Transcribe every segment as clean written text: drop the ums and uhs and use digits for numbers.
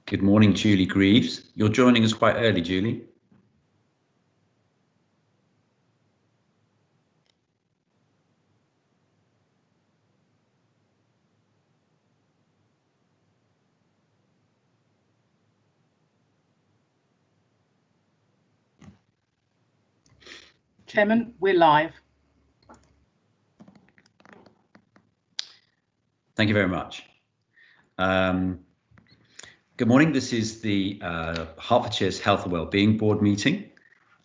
Good morning, Julie Greaves. You're joining us quite early, Julie. Chairman, we're live. Thank you very much. Good morning. This is the Hertfordshire's Health and Wellbeing Board meeting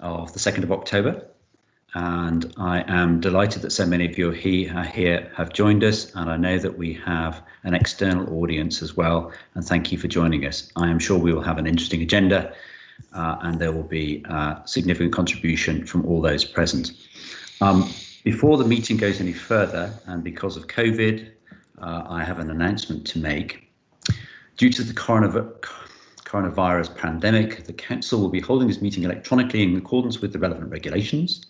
of the 2nd of October. And I am delighted that so many of you here have joined us, and I know that we have an external audience as well, and thank you for joining us. I am sure we will have an interesting agenda and there will be significant contribution from all those present. Before the meeting goes any further, and because of COVID, I have an announcement to make. Due to the coronavirus pandemic, the Council will be holding this meeting electronically in accordance with the relevant regulations.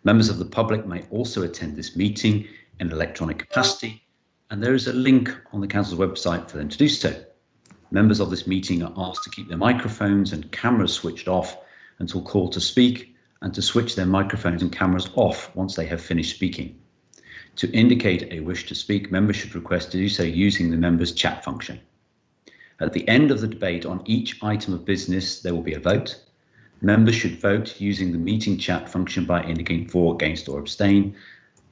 Members of the public may also attend this meeting in electronic capacity, and there is a link on the Council's website for them to do so. Members of this meeting are asked to keep their microphones and cameras switched off until called to speak, and to switch their microphones and cameras off once they have finished speaking. To indicate a wish to speak, members should request to do so using the members' chat function. At the end of the debate on each item of business, there will be a vote. Members should vote using the meeting chat function by indicating for, against, or abstain.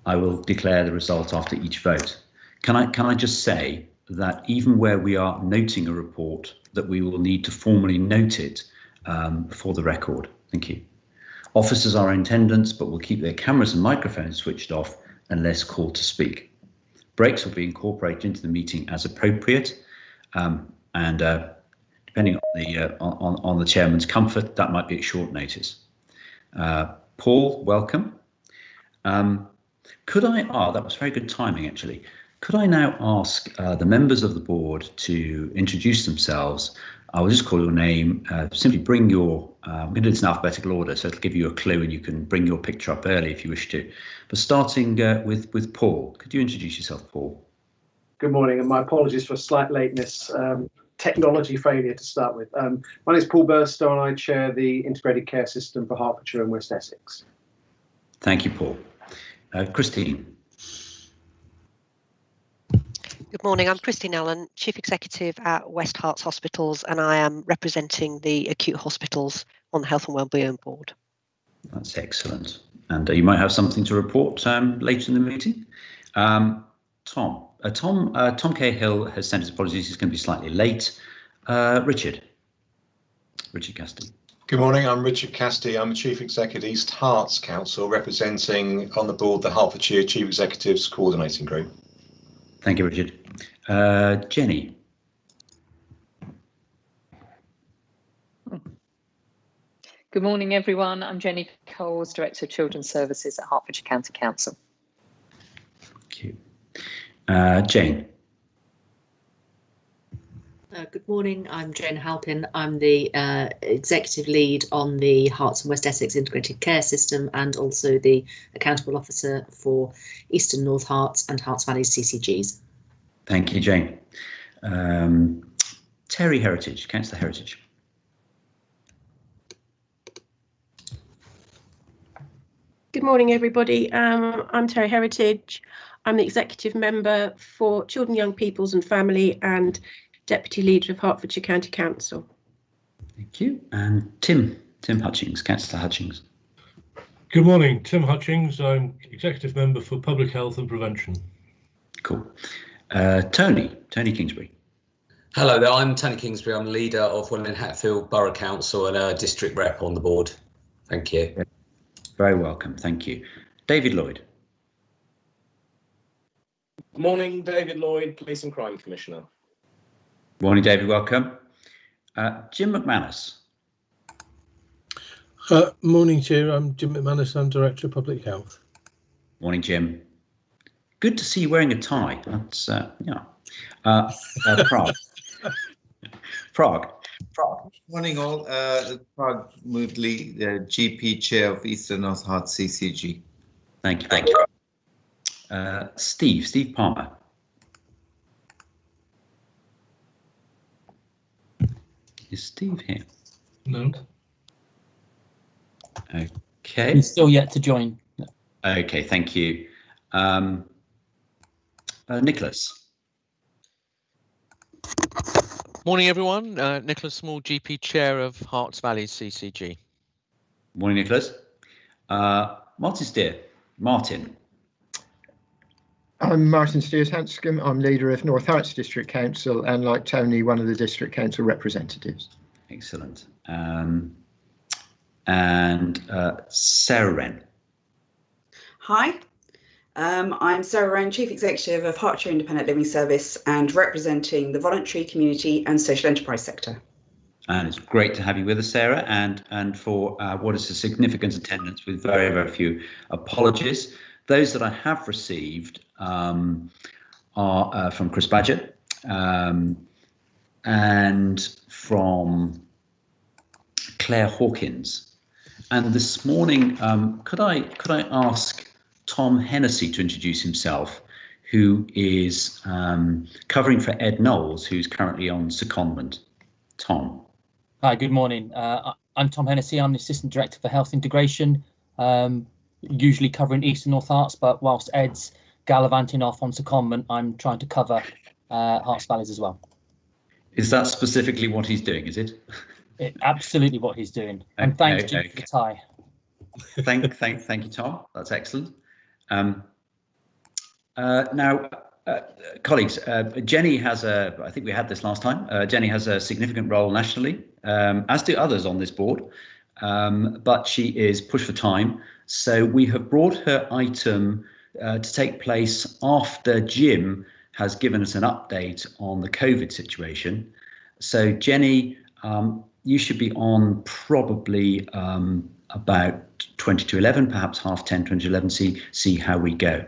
I will declare the result after each vote. Can I just say that even where we are noting a report, that we will need to formally note it for the record. Thank you. Officers are in attendance, but will keep their cameras and microphones switched off unless called to speak. Breaks will be incorporated into the meeting as appropriate. And depending on the chairman's comfort, that might be at short notice. Paul, welcome. Could I, that was very good timing actually. Could I now ask the members of the board to introduce themselves? I will just call your name, simply bring your, I'm going to do this in alphabetical order, so it'll give you a clue and you can bring your picture up early if you wish to. But starting with Paul, could you introduce yourself, Paul? Good morning, and my apologies for slight lateness. Technology failure to start with. My name is Paul Burstow and I chair the Integrated Care System for Hertfordshire and West Essex. Thank you, Paul. Christine. Good morning, I'm Christine Allen, Chief Executive at West Herts Hospitals, and I am representing the acute hospitals on the Health and Wellbeing Board. That's excellent. And you might have something to report later in the meeting. Tom Cahill has sent his apologies. He's going to be slightly late. Richard Casti. Good morning. I'm Richard Casti. I'm the Chief Executive East Herts Council, representing on the board the Hertfordshire Chief Executives Coordinating Group. Thank you, Richard. Jenny. Good morning, everyone. I'm Jenny Coles, Director of Children's Services at Hertfordshire County Council. Thank you. Jane. Good morning, I'm Jane Halpin. I'm the Executive Lead on the Herts and West Essex Integrated Care System and also the Accountable Officer for East and North Herts and Herts Valley CCGs. Thank you, Jane. Terry Heritage, Councillor Heritage. Good morning, everybody. I'm Terry Heritage. I'm the Executive Member for Children, Young Peoples and Family and Deputy Leader of Hertfordshire County Council. Thank you. And Tim Hutchings, Councillor Hutchings. Good morning, Tim Hutchings. I'm Executive Member for Public Health and Prevention. Cool. Tony Kingsbury. Hello there, I'm Tony Kingsbury. I'm leader of Wellington Hatfield Borough Council and a district rep on the board. Thank you. Very welcome. Thank you. David Lloyd. Morning, David Lloyd, Police and Crime Commissioner. Morning, David. Welcome. Jim McManus. Morning, Chair. I'm Jim McManus. I'm Director of Public Health. Morning, Jim. Good to see you wearing a tie. That's Prague. Morning, all. Prague Moodley, the GP Chair of Eastern North Herts CCG. Thank you. Steve Palmer. Is Steve here? No. Okay. He's still yet to join. Okay, thank you. Nicholas. Morning, everyone. Nicholas Small, GP Chair of Hearts Valley CCG. Morning, Nicholas. Martin Steer. Martin. I'm Martin Steers-Hanscom. I'm leader of North Hearts District Council and, like Tony, one of the District Council representatives. Excellent. And Sarah Wren. Hi, I'm Sarah Wren, Chief Executive of Hertfordshire Independent Living Service and representing the voluntary, community and social enterprise sector. And it's great to have you with us, Sarah, and for what is a significant attendance with very, very few apologies. Those that I have received are from Chris Badger and from Claire Hawkins. And this morning, could I ask Tom Hennessy to introduce himself, who is covering for Ed Knowles, who's currently on secondment. Tom. Hi, good morning. I'm Tom Hennessy. I'm the Assistant Director for Health Integration, usually covering East and North Hearts, but whilst Ed's gallivanting off on secondment, I'm trying to cover Hearts Valleys as well. Is that specifically what he's doing, is it? Absolutely what he's doing. And thanks, Jim, for the tie. Thank you, Tom. That's excellent. Now, colleagues, Jenny has I think we had this last time, Jenny has a significant role nationally, as do others on this board, but she is pushed for time. So we have brought her item to take place after Jim has given us an update on the COVID situation. So Jenny, you should be on probably about 20 to 11, perhaps 10:30, 20 to 11, see how we go.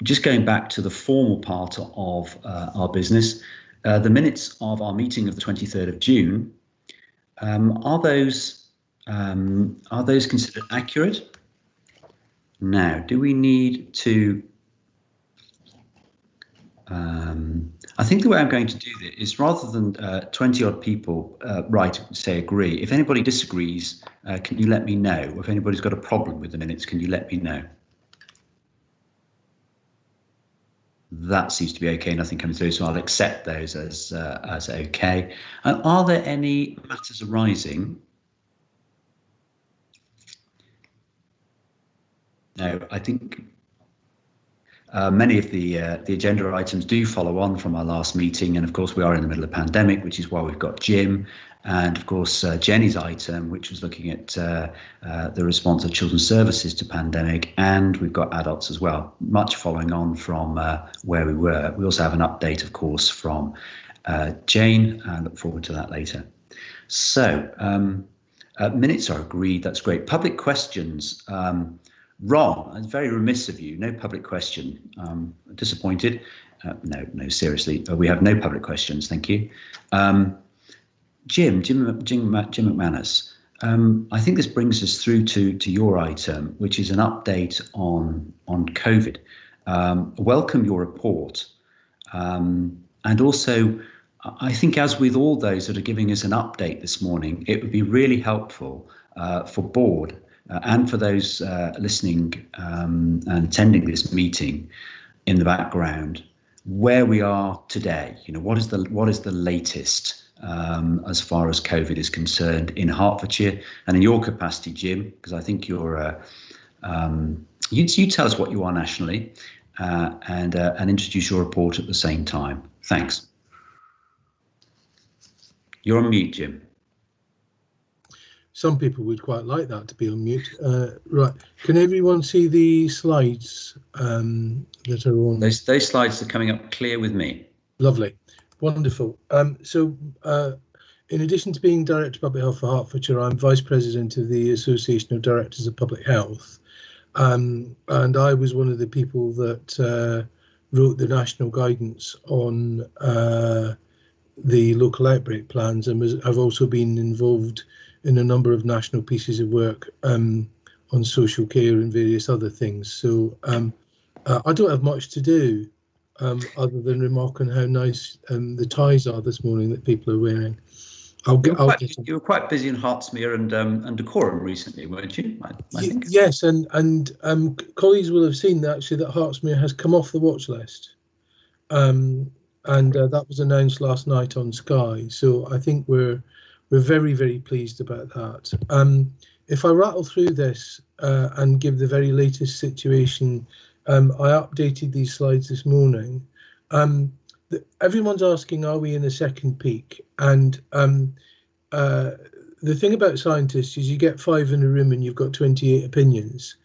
Just going back to the formal part of our business, the minutes of our meeting of the 23rd of June, are those considered accurate? Now, do we need to? I think the way I'm going to do this is, rather than 20 odd people say agree, if anybody disagrees, can you let me know? If anybody's got a problem with the minutes, can you let me know? That seems to be okay, nothing coming through, so I'll accept those as okay. And are there any matters arising? No, I think many of the agenda items do follow on from our last meeting, and of course we are in the middle of a pandemic, which is why we've got Jim, and of course Jenny's item, which was looking at the response of children's services to pandemic, and we've got adults as well, much following on from where we were. We also have an update, of course, from Jane, and look forward to that later. So minutes are agreed, that's great. Public questions. Wrong. It's very remiss of you. No public question. Disappointed. No, seriously. We have no public questions. Thank you. Jim McManus. I think this brings us through to your item, which is an update on COVID. Welcome your report. And also, I think, as with all those that are giving us an update this morning, it would be really helpful for board and for those listening and attending this meeting in the background, where we are today. You know, what is the latest as far as COVID is concerned in Hertfordshire, and in your capacity, Jim, because I think you're you tell us what you are nationally, and introduce your report at the same time. Thanks. You're on mute, Jim. Some people would quite like that to be on mute. Right, can everyone see the slides that are on? Those slides are coming up clear with me. Lovely, wonderful. So in addition to being Director of Public Health for Hertfordshire, I'm Vice President of the Association of Directors of Public Health. And I was one of the people that wrote the national guidance on the local outbreak plans, and I've also been involved in a number of national pieces of work on social care and various other things. So I don't have much to do other than remark on how nice the ties are this morning that people are wearing. You were quite busy in Hertsmere and Dacorum recently, weren't you? I think. Yes, and colleagues will have seen that actually that Hertsmere has come off the watch list, and that was announced last night on Sky. So I think we're very, very pleased about that. If I rattle through this and give the very latest situation, I updated these slides this morning. Everyone's asking, are we in a second peak? And the thing about scientists is you get 5 in a room and you've got 28 opinions.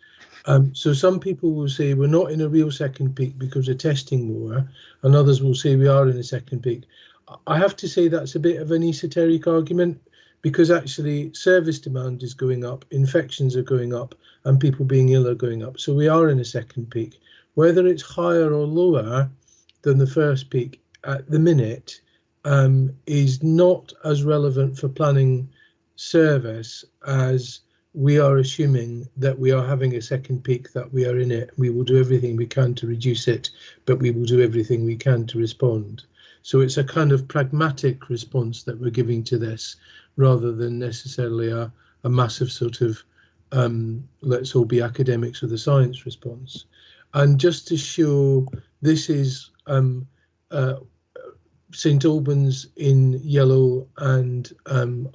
So some people will say we're not in a real second peak because we're testing more, and others will say we are in a second peak. I have to say that's a bit of an esoteric argument, because actually service demand is going up, infections are going up, and people being ill are going up. So we are in a second peak. Whether it's higher or lower than the first peak at the minute is not as relevant for planning service as we are assuming that we are having a second peak, that we are in it. We will do everything we can to reduce it, but we will do everything we can to respond. So it's a kind of pragmatic response that we're giving to this, rather than necessarily a massive sort of let's all be academics with a science response. And just to show, this is St Albans in yellow and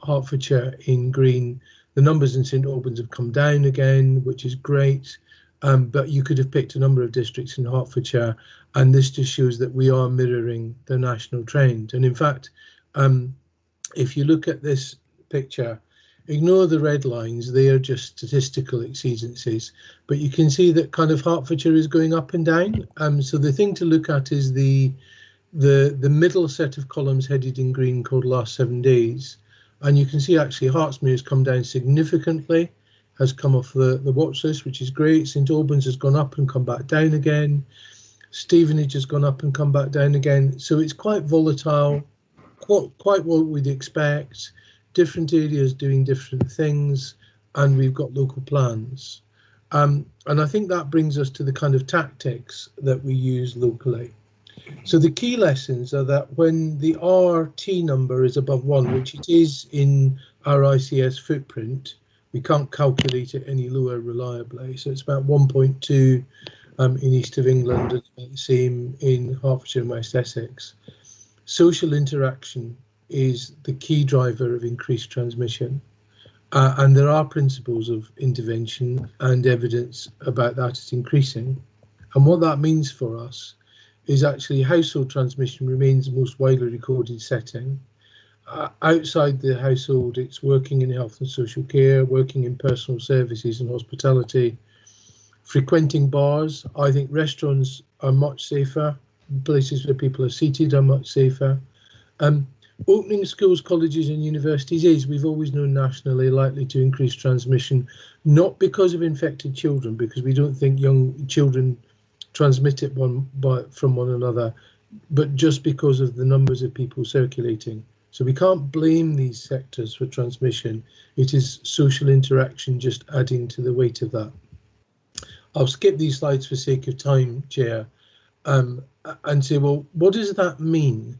Hertfordshire in green. The numbers in St Albans have come down again, which is great, but you could have picked a number of districts in Hertfordshire, and this just shows that we are mirroring the national trend. And in fact, if you look at this picture, ignore the red lines, they are just statistical exceedances, but you can see that kind of Hertfordshire is going up and down. So the thing to look at is the middle set of columns headed in green called last 7 days. And you can see actually Hertsmere has come down significantly, has come off the watch list, which is great. St Albans has gone up and come back down again. Stevenage has gone up and come back down again. So it's quite volatile, quite what we'd expect. Different areas doing different things, and we've got local plans. And I think that brings us to the kind of tactics that we use locally. So the key lessons are that when the RT number is above 1, which it is in our ICS footprint, we can't calculate it any lower reliably. So it's about 1.2 in east of England, and about the same in Hertfordshire and West Essex. Social interaction is the key driver of increased transmission. And there are principles of intervention and evidence about that it's increasing. And what that means for us is actually household transmission remains the most widely recorded setting. Outside the household, it's working in health and social care, working in personal services and hospitality, frequenting bars. I think restaurants are much safer. Places where people are seated are much safer. Opening schools, colleges and universities is, we've always known nationally, likely to increase transmission, not because of infected children, because we don't think young children transmit it from one another, but just because of the numbers of people circulating. So we can't blame these sectors for transmission. It is social interaction just adding to the weight of that. I'll skip these slides for sake of time, Chair, and say, well, what does that mean?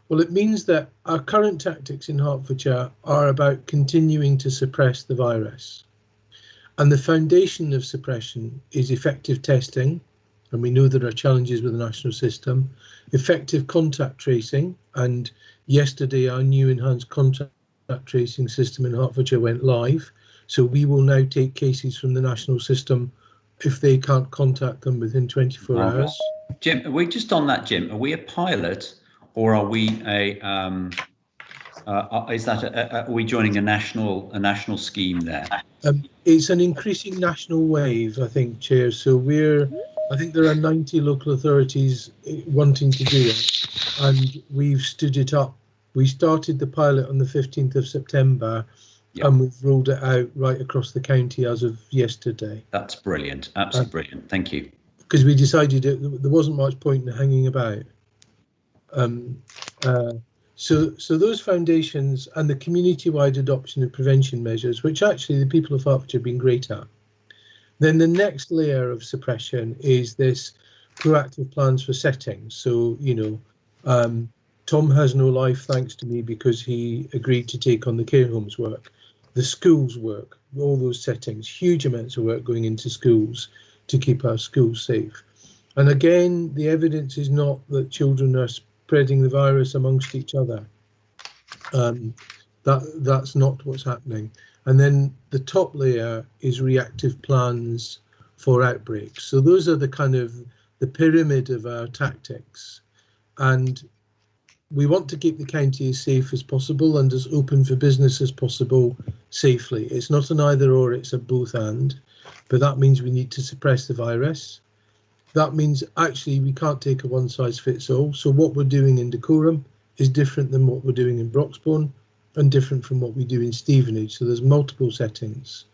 Well, it means that our current tactics in Hertfordshire are about continuing to suppress the virus. And the foundation of suppression is effective testing, and we know there are challenges with the national system, effective contact tracing, and yesterday our new enhanced contact tracing system in Hertfordshire went live. So we will now take cases from the national system if they can't contact them within 24 hours. Jim, are we just on that, Jim? Are we a pilot, or are we are we joining a national scheme there? It's an increasing national wave, I think, Chair. So I think there are 90 local authorities wanting to do it, and we've stood it up. We started the pilot on the 15th of September, and we've rolled it out right across the county as of yesterday. That's brilliant, absolutely brilliant. Thank you. Because we decided there wasn't much point in hanging about. So those foundations and the community-wide adoption of prevention measures, which actually the people of Hertfordshire have been great at. Then the next layer of suppression is this proactive plans for settings. So, Tom has no life thanks to me because he agreed to take on the care homes work, the schools work, all those settings, huge amounts of work going into schools to keep our schools safe. And again, the evidence is not that children are spreading the virus amongst each other. That's not what's happening. And then the top layer is reactive plans for outbreaks. So those are the kind of the pyramid of our tactics. And we want to keep the county as safe as possible and as open for business as possible safely. It's not an either or, it's a both and, but that means we need to suppress the virus. That means actually we can't take a one size fits all. So what we're doing in Dacorum is different than what we're doing in Broxbourne and different from what we do in Stevenage. So there's multiple settings.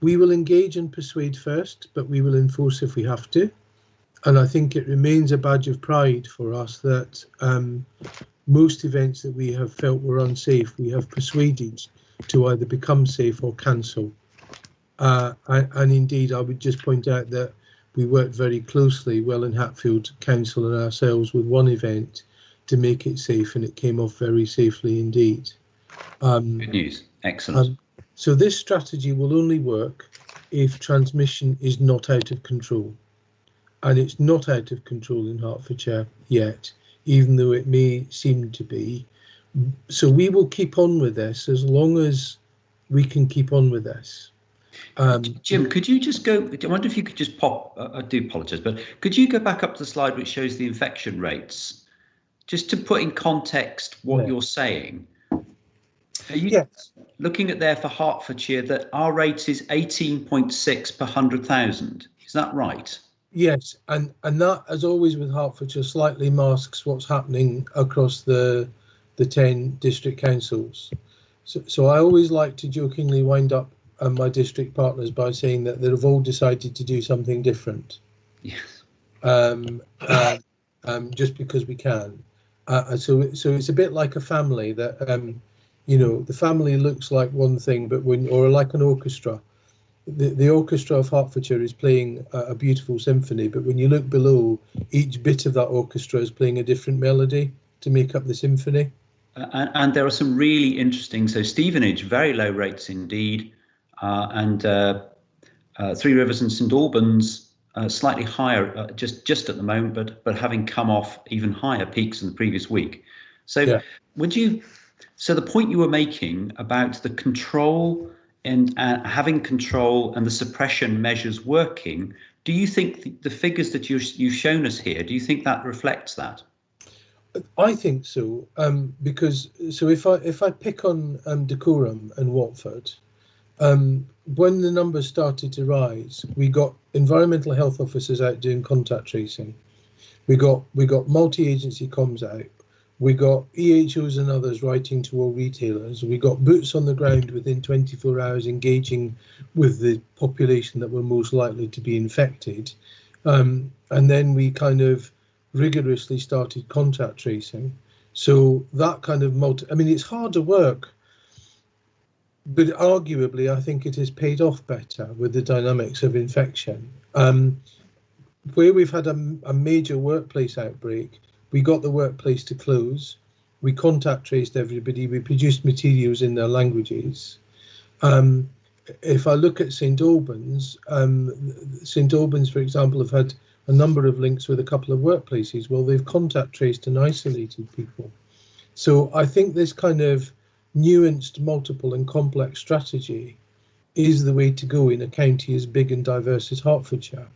We will engage and persuade first, but we will enforce if we have to. And I think it remains a badge of pride for us that most events that we have felt were unsafe, we have persuaded to either become safe or cancel. And indeed, I would just point out that we worked very closely, Welland Hatfield Council and ourselves, with one event to make it safe, and it came off very safely indeed. Good news. Excellent. So this strategy will only work if transmission is not out of control. And it's not out of control in Hertfordshire yet, even though it may seem to be. So we will keep on with this as long as we can keep on with this. Jim, could you just go, I wonder if you could just pop, I do apologise, but could you go back up to the slide which shows the infection rates, just to put in context what you're saying? Are you looking at there for Hertfordshire that our rate is 18.6 per 100,000? Is that right? Yes, and that, as always with Hertfordshire, slightly masks what's happening across the 10 district councils. So I always like to jokingly wind up my district partners by saying that they've all decided to do something different. Yes. Just because we can. So it's a bit like a family that, the family looks like one thing, but or like an orchestra. The orchestra of Hertfordshire is playing a beautiful symphony, but when you look below, each bit of that orchestra is playing a different melody to make up the symphony. And there are some really interesting, so Stevenage, very low rates indeed, and Three Rivers and St Albans, slightly higher, just at the moment, but having come off even higher peaks than the previous week. So so the point you were making about the control and having control and the suppression measures working, do you think the figures that you've shown us here, do you think that reflects that? I think so, because if I pick on Dacorum and Watford, when the numbers started to rise, we got environmental health officers out doing contact tracing. We got multi-agency comms out. We got EHOs and others writing to all retailers. We got boots on the ground within 24 hours engaging with the population that were most likely to be infected. And then we kind of rigorously started contact tracing. So that kind of it's harder work, but arguably I think it has paid off better with the dynamics of infection. Where we've had a major workplace outbreak, we got the workplace to close, we contact traced everybody, we produced materials in their languages. If I look at St Albans, for example, have had a number of links with a couple of workplaces. Well, they've contact traced and isolated people. So I think this kind of nuanced, multiple and complex strategy is the way to go in a county as big and diverse as Hertfordshire.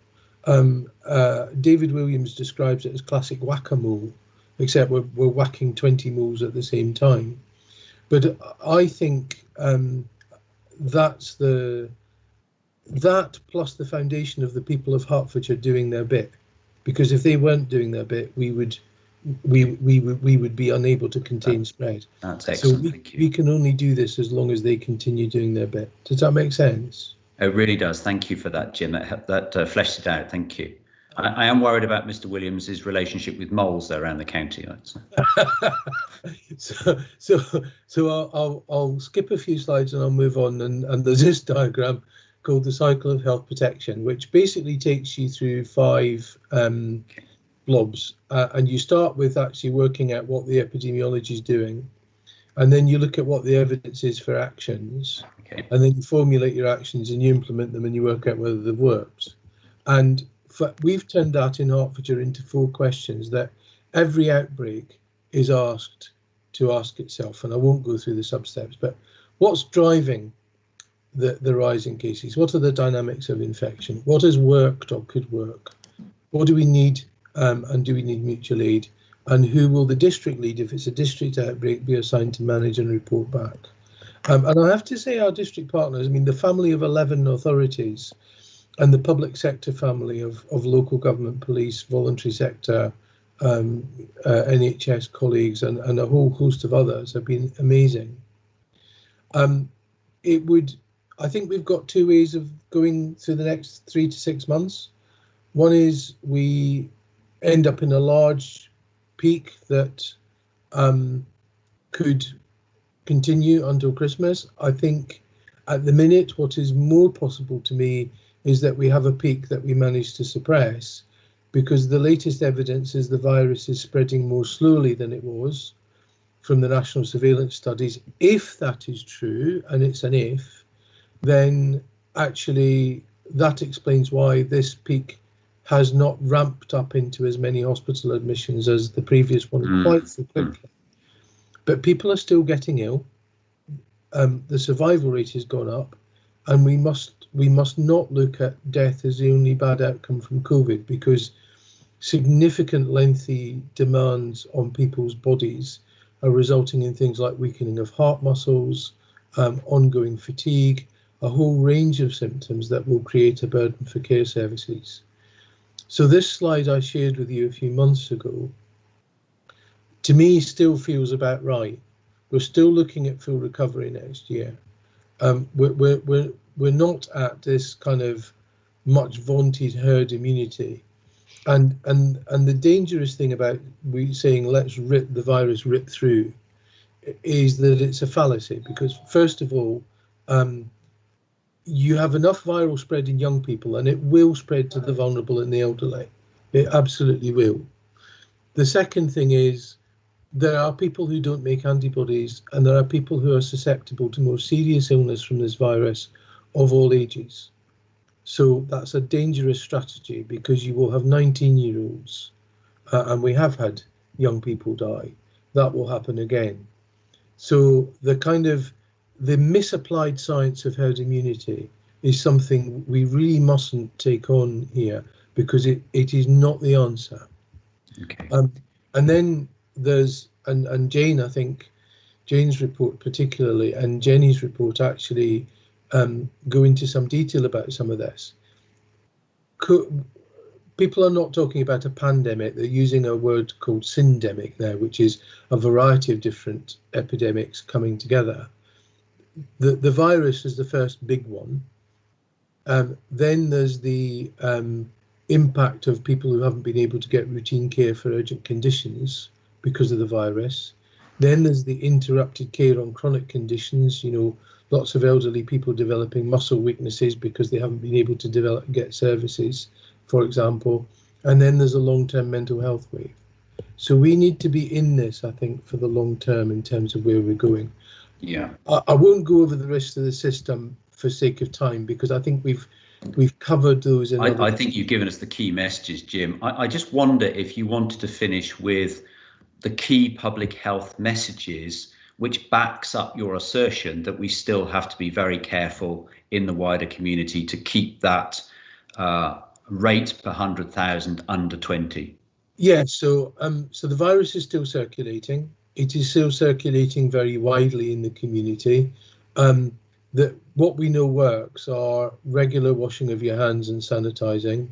David Williams describes it as classic whack-a-mole, except we're whacking 20 moles at the same time. But I think that plus the foundation of the people of Hertfordshire doing their bit, because if they weren't doing their bit, we would be unable to contain spread. That's excellent. So we can only do this as long as they continue doing their bit. Does that make sense? It really does. Thank you for that, Jim. That fleshed it out. Thank you. I am worried about Mr. Williams's relationship with moles there around the county. So I'll skip a few slides and I'll move on. And there's this diagram called the Cycle of Health Protection, which basically takes you through 5 blobs, and you start with actually working out what the epidemiology is doing, and then you look at what the evidence is for actions, and then you formulate your actions and you implement them and you work out whether they've worked. And we've turned that in Hertfordshire into 4 questions that every outbreak is asked to ask itself, and I won't go through the sub-steps, but what's driving the rise in cases? What are the dynamics of infection? What has worked or could work? What do we need, and do we need mutual aid? And who will the district lead, if it's a district outbreak, be assigned to manage and report back? And I have to say our district partners, I mean, the family of 11 authorities and the public sector family of local government, police, voluntary sector, NHS colleagues and a whole host of others have been amazing. I think we've got 2 ways of going through the next 3 to 6 months. One is we end up in a large peak that could continue until Christmas. I think at the minute what is more possible to me is that we have a peak that we manage to suppress, because the latest evidence is the virus is spreading more slowly than it was from the national surveillance studies. If that is true, and it's an if, then actually that explains why this peak has not ramped up into as many hospital admissions as the previous one quite so quickly. But people are still getting ill. The survival rate has gone up, and we must not look at death as the only bad outcome from COVID, because significant lengthy demands on people's bodies are resulting in things like weakening of heart muscles, ongoing fatigue, a whole range of symptoms that will create a burden for care services. So this slide I shared with you a few months ago, to me, still feels about right. We're still looking at full recovery next year. We're not at this kind of much vaunted herd immunity. And the dangerous thing about saying let's rip the virus rip through is that it's a fallacy, because first of all, you have enough viral spread in young people and it will spread to the vulnerable and the elderly. It absolutely will. The second thing is there are people who don't make antibodies, and there are people who are susceptible to more serious illness from this virus of all ages. So that's a dangerous strategy, because you will have 19-year-olds, and we have had young people die. That will happen again. So the misapplied science of herd immunity is something we really mustn't take on here, because it is not the answer. Okay. And then there's, and Jane, I think Jane's report particularly, and Jenny's report actually go into some detail about some of this. People are not talking about a pandemic, they're using a word called syndemic there, which is a variety of different epidemics coming together. The virus is the first big one. Then there's the impact of people who haven't been able to get routine care for urgent conditions because of the virus. Then there's the interrupted care on chronic conditions, lots of elderly people developing muscle weaknesses because they haven't been able to get services, for example. And then there's a long-term mental health wave. So we need to be in this, I think, for the long term in terms of where we're going. Yeah. I won't go over the rest of the system for sake of time, because I think we've covered those. I think you've given us the key messages, Jim. I just wonder if you wanted to finish with the key public health messages which backs up your assertion that we still have to be very careful in the wider community to keep that rate per 100,000 under 20. Yeah, so the virus is still circulating. It is still circulating very widely in the community. What we know works are regular washing of your hands and sanitizing,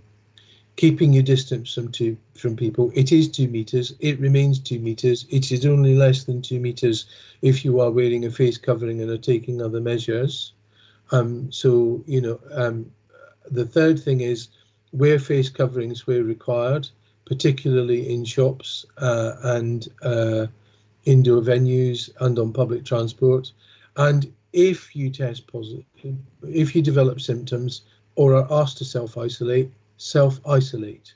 keeping your distance from people. It is 2 meters. It remains 2 meters. It is only less than 2 meters if you are wearing a face covering and are taking other measures. The third thing is wear face coverings where required, particularly in shops and indoor venues and on public transport. And if you test positive, if you develop symptoms or are asked to self-isolate, self-isolate.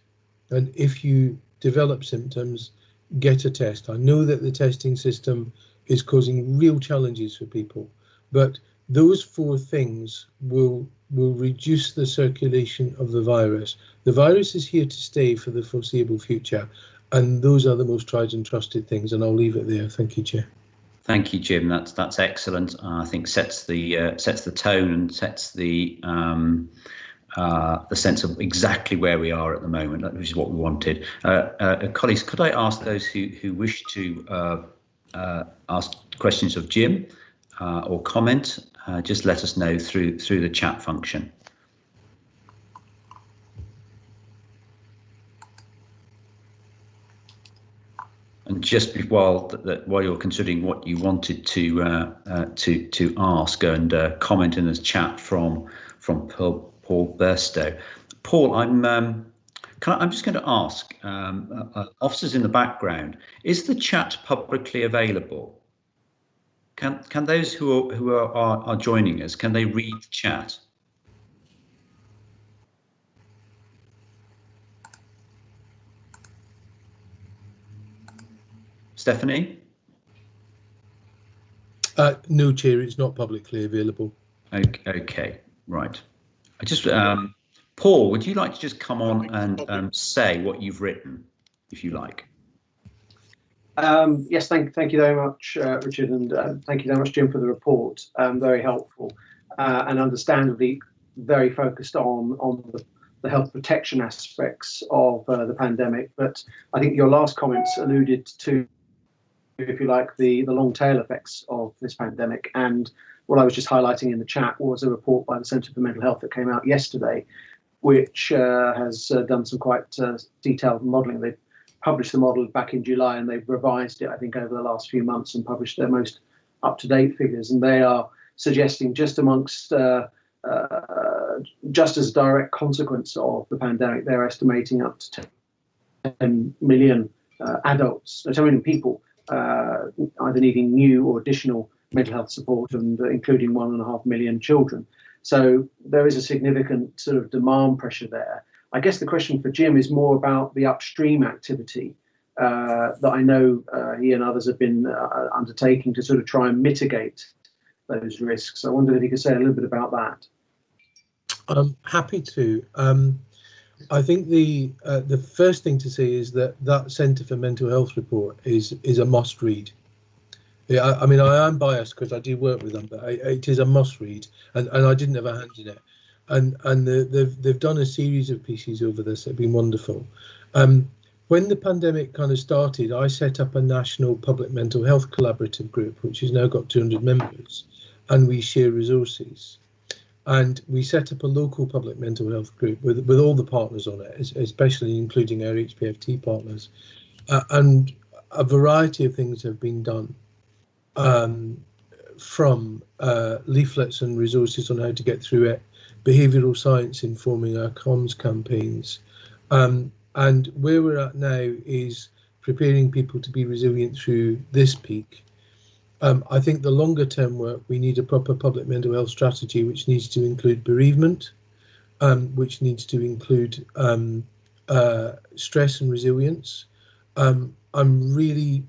And if you develop symptoms, get a test. I know that the testing system is causing real challenges for people, but those 4 things will reduce the circulation of the virus. The virus is here to stay for the foreseeable future, and those are the most tried and trusted things, and I'll leave it there. Thank you, Chair. Thank you, Jim. That's excellent. I think sets the tone and sets the sense of exactly where we are at the moment, which is what we wanted. Colleagues, could I ask those who wish to ask questions of Jim or comment, just let us know through the chat function. And just while you're considering what you wanted to ask and comment in the chat from Paul Burstow. Paul, I'm just going to ask officers in the background: is the chat publicly available? Can those who are joining us, can they read the chat? Stephanie? No, Chair, it's not publicly available. Okay, right. I just, Paul, would you like to just come on and say what you've written, if you like? Yes, thank you very much, Richard, and thank you very much, Jim, for the report. Very helpful and understandably very focused on the health protection aspects of the pandemic. But I think your last comments alluded to, if you like, the long tail effects of this pandemic. And what I was just highlighting in the chat was a report by the Centre for Mental Health that came out yesterday, which has done some quite detailed modelling. They published the model back in July, and they've revised it, I think, over the last few months and published their most up-to-date figures. And they are suggesting, just amongst, just as a direct consequence of the pandemic, they're estimating up to 10 million adults, 10 million people either needing new or additional mental health support, and including 1.5 million children. So there is a significant sort of demand pressure there. I guess the question for Jim is more about the upstream activity that I know he and others have been undertaking to sort of try and mitigate those risks. I wondered if you could say a little bit about that. I'm happy to. I think the first thing to say is that Centre for Mental Health report is a must read. Yeah, I mean, I am biased because I do work with them, but it is a must read, and I didn't have a hand in it. And they've done a series of pieces over this that have been wonderful. When the pandemic kind of started, I set up a national public mental health collaborative group, which has now got 200 members, and we share resources. And we set up a local public mental health group with all the partners on it, especially including our HPFT partners. And a variety of things have been done, from leaflets and resources on how to get through it, behavioural science informing our comms campaigns. And where we're at now is preparing people to be resilient through this peak. I think the longer term work, we need a proper public mental health strategy, which needs to include bereavement, which needs to include stress and resilience. I'm really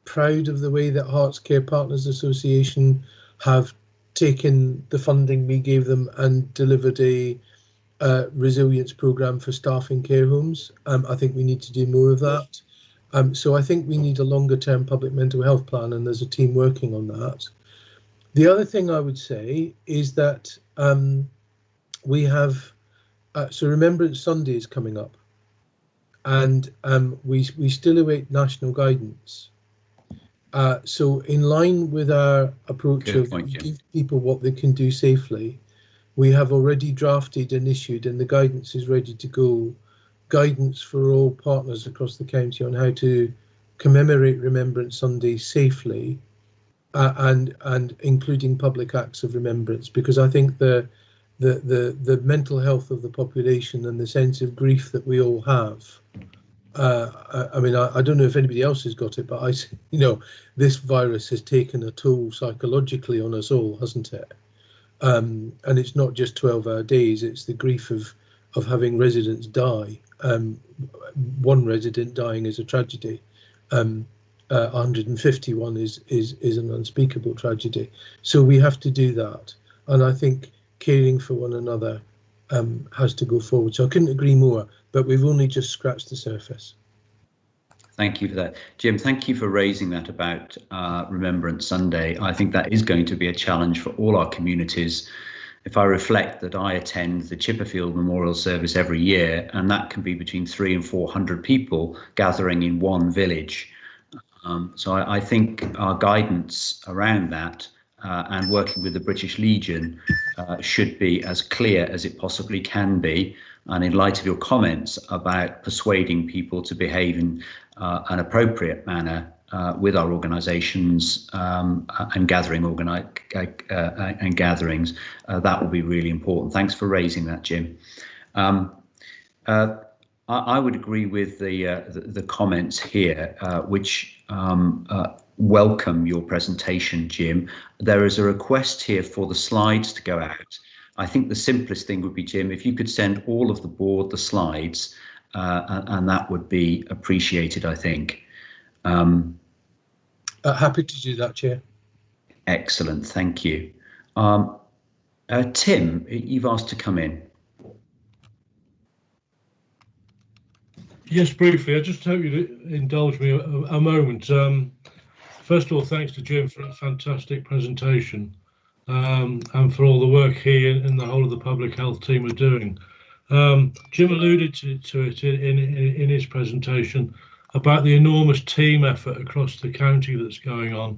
proud of the way that Hearts Care Partners Association have taken the funding we gave them and delivered a resilience programme for staff in care homes. I think we need to do more of that. So I think we need a longer term public mental health plan, and there's a team working on that. The other thing I would say is that we have, so Remembrance Sunday is coming up, and we still await national guidance. So in line with our approach of give people what they can do safely, we have already drafted and issued, and the guidance is ready to go, guidance for all partners across the county on how to commemorate Remembrance Sunday safely, and including public acts of remembrance, because I think the mental health of the population and the sense of grief that we all have I mean, I don't know if anybody else has got it, but this virus has taken a toll psychologically on us all, hasn't it? And it's not just 12-hour days, it's the grief of having residents die. One resident dying is a tragedy. 151 is an unspeakable tragedy. So we have to do that. And I think caring for one another has to go forward. So I couldn't agree more, but we've only just scratched the surface. Thank you for that. Jim, thank you for raising that about Remembrance Sunday. I think that is going to be a challenge for all our communities. If I reflect that I attend the Chipperfield Memorial Service every year, and that can be between 300 and 400 people gathering in one village. So I think our guidance around that and working with the British Legion should be as clear as it possibly can be. And in light of your comments about persuading people to behave in an appropriate manner with our organisations and gatherings, that will be really important. Thanks for raising that, Jim. I would agree with the comments here, which welcome your presentation, Jim. There is a request here for the slides to go out. I think the simplest thing would be, Jim, if you could send all of the board the slides, and that would be appreciated, I think. Happy to do that, Chair. Excellent, thank you. Tim, you've asked to come in. Yes, briefly. I just hope you'd indulge me a moment. First of all, thanks to Jim for a fantastic presentation and for all the work he and the whole of the public health team are doing. Jim alluded to it in his presentation about the enormous team effort across the county that's going on.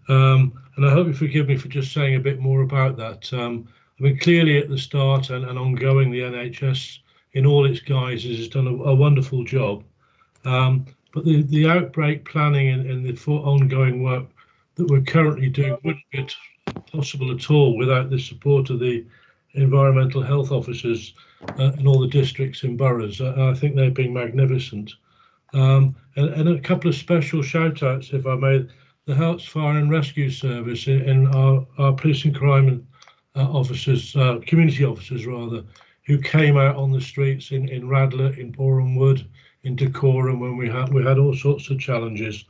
And I hope you forgive me for just saying a bit more about that. I mean, clearly at the start and ongoing, the NHS in all its guises has done a wonderful job. But the outbreak planning and the ongoing work that we're currently doing wouldn't be possible at all without the support of the environmental health officers in all the districts and boroughs. I think they've been magnificent. And a couple of special shout outs, if I may. The Herts Fire and Rescue Service and our police and crime officers, community officers rather, who came out on the streets in Radler, in Boreham Wood, in Dacorum when we had all sorts of challenges.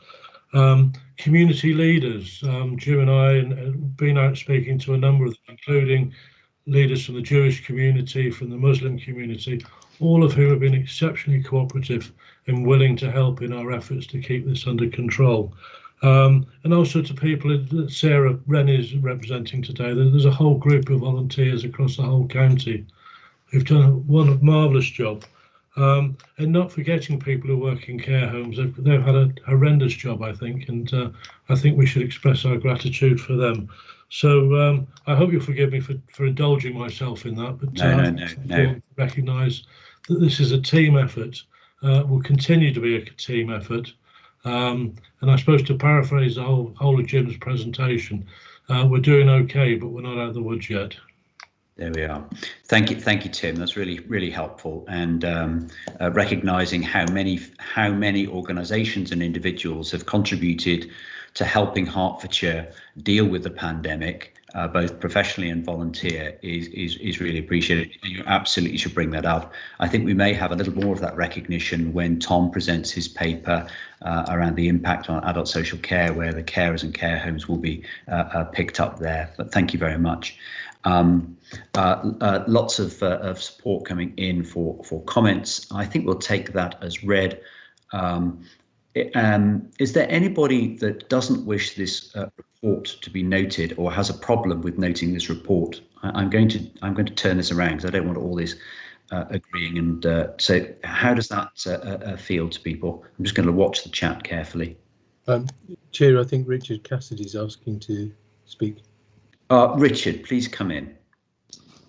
Community leaders, Jim and I have been out speaking to a number of them, including leaders from the Jewish community, from the Muslim community, all of whom have been exceptionally cooperative and willing to help in our efforts to keep this under control. And also to people that Sarah Wren is representing today. There's a whole group of volunteers across the whole county who've done a marvellous job. And not forgetting people who work in care homes. They've had a horrendous job, I think, and I think we should express our gratitude for them. So I hope you'll forgive me for indulging myself in that, but no. Recognise that this is a team effort, will continue to be a team effort. And I suppose to paraphrase the whole of Jim's presentation, we're doing okay, but we're not out of the woods yet. There we are. Thank you, Tim. That's really helpful, and recognising how many organisations and individuals have contributed to helping Hertfordshire deal with the pandemic, both professionally and volunteer, is really appreciated. You absolutely should bring that up. I think we may have a little more of that recognition when Tom presents his paper around the impact on adult social care, where the carers and care homes will be picked up there. But thank you very much. Lots of support coming in for comments. I think we'll take that as read. Is there anybody that doesn't wish this report to be noted or has a problem with noting this report? I'm going to turn this around because I don't want all this agreeing. And so, how does that feel to people? I'm just going to watch the chat carefully. Chair, I think Richard Cassidy's asking to speak. Richard, please come in.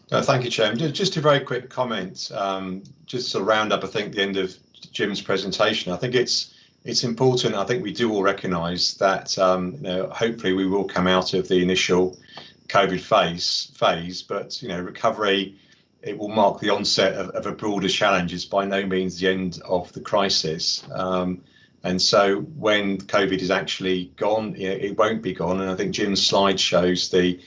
Thank you, Chairman. Just a very quick comment, just to round up, I think, the end of Jim's presentation. I think it's important. I think we do all recognise that hopefully we will come out of the initial COVID phase, but recovery it will mark the onset of a broader challenge. It's by no means the end of the crisis. And so when COVID is actually gone, it won't be gone. And I think Jim's slide shows the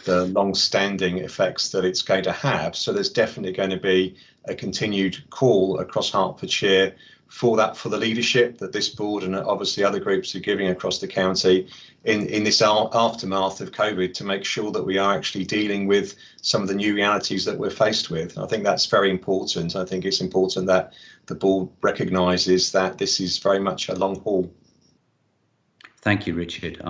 long-standing effects that it's going to have. So there's definitely going to be a continued call across Hertfordshire for the leadership that this board and obviously other groups are giving across the county in this aftermath of COVID, to make sure that we are actually dealing with some of the new realities that we're faced with. I think that's very important. I think it's important that the board recognises that this is very much a long haul. Thank you, Richard.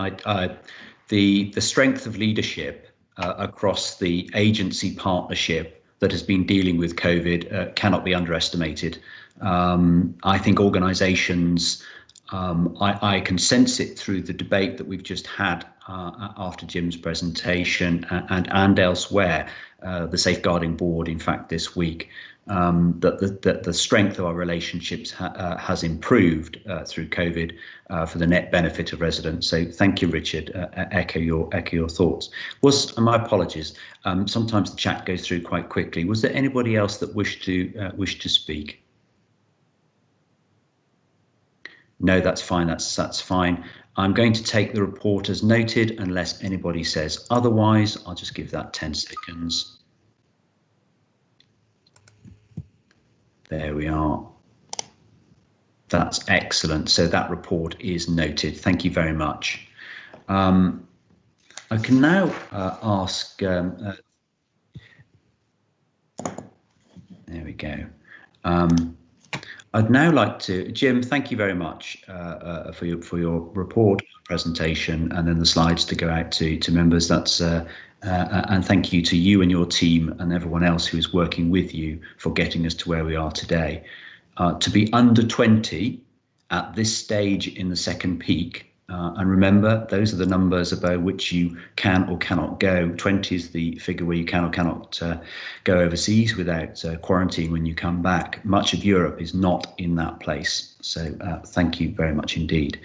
The strength of leadership across the agency partnership that has been dealing with COVID cannot be underestimated. I think organisations, I can sense it through the debate that we've just had after Jim's presentation and elsewhere, the Safeguarding Board, in fact, this week, that the strength of our relationships has improved through COVID for the net benefit of residents. So thank you, Richard. Echo your thoughts. My apologies. Sometimes the chat goes through quite quickly. Was there anybody else that wished to speak? No, that's fine. That's fine. I'm going to take the report as noted unless anybody says otherwise. I'll just give that 10 seconds. There we are. That's excellent. So that report is noted. Thank you very much. I can now ask. There we go. I'd now like to, Jim, thank you very much for your report, presentation, and then the slides to go out to members. That's and thank you to you and your team and everyone else who is working with you for getting us to where we are today. To be under 20 at this stage in the second peak, and remember, those are the numbers above which you can or cannot go. 20 is the figure where you can or cannot go overseas without quarantine when you come back. Much of Europe is not in that place. So thank you very much indeed.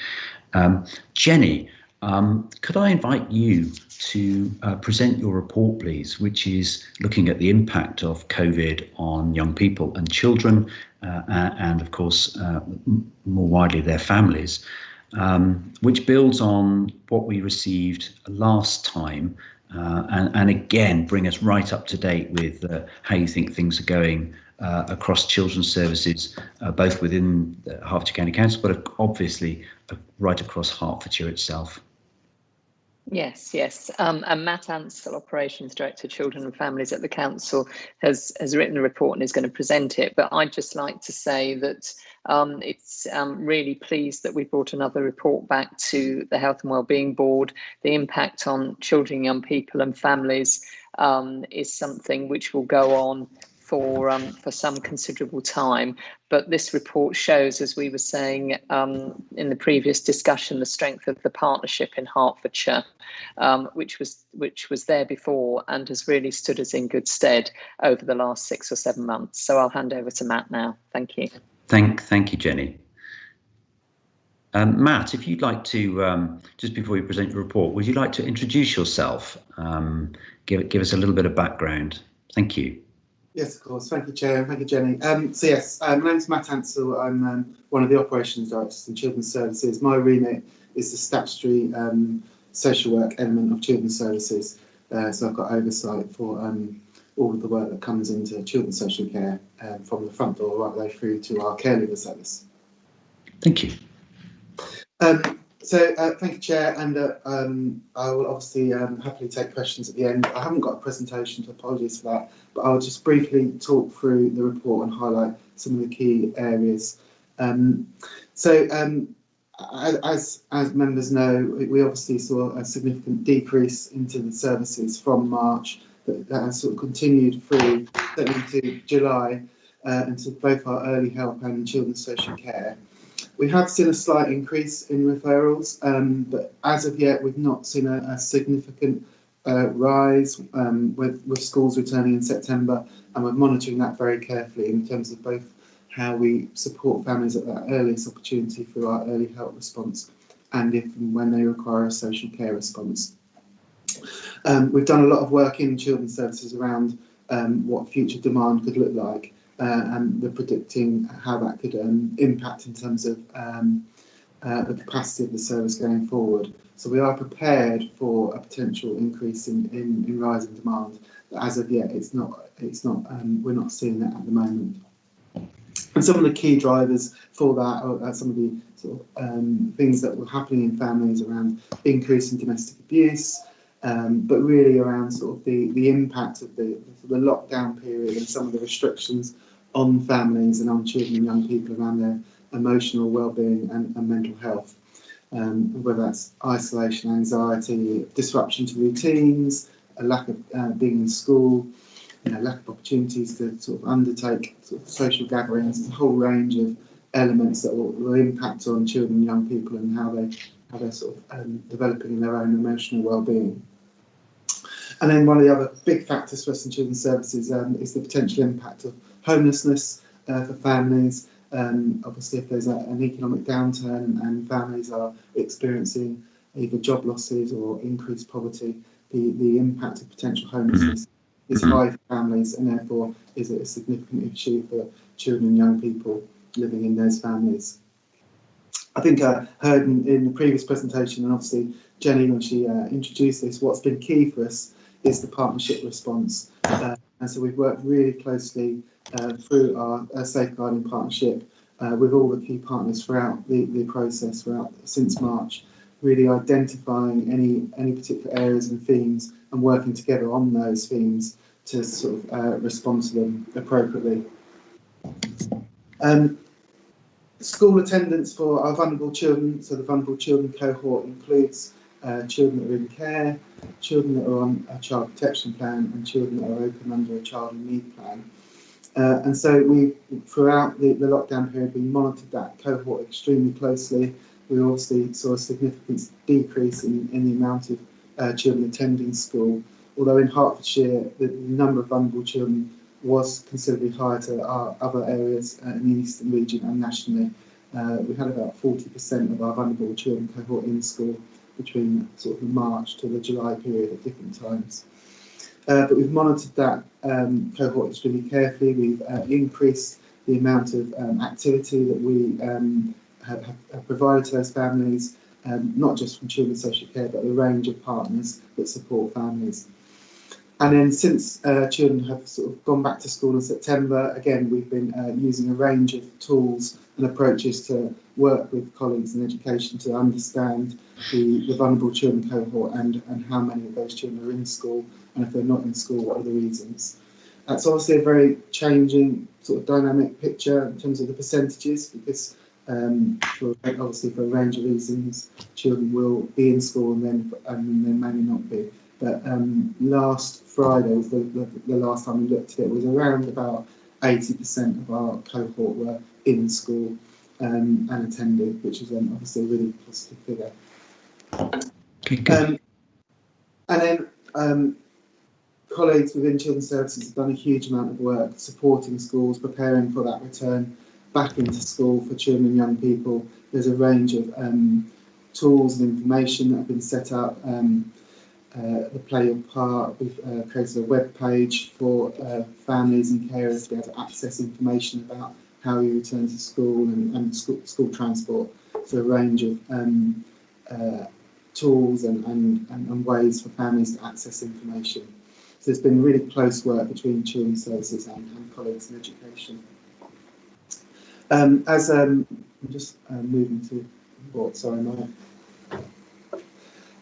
Jenny, could I invite you to present your report, please, which is looking at the impact of COVID on young people and children, and of course, more widely, their families. Which builds on what we received last time, and again bring us right up to date with how you think things are going across children's services, both within the Hertfordshire County Council, but obviously right across Hertfordshire itself. Yes. And Matt Ansell, Operations Director, Children and Families at the Council, has written a report and is going to present it. But I'd just like to say that it's really pleased that we brought another report back to the Health and Wellbeing Board. The impact on children, young people and families is something which will go on for some considerable time. But this report shows, as we were saying in the previous discussion, the strength of the partnership in Hertfordshire, which was there before and has really stood us in good stead over the last 6 or 7 months. So I'll hand over to Matt now. Thank you. Thank you, Jenny. Matt, if you'd like to, just before you present your report, would you like to introduce yourself? Give us a little bit of background. Thank you. Yes, of course. Thank you, Chair. Thank you, Jenny. So yes, my name's Matt Ansell. I'm one of the Operations Directors in Children's Services. My remit is the statutory social work element of Children's Services. So I've got oversight for all of the work that comes into children's social care from the front door right the way through to our care leaver service. Thank you. Thank you, Chair, and I will obviously happily take questions at the end. I haven't got a presentation, so apologies for that, but I'll just briefly talk through the report and highlight some of the key areas. As members know, we obviously saw a significant decrease into the services from March that has sort of continued through to July into both our early help and children's social care. We have seen a slight increase in referrals, but as of yet, we've not seen a significant rise with schools returning in September, and we're monitoring that very carefully in terms of both how we support families at that earliest opportunity through our early help response and if and when they require a social care response. We've done a lot of work in children's services around what future demand could look like, and we're predicting how that could impact in terms of the capacity of the service going forward. So we are prepared for a potential increase in rising demand, but as of yet, we're not seeing that at the moment. And some of the key drivers for that are some of the sort of things that were happening in families around increase in domestic abuse, but really around sort of the impact of the lockdown period and some of the restrictions on families and on children and young people around their emotional well-being and mental health, whether that's isolation, anxiety, disruption to routines, a lack of being in school, lack of opportunities to sort of undertake sort of social gatherings, a whole range of elements that will impact on children and young people and how they're sort of developing their own emotional well-being. And then one of the other big factors for us in children's services is the potential impact of homelessness for families. Obviously, if there's an economic downturn and families are experiencing either job losses or increased poverty, the impact of potential homelessness is high for families, and therefore is a significant issue for children and young people living in those families. I think I heard in the previous presentation, and obviously Jenny, when she introduced this, what's been key for us is the partnership response. And so we've worked really closely through our safeguarding partnership with all the key partners throughout the process, since March, really identifying any particular areas and themes and working together on those themes to sort of respond to them appropriately. School attendance for our vulnerable children, so the vulnerable children cohort includes children that are in care, children that are on a child protection plan, and children that are open under a child in need plan. And so we, throughout the lockdown period, we monitored that cohort extremely closely. We obviously saw a significant decrease in the amount of children attending school, although in Hertfordshire the number of vulnerable children was considerably higher to our other areas in the Eastern region and nationally. We had about 40% of our vulnerable children cohort in school between sort of the March to the July period at different times. But we've monitored that cohort extremely carefully. We've increased the amount of activity that we have provided to those families, not just from Children's Social Care, but a range of partners that support families. And then since children have sort of gone back to school in September, again, we've been using a range of tools and approaches to work with colleagues in education to understand the vulnerable children cohort and how many of those children are in school, and if they're not in school, what are the reasons. That's obviously a very changing sort of dynamic picture in terms of the percentages, because obviously for a range of reasons, children will be in school and then they may not be. But last Friday was the last time we looked at it, was around about 80% of our cohort were in school and attending, which is obviously a really positive figure. And then colleagues within Children's Services have done a huge amount of work supporting schools, preparing for that return back into school for children and young people. There's a range of tools and information that have been set up. The Play Your Part, we've created a web page for families and carers to be able to access information about how you return to school and school transport. So a range of tools and ways for families to access information. So there's been really close work between Children's Services and colleagues in education. I'm just moving to report, sorry, Mike.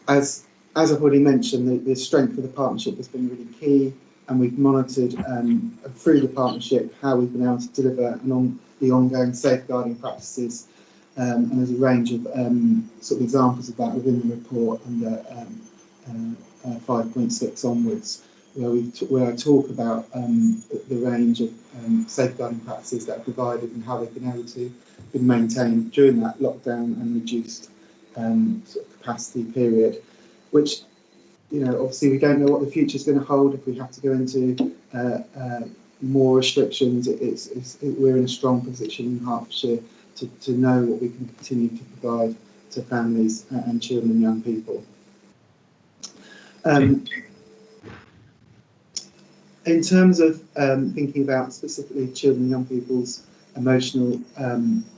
As I've already mentioned, the strength of the partnership has been really key, and we've monitored through the partnership how we've been able to deliver the ongoing safeguarding practices, and there's a range of sort of examples of that within the report under 5.6 onwards, where I talk about the range of safeguarding practices that are provided and how they've been able to be maintained during that lockdown and reduced sort of capacity period. Which, obviously we don't know what the future is going to hold if we have to go into more restrictions. We're in a strong position in Hertfordshire to know what we can continue to provide to families and children and young people. In terms of thinking about specifically children and young people's emotional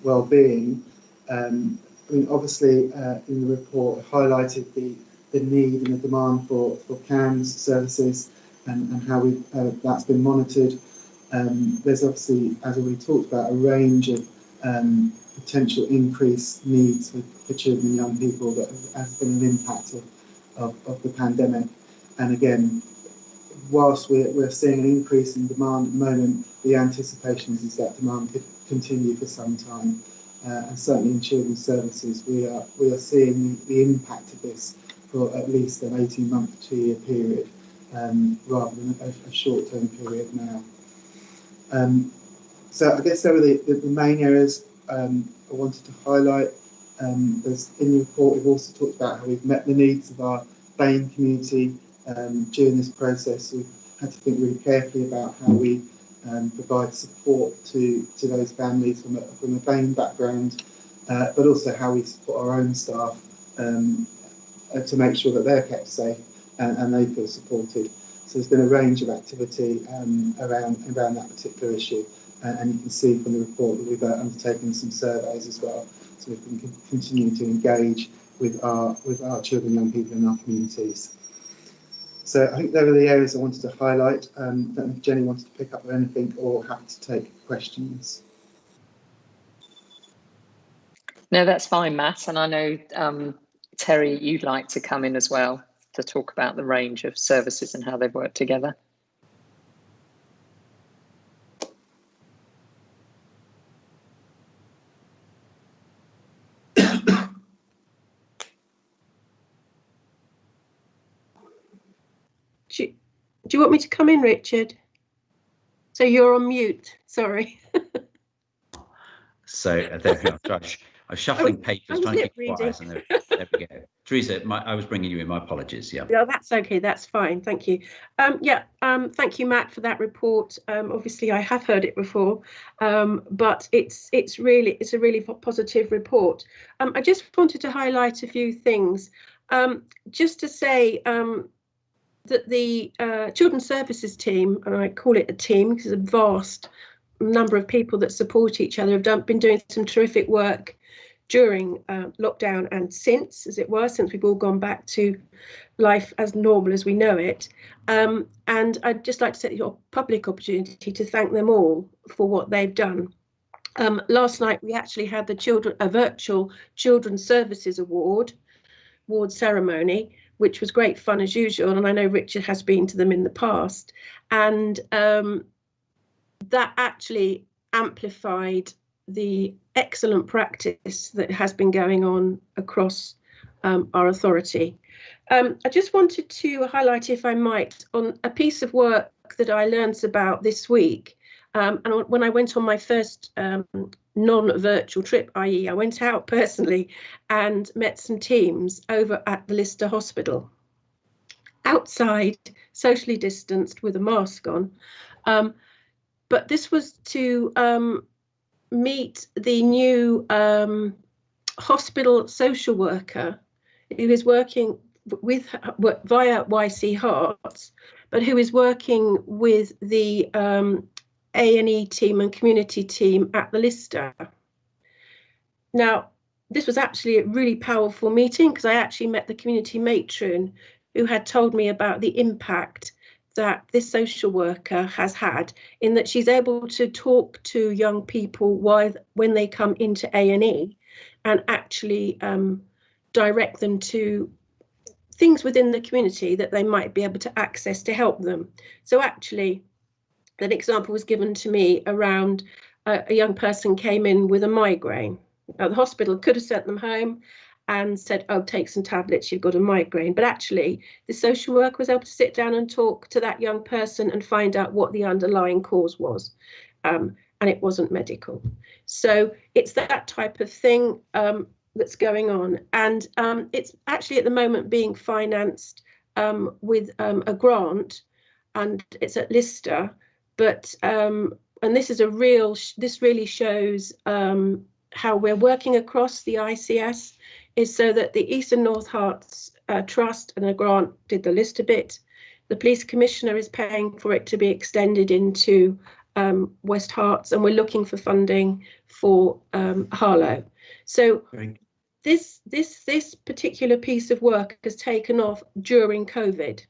well-being, I mean, obviously in the report highlighted the need and the demand for CAMS services and how that's been monitored. There's obviously, as we talked about, a range of potential increased needs for children and young people that has been an impact of the pandemic. And again, whilst we're seeing an increase in demand at the moment, the anticipation is that demand could continue for some time. And certainly in children's services, we are seeing the impact of this for at least an 18-month to 2-year period, rather than a short-term period now. So I guess there were the main areas I wanted to highlight. There's, in the report, we've also talked about how we've met the needs of our BAME community during this process. We've had to think really carefully about how we provide support to those families from a BAME background, but also how we support our own staff to make sure that they're kept safe and they feel supported. So there's been a range of activity around that particular issue, and you can see from the report that we've undertaken some surveys as well, so we can continue to engage with our children and young people in our communities. So I think they were the areas I wanted to highlight. I don't know if Jenny wanted to pick up on anything, or happy to take questions. No, that's fine, Matt. And I know, Terry, you'd like to come in as well to talk about the range of services and how they've worked together. Do you want me to come in, Richard? So you're on mute, sorry. So there we are. I'm shuffling papers, trying to be quiet. And there we go. Teresa, I was bringing you in. My apologies. Yeah. Yeah, that's okay. That's fine. Thank you. Thank you, Matt, for that report. Obviously, I have heard it before, but it's a really positive report. I just wanted to highlight a few things. Just to say that the Children's Services team, and I call it a team because it's a vast number of people that support each other, have been doing some terrific work during lockdown and since we've all gone back to life as normal as we know it. And I'd just like to take your public opportunity to thank them all for what they've done. Last night we actually had a virtual Children's Services award ceremony, which was great fun as usual, and I know Richard has been to them in the past, and that actually amplified the excellent practice that has been going on across our authority. I just wanted to highlight, if I might, on a piece of work that I learned about this week, and when I went on my first non-virtual trip, i.e. I went out personally and met some teams over at the Lister Hospital, outside, socially distanced with a mask on. But this was to meet the new hospital social worker who is working via YC Hearts, but who is working with the A&E team and community team at the Lister. Now, this was actually a really powerful meeting because I actually met the community matron who had told me about the impact that this social worker has had, in that she's able to talk to young people when they come into A&E and actually direct them to things within the community that they might be able to access to help them. So actually, an example was given to me around a young person came in with a migraine. Now, the hospital could have sent them home and said, oh, take some tablets, you've got a migraine. But actually, the social worker was able to sit down and talk to that young person and find out what the underlying cause was. And it wasn't medical. So it's that type of thing that's going on. And it's actually at the moment being financed with a grant, and it's at Lister. But and this really shows how we're working across the ICS, is so that the East and North Hearts Trust and a grant did the Lister bit. The police commissioner is paying for it to be extended into West Herts, and we're looking for funding for Harlow. So this particular piece of work has taken off during COVID,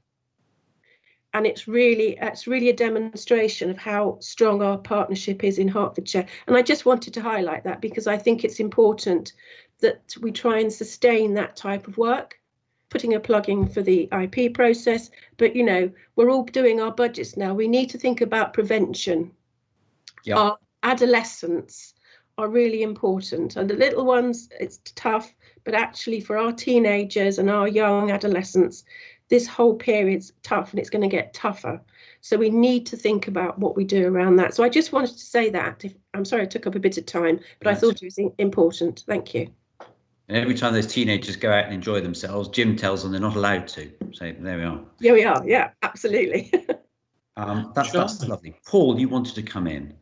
and it's really a demonstration of how strong our partnership is in Hertfordshire. And I just wanted to highlight that because I think it's important that we try and sustain that type of work. Putting a plug in for the IP process, but you know, we're all doing our budgets now. We need to think about prevention. Yep. Our adolescents are really important, and the little ones, it's tough, but actually for our teenagers and our young adolescents, this whole period's tough, and it's going to get tougher. So we need to think about what we do around that. So I just wanted to say that. I'm sorry I took up a bit of time, but I thought it was important. Thank you. And every time those teenagers go out and enjoy themselves, Jim tells them they're not allowed to. So there we are. Yeah, we are. Yeah, absolutely. That's lovely. Paul, you wanted to come in.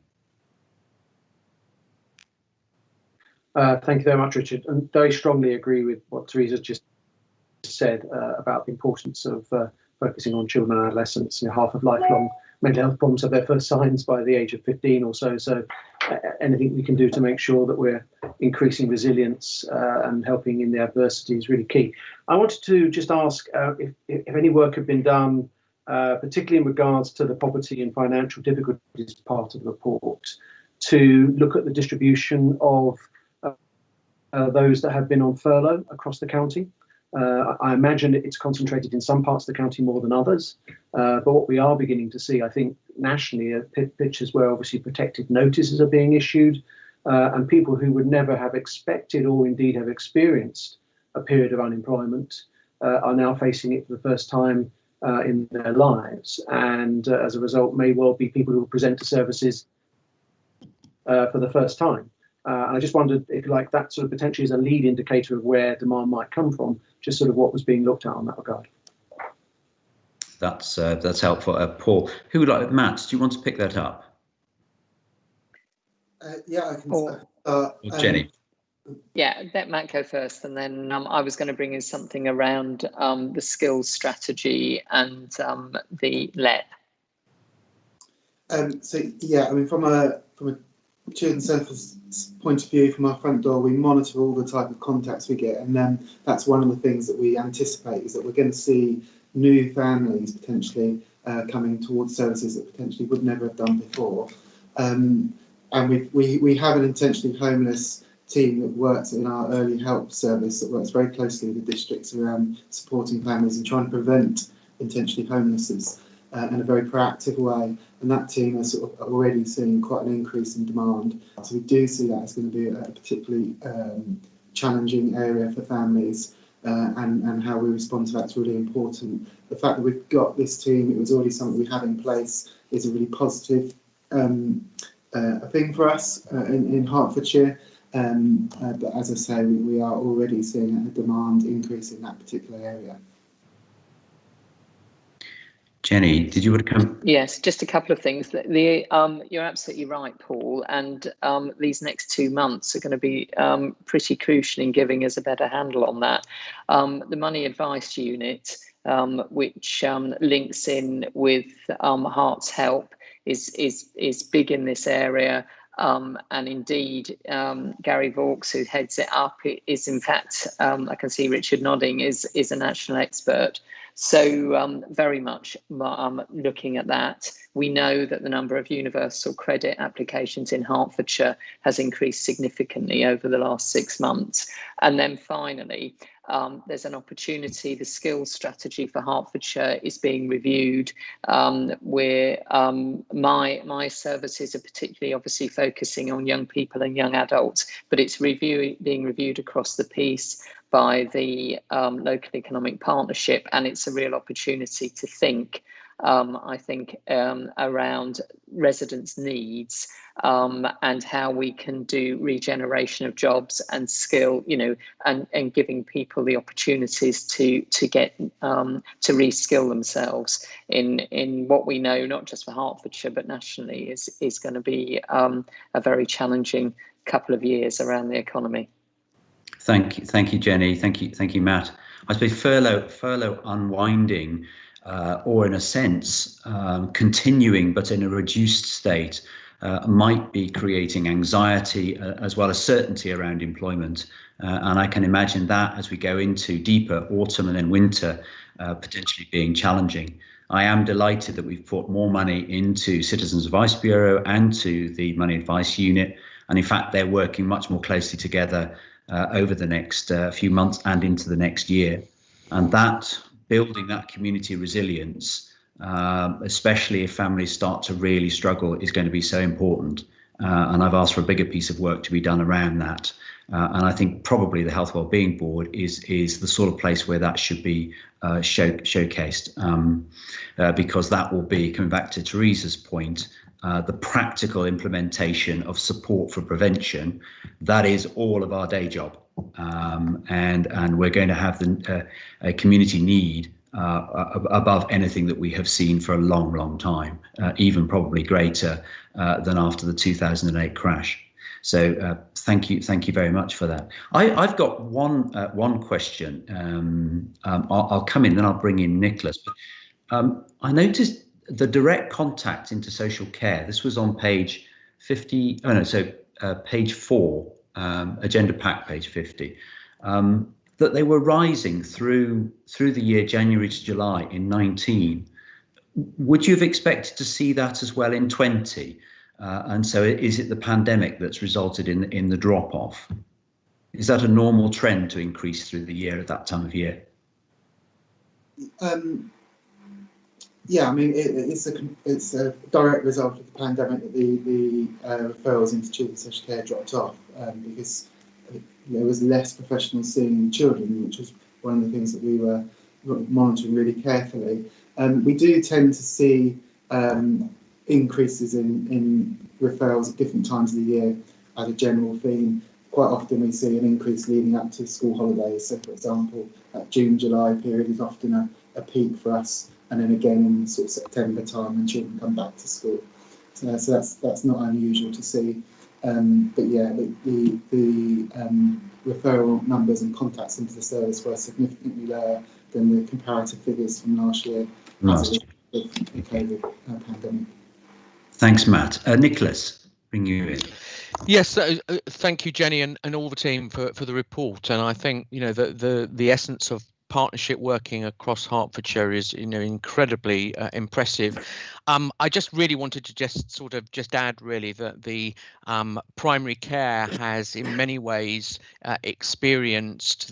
Thank you very much, Richard, and very strongly agree with what Teresa just said about the importance of focusing on children and adolescents. You know, half of lifelong mental health problems have their first signs by the age of 15 or so. So anything we can do to make sure that we're increasing resilience and helping in the adversity is really key. I wanted to just ask if any work had been done, particularly in regards to the poverty and financial difficulties part of the report, to look at the distribution of those that have been on furlough across the county. I imagine it's concentrated in some parts of the county more than others, but what we are beginning to see, I think, nationally are pictures where obviously protected notices are being issued, and people who would never have expected or indeed have experienced a period of unemployment are now facing it for the first time in their lives, and as a result may well be people who will present to services for the first time. And I just wondered if, like, that sort of potentially is a lead indicator of where demand might come from, just sort of what was being looked at on that regard. That's helpful. Paul, who would like? Matt, do you want to pick that up? Yeah, I can. Jenny. Yeah, let Matt go first, and then I was going to bring in something around the skills strategy and the LEP. So yeah, I mean, from a Children's Centre's point of view, from our front door, we monitor all the type of contacts we get, and then that's one of the things that we anticipate is that we're going to see new families potentially coming towards services that potentially would never have done before. And we have an intentionally homeless team that works in our early help service that works very closely with the districts around supporting families and trying to prevent intentionally homelessness in a very proactive way. And that team is sort of already seeing quite an increase in demand. So we do see that as going to be a particularly challenging area for families, and how we respond to that's really important. The fact that we've got this team, it was already something we had in place, is a really positive thing for us in Hertfordshire. But as I say, we are already seeing a demand increase in that particular area. Jenny, did you want to come? Yes, just a couple of things. You're absolutely right, Paul, and these next 2 months are going to be pretty crucial in giving us a better handle on that. The Money Advice Unit, which links in with Hearts Help, is big in this area. And indeed, Gary Vaux, who heads it up, is in fact, I can see Richard nodding, is a national expert. So very much looking at that. We know that the number of universal credit applications in Hertfordshire has increased significantly over the last 6 months. And then finally, there's an opportunity. The skills strategy for Hertfordshire is being reviewed, where my services are particularly obviously focusing on young people and young adults, but it's being reviewed across the piece by the local economic partnership, and it's a real opportunity to think, I think, around residents' needs and how we can do regeneration of jobs and skill, and giving people the opportunities to get to reskill themselves in what we know, not just for Hertfordshire but nationally, is going to be a very challenging couple of years around the economy. Thank you, Jenny. Thank you, Matt. I suppose furlough unwinding or in a sense continuing but in a reduced state, might be creating anxiety as well as certainty around employment. And I can imagine that as we go into deeper autumn and then winter, potentially being challenging. I am delighted that we've put more money into Citizens Advice Bureau and to the Money Advice Unit. And in fact, they're working much more closely together over the next few months and into the next year. And that building that community resilience, especially if families start to really struggle, is going to be so important. And I've asked for a bigger piece of work to be done around that. And I think probably the Health Wellbeing Board is the sort of place where that should be showcased, because that will be, coming back to Teresa's point, the practical implementation of support for prevention. That is all of our day job, and we're going to have a community need above anything that we have seen for a long time, even probably greater than after the 2008 crash. So thank you very much for that. I've got one question. I'll come in, then I'll bring in Nicholas. But I noticed the direct contact into social care. This was on page 50. Oh no, so page 4, agenda pack, page 50. That they were rising through the year January to July in 19. Would you have expected to see that as well in 20? And so is it the pandemic that's resulted in the drop off? Is that a normal trend to increase through the year at that time of year? Yeah, I mean, it's a direct result of the pandemic that the referrals into children's social care dropped off, because there was less professionals seeing children, which was one of the things that we were monitoring really carefully. We do tend to see increases in referrals at different times of the year as a general theme. Quite often we see an increase leading up to school holidays. So, for example, that June-July period is often a peak for us, and then again in sort of September time when children come back to school. So that's not unusual to see. But yeah, the referral numbers and contacts into the service were significantly lower than the comparative figures from last year as a result of the COVID pandemic. Thanks, Matt. Nicholas, bring you in. Yes, thank you, Jenny, and all the team for the report. And I think the essence of partnership working across Hertfordshire is incredibly impressive. I just really wanted to just add really that the primary care has in many ways experienced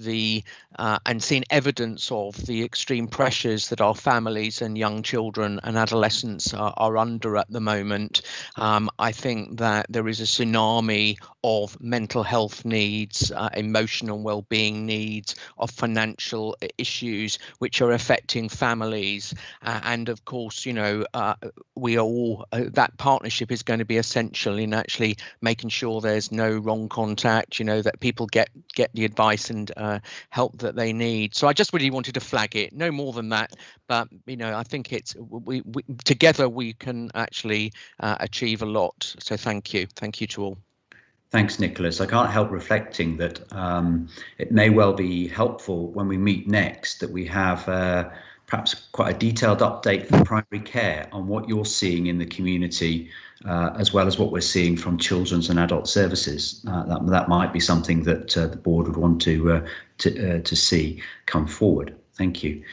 and seen evidence of the extreme pressures that our families and young children and adolescents are under at the moment. I think that there is a tsunami of mental health needs, emotional well-being needs, of financial issues which are affecting families, and of course we are all that partnership is going to be essential in actually making sure there's no wrong contact, that people get the advice and help that they need. So I just really wanted to flag it, no more than that, but I think it's we together we can actually achieve a lot. So thank you to all. Thanks, Nicholas. I can't help reflecting that it may well be helpful when we meet next that we have perhaps quite a detailed update from primary care on what you're seeing in the community, as well as what we're seeing from children's and adult services. That might be something that the board would want to see come forward. Thank you.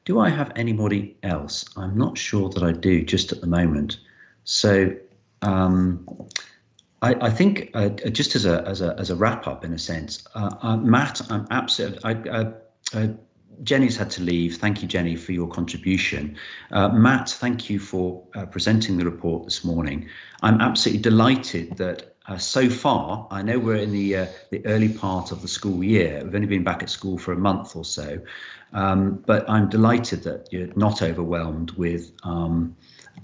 Do I have anybody else? I'm not sure that I do just at the moment. So I think just as a wrap up, in a sense, Matt, I'm absolutely. Jenny's had to leave. Thank you, Jenny, for your contribution. Matt, thank you for presenting the report this morning. I'm absolutely delighted that so far, I know we're in the early part of the school year. We've only been back at school for a month or so, but I'm delighted that you're not overwhelmed with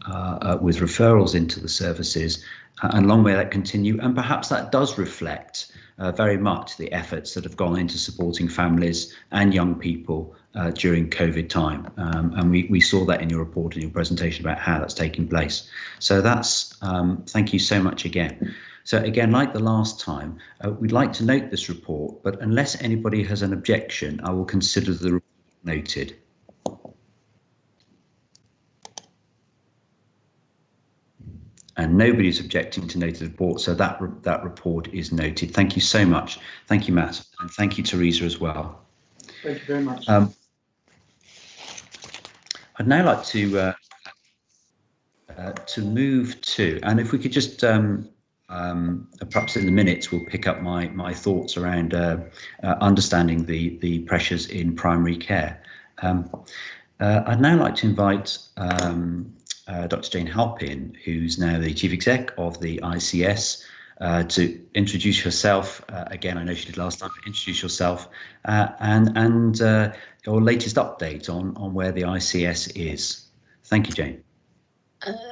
referrals into the services, and long may that continue. And perhaps that does reflect very much the efforts that have gone into supporting families and young people during COVID time. And we saw that in your report and your presentation about how that's taking place. So that's thank you so much again. So again, like the last time, we'd like to note this report, but unless anybody has an objection, I will consider the report noted. and nobody's objecting to noted report, so that report is noted. Thank you so much. Thank you, Matt, and thank you, Teresa, as well. Thank you very much. I'd now like to move to, and if we could just perhaps in the minutes we'll pick up my thoughts around understanding the pressures in primary care. I'd now like to invite Dr. Jane Halpin, who's now the Chief Exec of the ICS, to introduce herself. Again, I know she did last time, but introduce yourself and your latest update on where the ICS is. Thank you, Jane.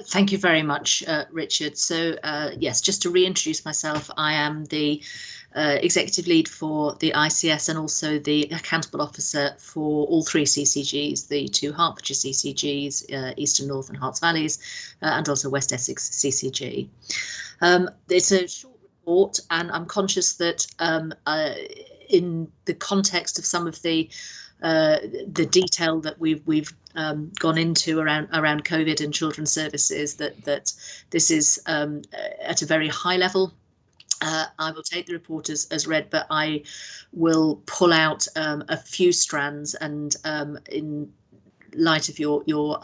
Thank you very much, Richard. So yes, just to reintroduce myself, I am the executive lead for the ICS and also the accountable officer for all three CCGs, the two Hertfordshire CCGs, Eastern North and Herts Valleys, and also West Essex CCG. It's a short report, and I'm conscious that in the context of some of the detail that we've gone into around COVID and children's services, that this is at a very high level. I will take the report as read, but I will pull out a few strands, and in light of your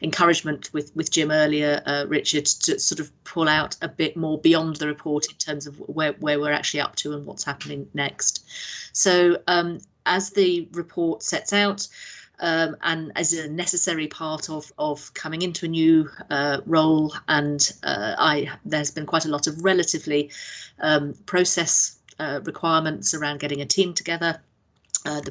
encouragement with Jim earlier, Richard, to sort of pull out a bit more beyond the report in terms of where we're actually up to and what's happening next. So as the report sets out, and as a necessary part of coming into a new role, and there's been quite a lot of relatively process requirements around getting a team together,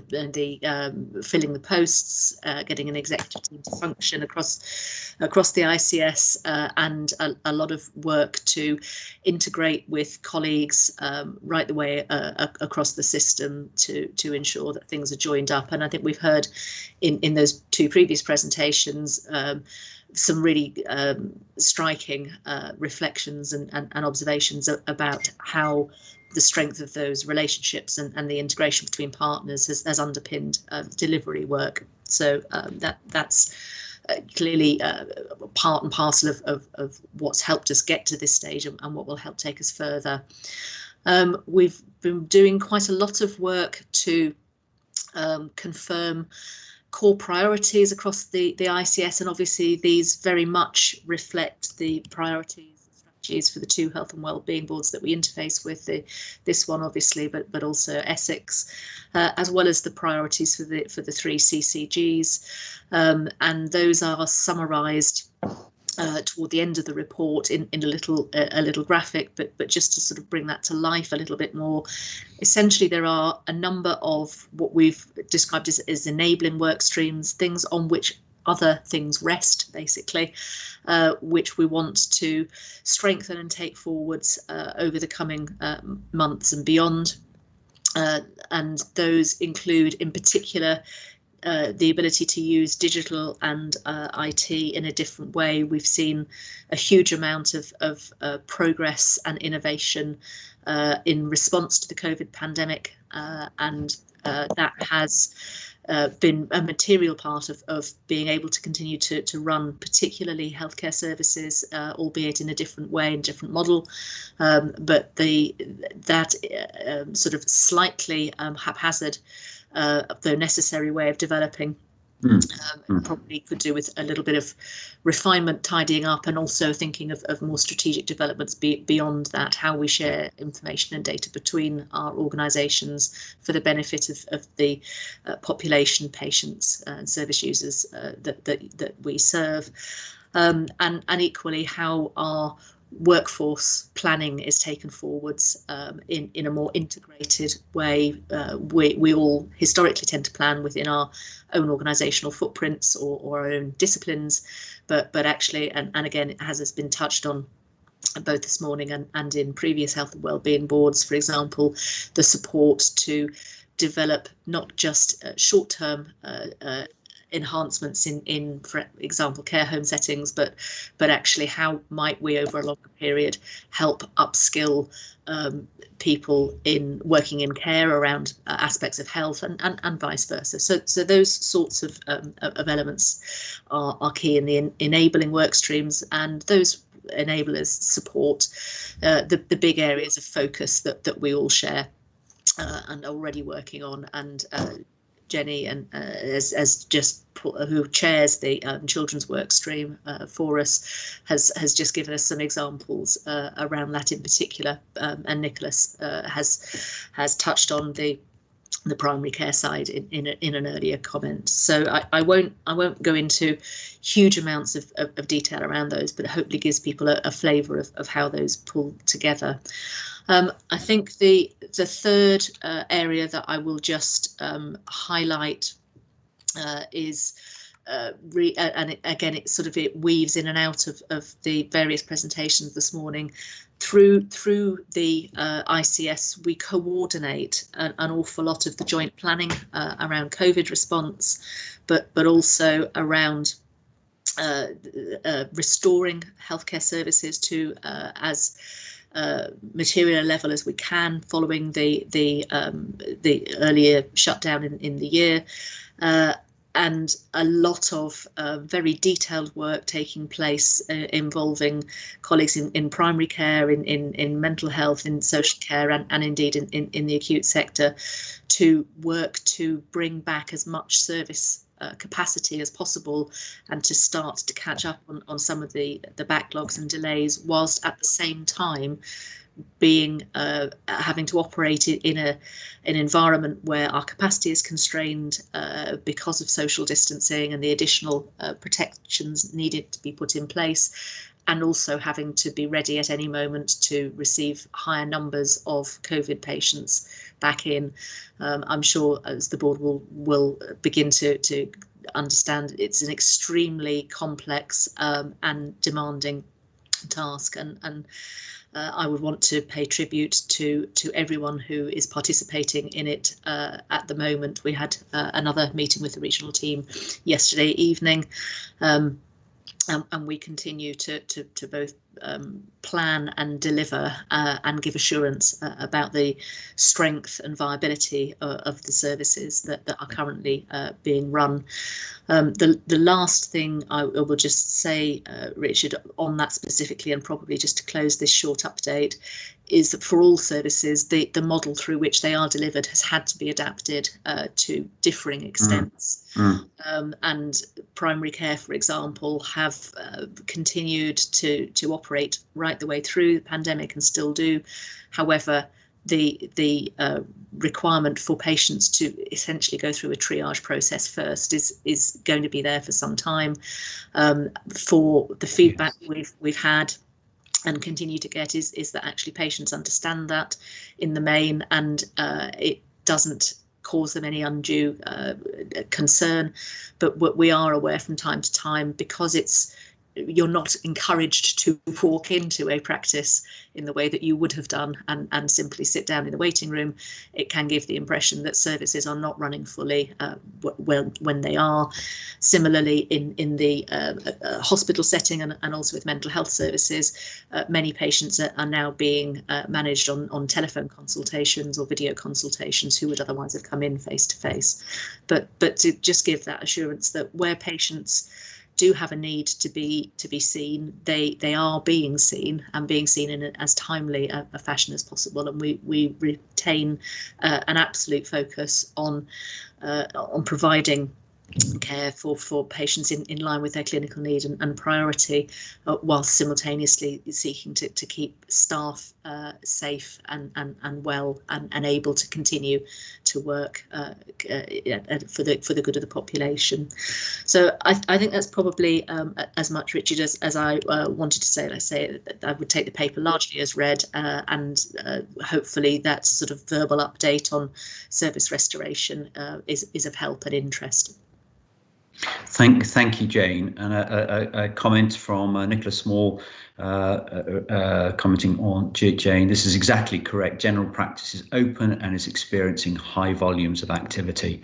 filling the posts, getting an executive team to function across the ICS, and a lot of work to integrate with colleagues right the way across the system to ensure that things are joined up. And I think we've heard in those two previous presentations some really striking reflections and observations about how the strength of those relationships and the integration between partners has underpinned delivery work. So that's clearly part and parcel of what's helped us get to this stage and what will help take us further. We've been doing quite a lot of work to confirm core priorities across the ICS, and obviously these very much reflect the priorities for the two health and wellbeing boards that we interface with, this one obviously, but also Essex, as well as the priorities for the three CCGs, and those are summarised toward the end of the report in a little graphic, but just to sort of bring that to life a little bit more. Essentially, there are a number of what we've described as enabling work streams, things on which other things rest, basically, which we want to strengthen and take forwards over the coming months and beyond. And those include, in particular, the ability to use digital and IT in a different way. We've seen a huge amount of progress and innovation in response to the COVID pandemic, and that has been a material part of being able to continue to run particularly healthcare services, albeit in a different way and different model, but that sort of slightly haphazard, though necessary way of developing probably could do with a little bit of refinement, tidying up, and also thinking of more strategic developments beyond that, how we share information and data between our organisations for the benefit of the population, patients and service users that we serve, and equally how our workforce planning is taken forwards in a more integrated way. We all historically tend to plan within our own organisational footprints or our own disciplines, but actually, and again, it has been touched on both this morning and in previous health and wellbeing boards, for example, the support to develop not just short-term enhancements in, for example, care home settings, but actually how might we over a longer period help upskill people in working in care around aspects of health and vice versa. So those sorts of elements are key in the enabling work streams, and those enablers, support, the big areas of focus that we all share and are already working on. And Jenny, and who chairs the children's work stream for us, has just given us some examples around that in particular, and Nicholas has touched on the primary care side in an earlier comment. So I won't go into huge amounts of detail around those, but it hopefully gives people a flavour of how those pull together. I think the third area that I will just highlight is and again it weaves in and out of the various presentations this morning. Through the ICS, we coordinate an awful lot of the joint planning around COVID response, but also around restoring healthcare services to as material level as we can following the earlier shutdown in the year. And a lot of very detailed work taking place involving colleagues in primary care, in mental health, in social care, and indeed in the acute sector, to work to bring back as much service capacity as possible and to start to catch up on some of the backlogs and delays, whilst at the same time being having to operate in an environment where our capacity is constrained because of social distancing and the additional protections needed to be put in place, and also having to be ready at any moment to receive higher numbers of COVID patients back in. I'm sure as the board will begin to understand, it's an extremely complex and demanding task, and I would want to pay tribute to everyone who is participating in it at the moment. We had another meeting with the regional team yesterday evening, and we continue to both plan and deliver and give assurance about the strength and viability of the services that are currently being run. The last thing I will just say, Richard, on that specifically, and probably just to close this short update, is that for all services, the model through which they are delivered has had to be adapted to differing extents. And primary care, for example, have continued to operate right the way through the pandemic and still do. However, the requirement for patients to essentially go through a triage process first is going to be there for some time. For the feedback we've had and continue to get is that actually patients understand that in the main, and it doesn't cause them any undue concern. But what we are aware from time to time, because you're not encouraged to walk into a practice in the way that you would have done and simply sit down in the waiting room, it can give the impression that services are not running fully when they are. Similarly, in the hospital setting and also with mental health services, many patients are now being managed on telephone consultations or video consultations who would otherwise have come in face to face. But to just give that assurance that where patients do have a need to be seen, they are being seen, and being seen in as timely a fashion as possible, and we retain an absolute focus on providing care for patients in line with their clinical need and priority, whilst simultaneously seeking to keep staff safe and well and able to continue to work for the good of the population. So I think that's probably as much, Richard, as I wanted to say. I say that I would take the paper largely as read, and hopefully that sort of verbal update on service restoration is of help and interest. Thank you, Jane. And a comment from Nicholas Small commenting on Jane. This is exactly correct. General practice is open and is experiencing high volumes of activity.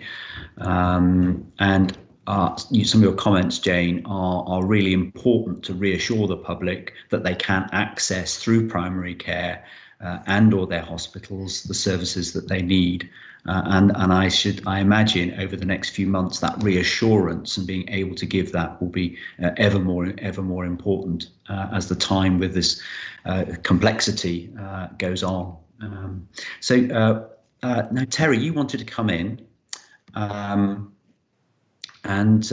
And some of your comments, Jane, are really important to reassure the public that they can access through primary care and or their hospitals the services that they need. And I imagine over the next few months that reassurance and being able to give that will be ever more important as the time with this complexity goes on. Now, Terry, you wanted to come in, and then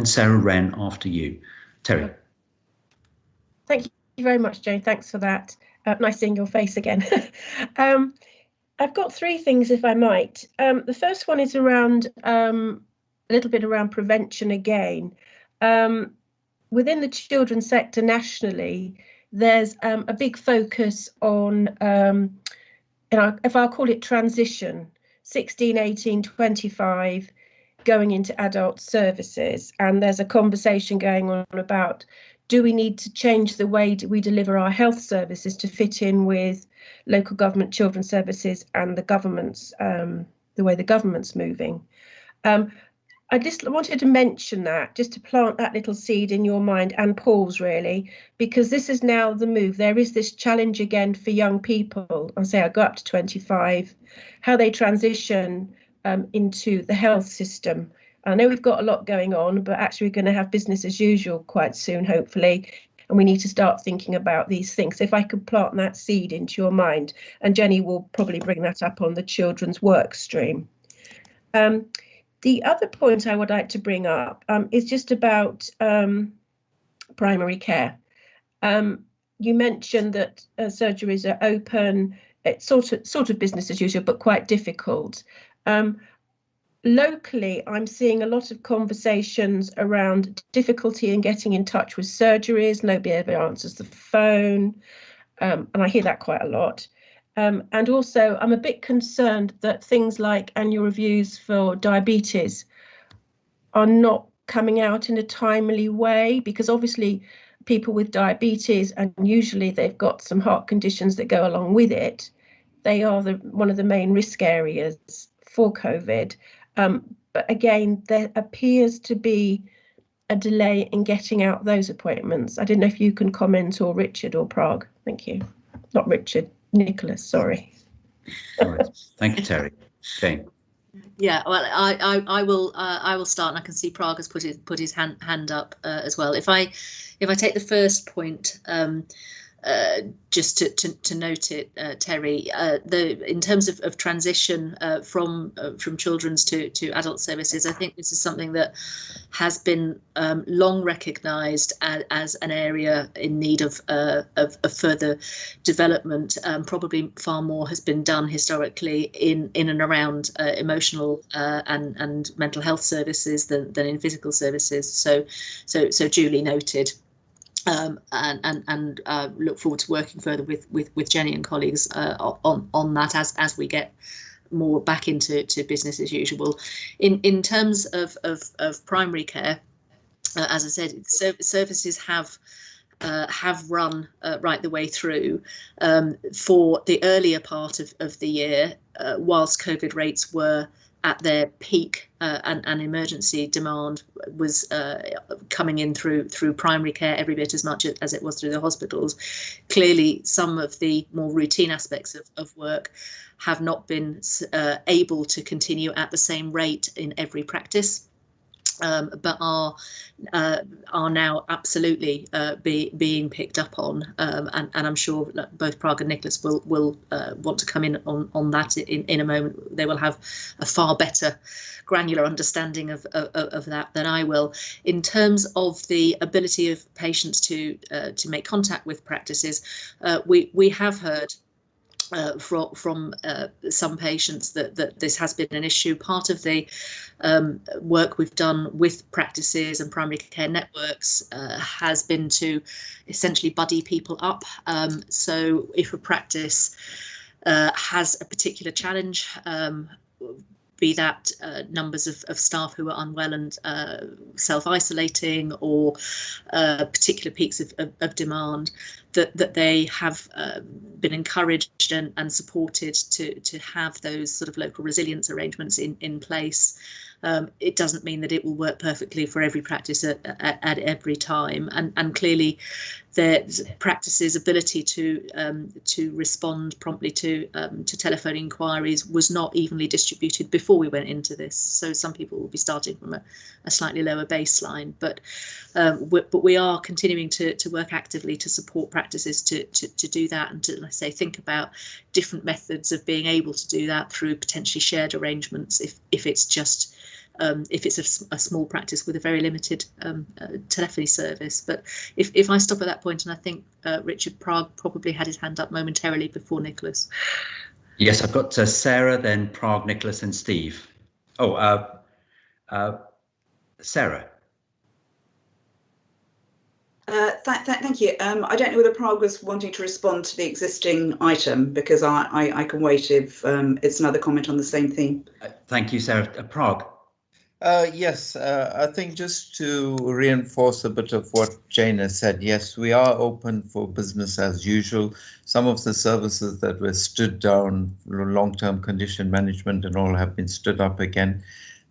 Sarah Wren after you. Terry. Thank you very much, Jane. Thanks for that. Nice seeing your face again. I've got three things, if I might. The first one is around a little bit around prevention again. Within the children's sector nationally, there's a big focus on, if I'll call it transition, 16, 18, 25, going into adult services. And there's a conversation going on about, do we need to change the way we deliver our health services to fit in with local government children's services and the government's, the way the government's moving? I just wanted to mention that, just to plant that little seed in your mind, and Paul's really, because this is now the move. There is this challenge again for young people, I say I go up to 25, how they transition into the health system. I know we've got a lot going on, but actually we're going to have business as usual quite soon, hopefully, and we need to start thinking about these things. So if I could plant that seed into your mind, and Jenny will probably bring that up on the children's work stream. The other point I would like to bring up is just about primary care. You mentioned that surgeries are open. It's sort of business as usual, but quite difficult. Locally, I'm seeing a lot of conversations around difficulty in getting in touch with surgeries. Nobody ever answers the phone, and I hear that quite a lot. And also, I'm a bit concerned that things like annual reviews for diabetes are not coming out in a timely way, because obviously people with diabetes, and usually they've got some heart conditions that go along with it, they are one of the main risk areas for COVID. But again, there appears to be a delay in getting out those appointments. I don't know if you can comment, or Richard or Prague. Thank you. Not Richard. Nicholas, sorry. All right. Thank you, Terry. Jane. Yeah, well, I will start, and I can see Prague has put his hand up as well. If I take the first point, just to note it, Terry, in terms of transition from children's to adult services, I think this is something that has been long recognised as an area in need of further development. Probably far more has been done historically in and around emotional and mental health services than in physical services. So duly noted. And look forward to working further with Jenny and colleagues on that as we get more back into business as usual. In terms of primary care, as I said, services have run right the way through for the earlier part of the year, whilst COVID rates were at their peak and emergency demand was coming in through primary care every bit as much as it was through the hospitals. Clearly, some of the more routine aspects of work have not been able to continue at the same rate in every practice. But are now absolutely being picked up on, and I'm sure both Prague and Nicholas will want to come in on that in a moment. They will have a far better granular understanding of that than I will. In terms of the ability of patients to make contact with practices, we have heard from some patients that this has been an issue. Part of the work we've done with practices and primary care networks has been to essentially buddy people up. So if a practice has a particular challenge, be that numbers of staff who are unwell and self-isolating, or particular peaks of demand, that they have been encouraged and supported to have those sort of local resilience arrangements in place. it doesn't mean that it will work perfectly for every practice at every time, and clearly the practice's ability to respond promptly to telephone inquiries was not evenly distributed before we went into this. So some people will be starting from a slightly lower baseline, but we are continuing to work actively to support practices to do that, and to, let's say, think about different methods of being able to do that through potentially shared arrangements if it's just if it's a small practice with a very limited telephony service. But if I stop at that point, and I think Richard Prague probably had his hand up momentarily before Nicholas. Yes, I've got Sarah, then Prague, Nicholas, and Steve. Oh, Sarah. Thank you. I don't know whether Prague was wanting to respond to the existing item, because I can wait if it's another comment on the same theme. Thank you, Sarah. Prague. Yes, I think just to reinforce a bit of what Jane has said, yes, we are open for business as usual. Some of the services that were stood down, long-term condition management and all, have been stood up again.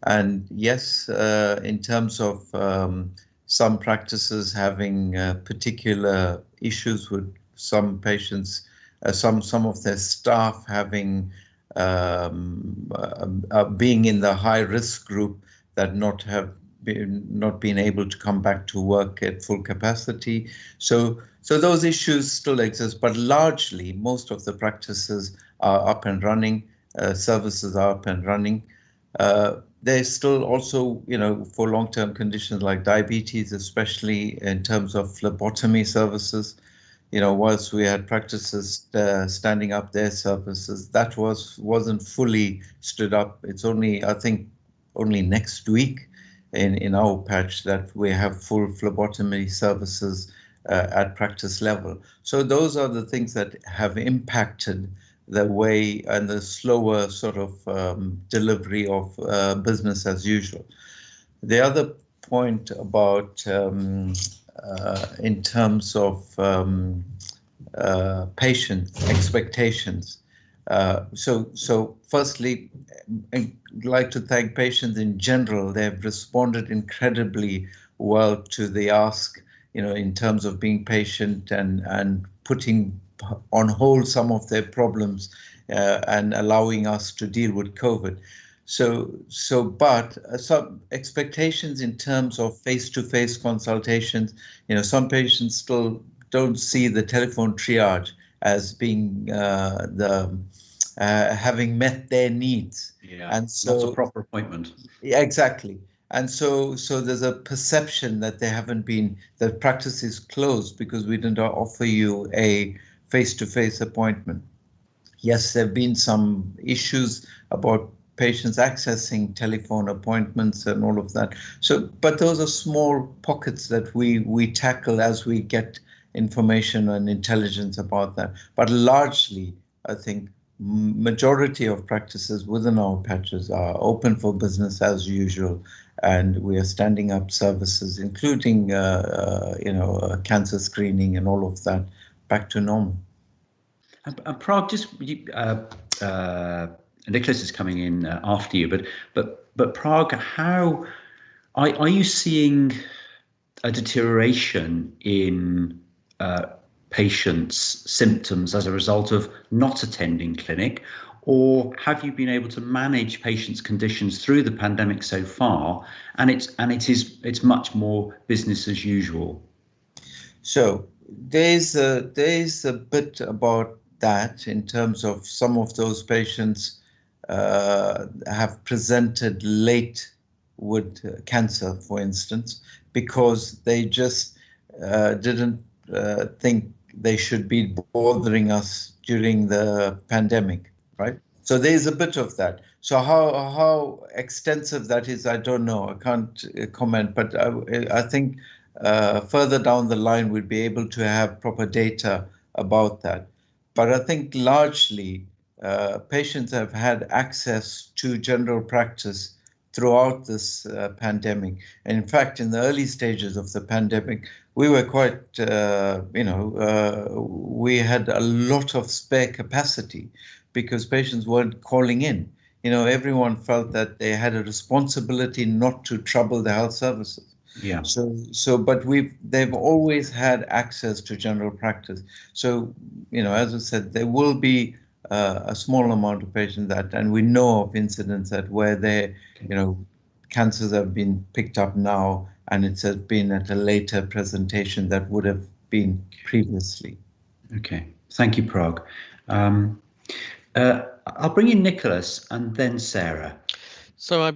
And yes, in terms of some practices having particular issues with some patients, some of their staff having being in the high risk group, that not been able to come back to work at full capacity. So those issues still exist, but largely most of the practices are up and running, services are up and running. There's still also, for long-term conditions like diabetes, especially in terms of phlebotomy services, whilst we had practices standing up their services, that wasn't fully stood up. It's only, I think, only next week in our patch that we have full phlebotomy services at practice level. So those are the things that have impacted the way and the slower sort of delivery of business as usual. The other point about in terms of patient expectations. So firstly, I'd like to thank patients in general. They've responded incredibly well to the ask, in terms of being patient and putting on hold some of their problems and allowing us to deal with COVID. But some expectations in terms of face-to-face consultations, some patients still don't see the telephone triage as being having met their needs. Yeah, and so not a proper appointment. Yeah, exactly. And so there's a perception that that practice is closed because we didn't offer you a face-to-face appointment. Yes, there have been some issues about patients accessing telephone appointments and all of that. But those are small pockets that we tackle as we get information and intelligence about that. But largely, I think majority of practices within our patches are open for business as usual, and we are standing up services, including cancer screening and all of that, back to normal. Prague, Nicholas is coming in after you, but Prague, how are you seeing a deterioration in patients' symptoms as a result of not attending clinic, or have you been able to manage patients' conditions through the pandemic so far, and it's much more business as usual? So there's a bit about that in terms of some of those patients have presented late with cancer, for instance, because they just didn't think they should be bothering us during the pandemic, right? So there's a bit of that. So how extensive that is, I don't know. I can't comment, but I think further down the line we'd be able to have proper data about that. But I think largely patients have had access to general practice throughout this pandemic. And in fact, in the early stages of the pandemic, we were quite, we had a lot of spare capacity because patients weren't calling in. everyone felt that they had a responsibility not to trouble the health services. Yeah. But they've always had access to general practice. So, as I said, there will be a small amount of patients and we know of incidents where cancers have been picked up now, and it's been at a later presentation that would have been previously. Okay, thank you, Parag. I'll bring in Nicholas and then Sarah. So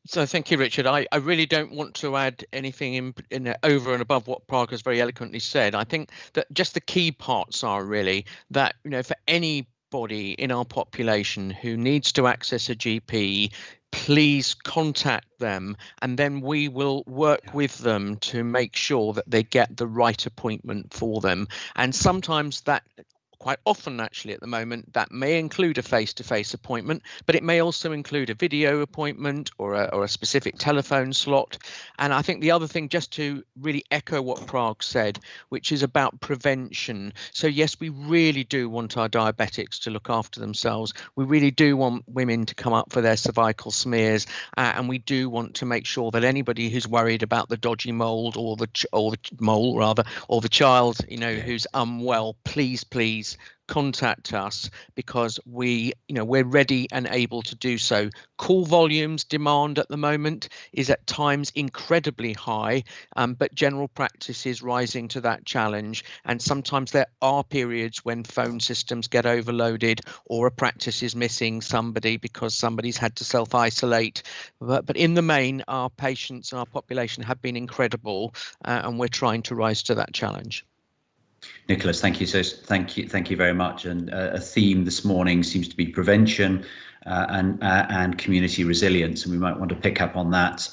thank you, Richard. I really don't want to add anything in over and above what Parag has very eloquently said. I think that just the key parts are really that, for anybody in our population who needs to access a GP, please contact them, and then we will work with them to make sure that they get the right appointment for them. And sometimes that, quite often actually at the moment, that may include a face-to-face appointment, but it may also include a video appointment or a specific telephone slot. And I think the other thing, just to really echo what Parag said, which is about prevention. So yes, we really do want our diabetics to look after themselves. We really do want women to come up for their cervical smears, and we do want to make sure that anybody who's worried about the dodgy mold or the child, who's unwell, please contact us, because we're ready and able to do so. Call volumes demand at the moment is at times incredibly high, but general practice is rising to that challenge, and sometimes there are periods when phone systems get overloaded or a practice is missing somebody because somebody's had to self-isolate, but in the main our patients, our population have been incredible, and we're trying to rise to that challenge. Nicholas, thank you. So thank you very much. And a theme this morning seems to be prevention and community resilience, and we might want to pick up on that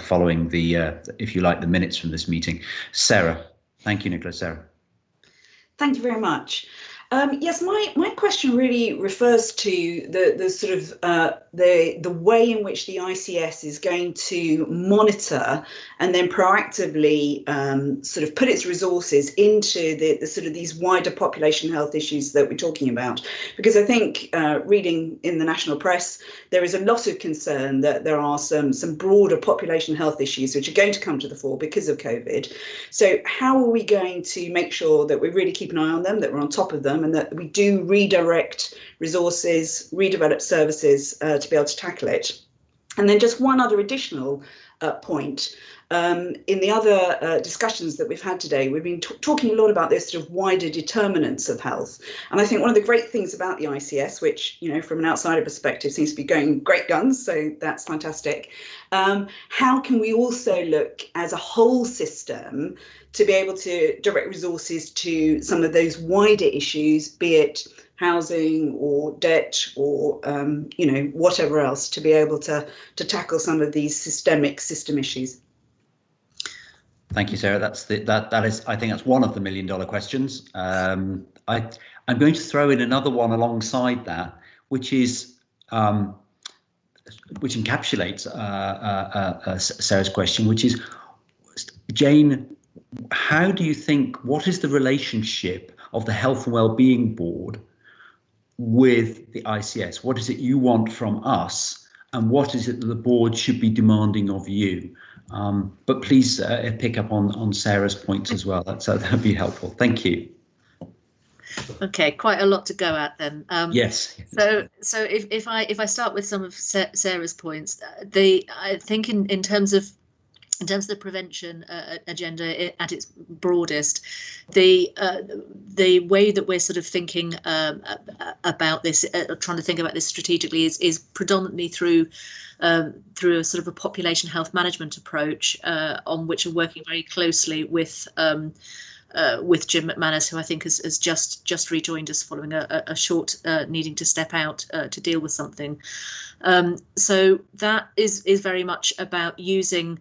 following if you like, the minutes from this meeting. Sarah, thank you, Nicholas. Sarah. Thank you very much. Yes, my question really refers to the sort of the way in which the ICS is going to monitor and then proactively sort of put its resources into the sort of these wider population health issues that we're talking about. Because I think reading in the national press, there is a lot of concern that there are some broader population health issues which are going to come to the fore because of COVID. So how are we going to make sure that we really keep an eye on them, that we're on top of them, and that we do redirect resources, redevelop services to be able to tackle it? And then just one other additional point. In the other discussions that we've had today, we've been talking a lot about this sort of wider determinants of health. And I think one of the great things about the ICS, which, from an outsider perspective, seems to be going great guns, so that's fantastic. How can we also look as a whole system to be able to direct resources to some of those wider issues, be it housing or debt or whatever else, to be able to tackle some of these system issues? Thank you, Sarah. That is, I think that's one of the $1 million questions. I'm going to throw in another one alongside that, which encapsulates Sarah's question, which is, Jane, how do you think, what is the relationship of the Health and Wellbeing Board with the ICS? What is it you want from us, and what is it that the board should be demanding of you? But please pick up on Sarah's points as well. That'd be helpful. Thank you. Okay, quite a lot to go at then. Yes. So if I start with some of Sarah's points, I think in terms of the prevention agenda at its broadest, the way that we're sort of thinking about this, trying to think about this strategically, is predominantly through a sort of a population health management approach, on which we're working very closely with Jim McManus, who I think has just rejoined us following a short needing to step out to deal with something. So that is very much about using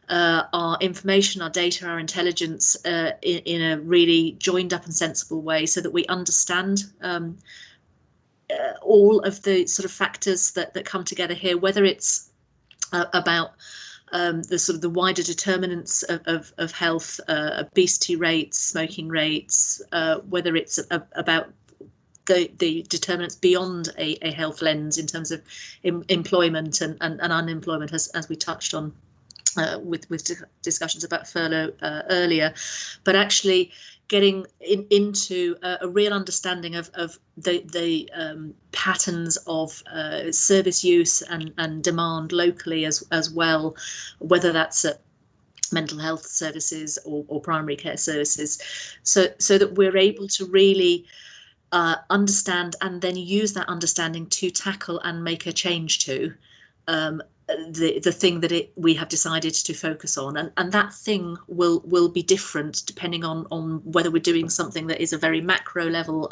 our information, our data, our intelligence in a really joined up and sensible way, so that we understand all of the sort of factors that come together here, whether it's about the sort of the wider determinants of health, obesity rates, smoking rates, whether it's about the determinants beyond a health lens in terms of employment and unemployment, as we touched on with discussions about furlough earlier, but actually getting into a real understanding of the patterns of service use and demand locally as well, whether that's at mental health services or primary care services, so that we're able to really understand and then use that understanding to tackle and make a change to the thing that we have decided to focus on, and that thing will be different depending on whether we're doing something that is a very macro level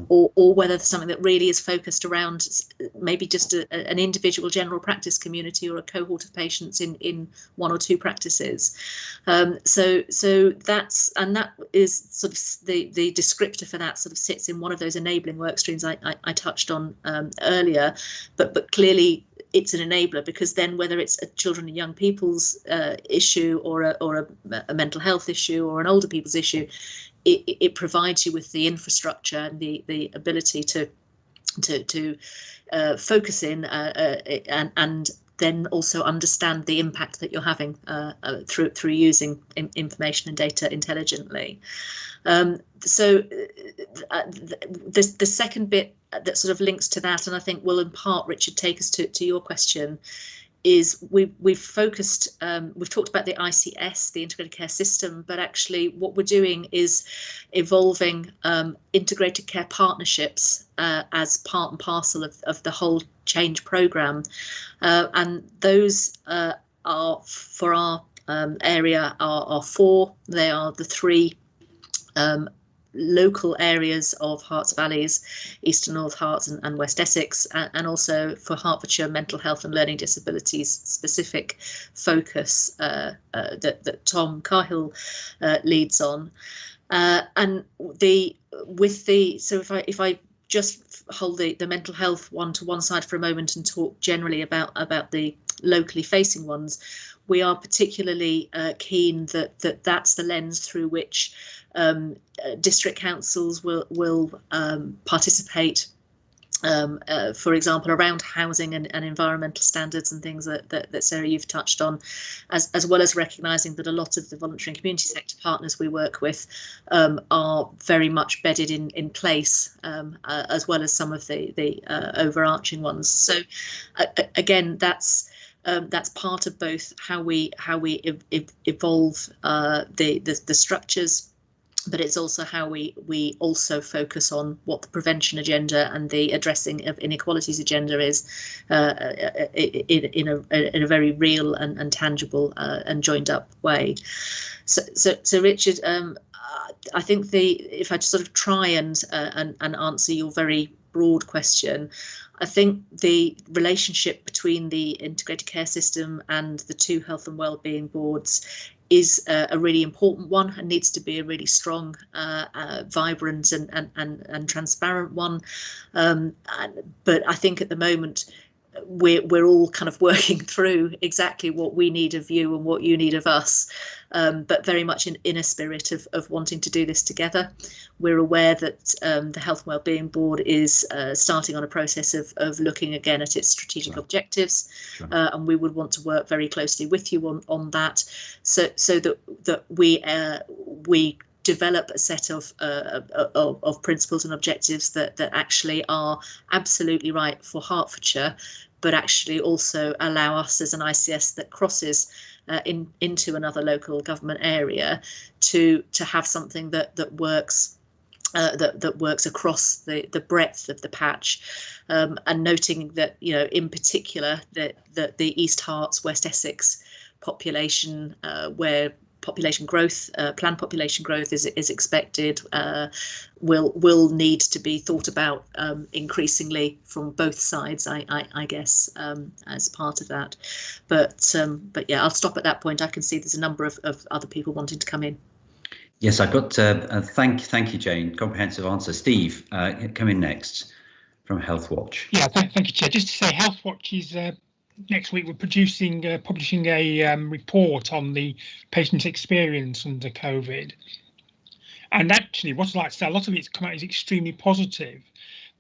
or whether it's something that really is focused around maybe just an individual general practice community or a cohort of patients in one or two practices. So that is sort of the descriptor for that sort of sits in one of those enabling work streams I touched on earlier, but clearly it's an enabler, because then whether it's a children and young people's issue or a mental health issue or an older people's issue, it provides you with the infrastructure and the ability to focus in and then also understand the impact that you're having through using information and data intelligently. So the second bit that sort of links to that, and I think will in part, Richard, take us to your question, is we've focused, we've talked about the ICS, the integrated care system, but actually what we're doing is evolving integrated care partnerships as part and parcel of the whole change programme, and those are for our area are four. They are the three local areas of Herts Valleys, Eastern North Herts and West Essex, and also for Hertfordshire mental health and learning disabilities specific focus that Tom Cahill leads on. And so if I just hold the mental health one to one side for a moment and talk generally about the locally facing ones, we are particularly keen that that's the lens through which district councils will participate, for example, around housing and environmental standards and things that Sarah, you've touched on, as well as recognising that a lot of the voluntary and community sector partners we work with are very much bedded in place, as well as some of the overarching ones. So again, that's part of both how we evolve the structures, but it's also how we also focus on what the prevention agenda and the addressing of inequalities agenda is in a very real and tangible and joined up way. So Richard, I think if I just sort of try and answer your very broad question, I think the relationship between the integrated care system and the two health and wellbeing boards is a really important one and needs to be a really strong, vibrant and transparent one. But I think at the moment we're all kind of working through exactly what we need of you and what you need of us, but very much in a spirit of wanting to do this together. We're aware that the Health and Wellbeing Board is starting on a process of looking again at its strategic objectives, and we would want to work very closely with you on that, so that we develop a set of principles and objectives that actually are absolutely right for Hertfordshire, but actually also allow us as an ICS that crosses into another local government area to have something that works. That works across the breadth of the patch, and noting that, you know, in particular that the East Herts, West Essex population, where population growth, planned population growth is expected, will need to be thought about increasingly from both sides, I guess, as part of that. But yeah, I'll stop at that point. I can see there's a number of other people wanting to come in. Yes, I've got thank you, Jane. Comprehensive answer. Steve, come in next from Health Watch. Yeah, thank you, Chair. Just to say, Health Watch is next week we're publishing a report on the patient experience under COVID, And actually, what I'd like to say, a lot of it's come out is extremely positive.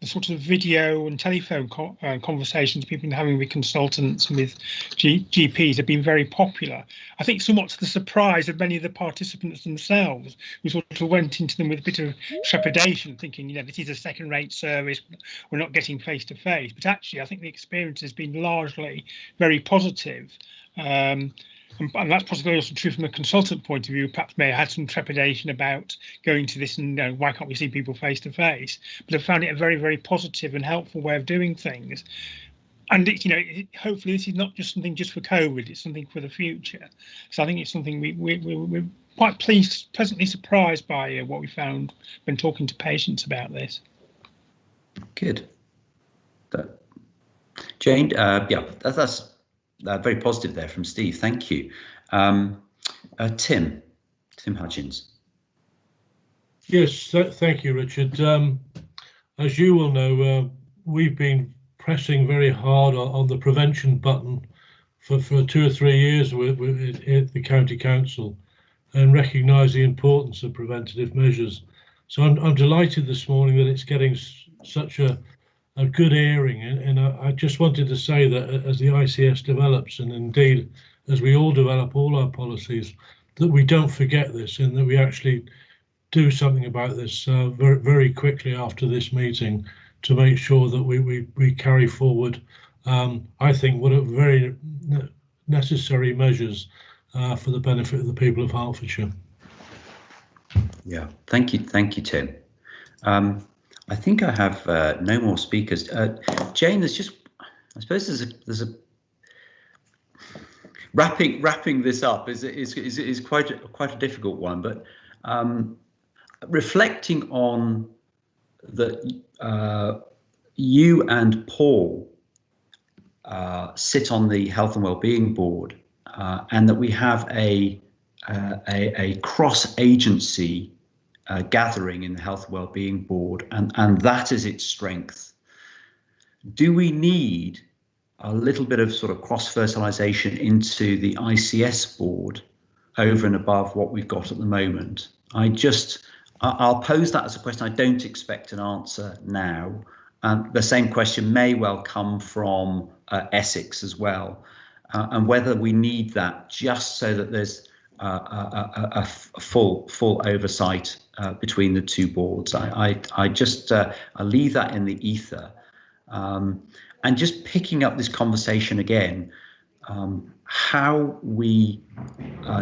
The sort of video and telephone conversations people have been having with consultants and with GPs have been very popular. I think somewhat to the surprise of many of the participants themselves, who sort of went into them with a bit of trepidation, thinking, you know, this is a second-rate service, we're not getting face-to-face. But actually, I think the experience has been largely very positive. And that's possibly also true from a consultant point of view. Perhaps may have had some trepidation about going to this and, you know, why can't we see people face to face? But I've found it a very, very positive and helpful way of doing things. And it's, you know, hopefully this is not just something just for COVID, it's something for the future. So I think it's something we're quite pleasantly surprised by what we found when talking to patients about this. Good. Jane, yeah, that's very positive there from Steve. Thank you. Tim Hutchins. Yes, thank you, Richard. As you will know, we've been pressing very hard on the prevention button for 2 or 3 years with the County Council, and recognise the importance of preventative measures. So I'm delighted this morning that it's getting such a good airing, and I just wanted to say that as the ICS develops, and indeed as we all develop all our policies, that we don't forget this and that we actually do something about this very, very quickly after this meeting to make sure that we carry forward, I think, what are very necessary measures for the benefit of the people of Hertfordshire. Yeah, thank you, Tim. I think I have no more speakers. Jane, there's just, I suppose there's a wrapping this up is quite a difficult one, but reflecting on that, you and Paul sit on the Health and Wellbeing Board, and that we have a cross-agency gathering in the Health and Wellbeing Board, and that is its strength. Do we need a little bit of sort of cross-fertilization into the ICS board over and above what we've got at the moment? I'll pose that as a question. I don't expect an answer now. The same question may well come from Essex as well, and whether we need that just so that there's a full oversight between the two boards. I leave that in the ether, and just picking up this conversation again, how we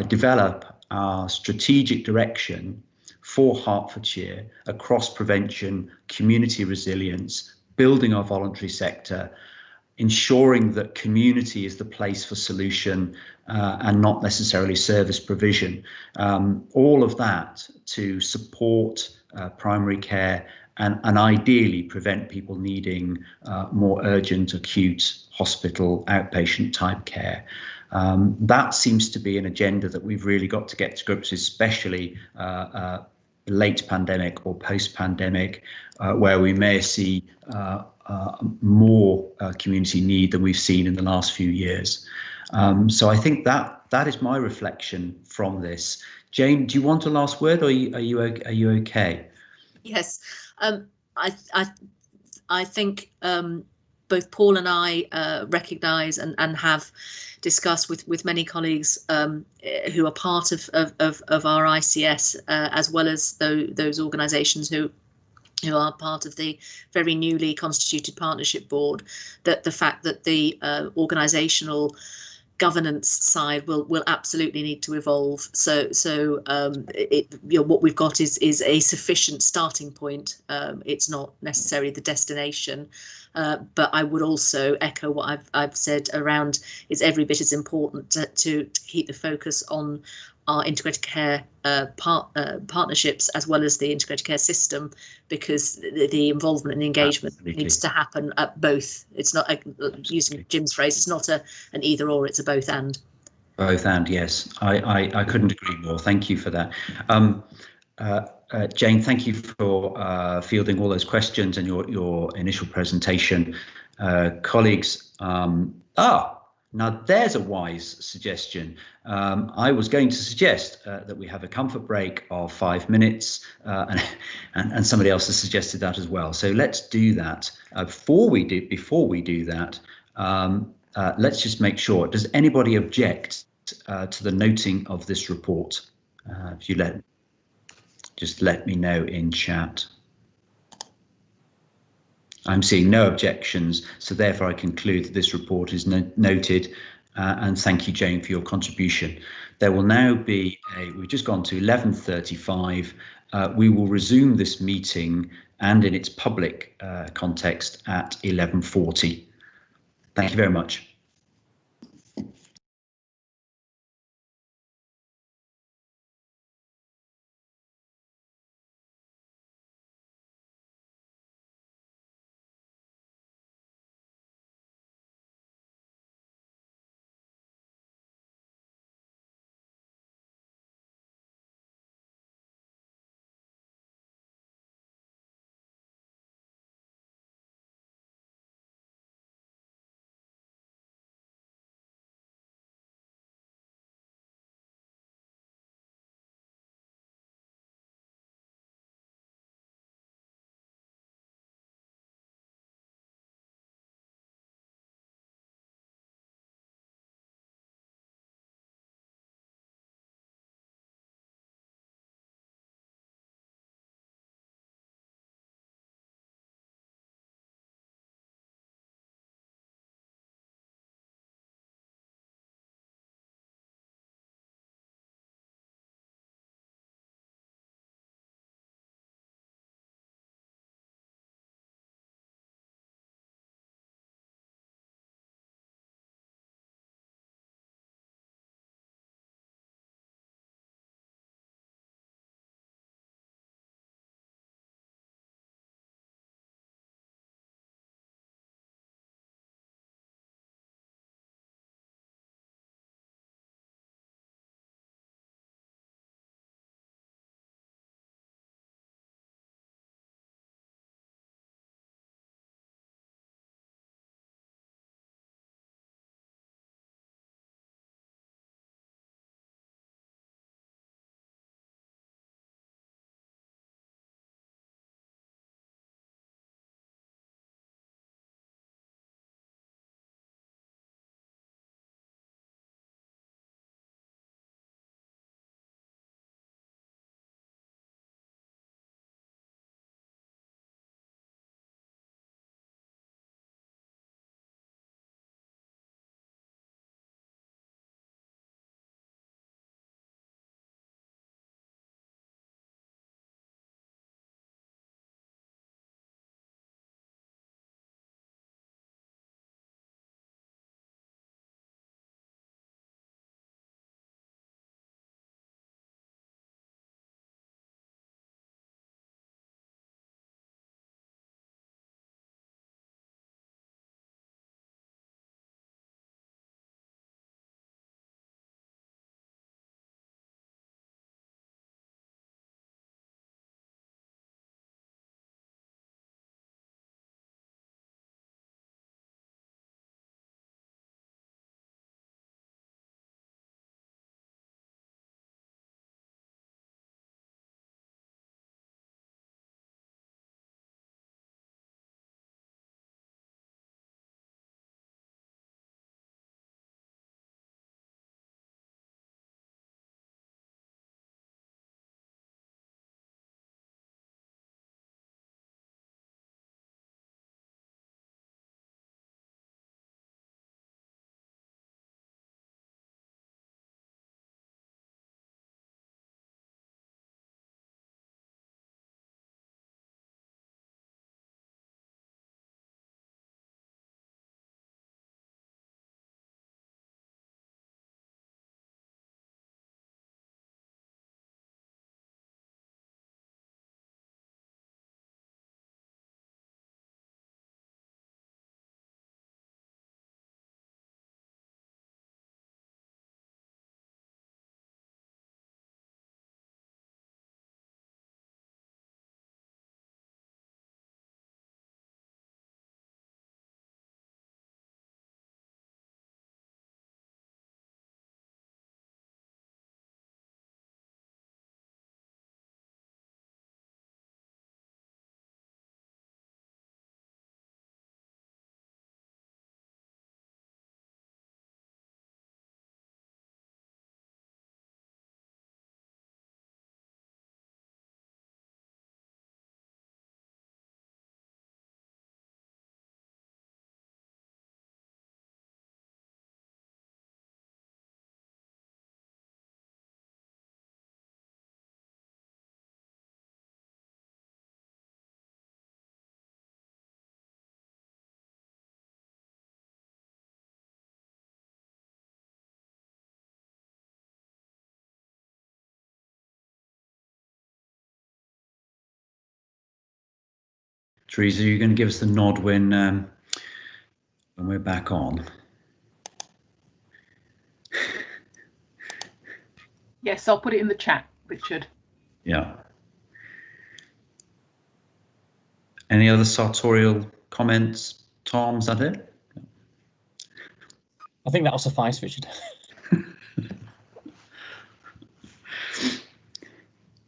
develop our strategic direction for Hertfordshire across prevention, community resilience, building our voluntary sector, ensuring that community is the place for solution and not necessarily service provision. All of that to support primary care and ideally prevent people needing more urgent, acute hospital outpatient type care. That seems to be an agenda that we've really got to get to grips with, especially late pandemic or post-pandemic, where we may see more community need than we've seen in the last few years. So I think that is my reflection from this. Jane, do you want a last word, or are you okay? Yes, I think both Paul and I recognise and have discussed with many colleagues who are part of our ICS, as well as those organisations who are part of the very newly constituted partnership board, that the fact that the organisational governance side will absolutely need to evolve. So what we've got is a sufficient starting point. It's not necessarily the destination, but I would also echo what I've said around it's every bit as important to keep the focus on our integrated care partnerships as well as the integrated care system, because the involvement and the engagement needs to happen at both. It's not, using Jim's phrase, it's not an either or, it's a both and. Both and, yes, I couldn't agree more. Thank you for that. Jane, thank you for fielding all those questions and your initial presentation. Colleagues, Now, there's a wise suggestion. I was going to suggest that we have a comfort break of 5 minutes, and somebody else has suggested that as well. So let's do that. Before we do that, let's just make sure. Does anybody object to the noting of this report? If you just let me know in chat. I'm seeing no objections, so therefore I conclude that this report is noted, and thank you, Jane, for your contribution. There will now be we've just gone to 11:35. We will resume this meeting and in its public context at 11:40. Thank you very much. Teresa, you're going to give us the nod when we're back on. Yes, I'll put it in the chat, Richard. Yeah. Any other sartorial comments? Tom, is that it? I think that'll suffice, Richard.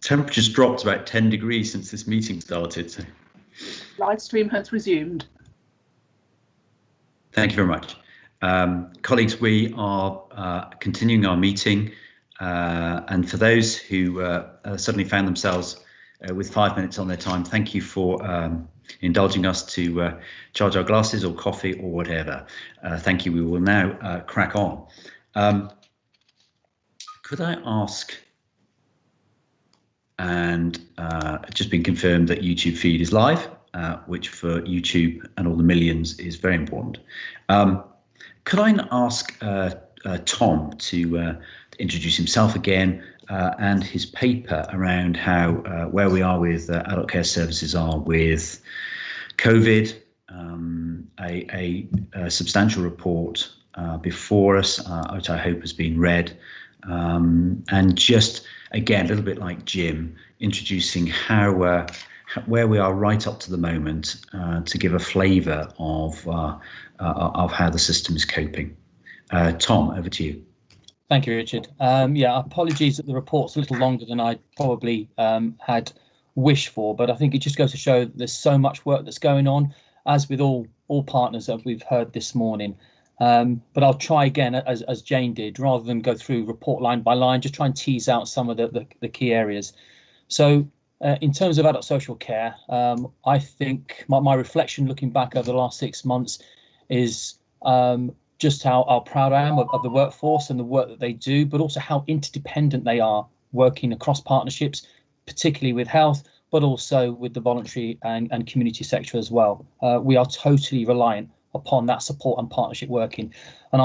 Temperature's dropped about 10 degrees since this meeting started. So. Live stream has resumed. Thank you very much. Colleagues, we are continuing our meeting. And for those who suddenly found themselves with 5 minutes on their time, thank you for indulging us to charge our glasses or coffee or whatever. Thank you. We will now crack on. Could I ask, and it's just been confirmed that YouTube feed is live, which for YouTube and all the millions is very important. Could I ask Tom to introduce himself again and his paper around how where we are with adult care services are with COVID, a substantial report before us, which I hope has been read, and just again a little bit like Jim, introducing how where we are right up to the moment to give a flavour of how the system is coping. Tom, over to you. Thank you, Richard. Yeah, apologies that the report's a little longer than I probably had wished for, but I think it just goes to show that there's so much work that's going on, as with all partners that we've heard this morning. But I'll try again, as Jane did, rather than go through report line by line, just try and tease out some of the key areas. So in terms of adult social care, I think my reflection looking back over the last 6 months is just how proud I am of the workforce and the work that they do, but also how interdependent they are working across partnerships, particularly with health, but also with the voluntary and community sector as well. We are totally reliant upon that support and partnership working. And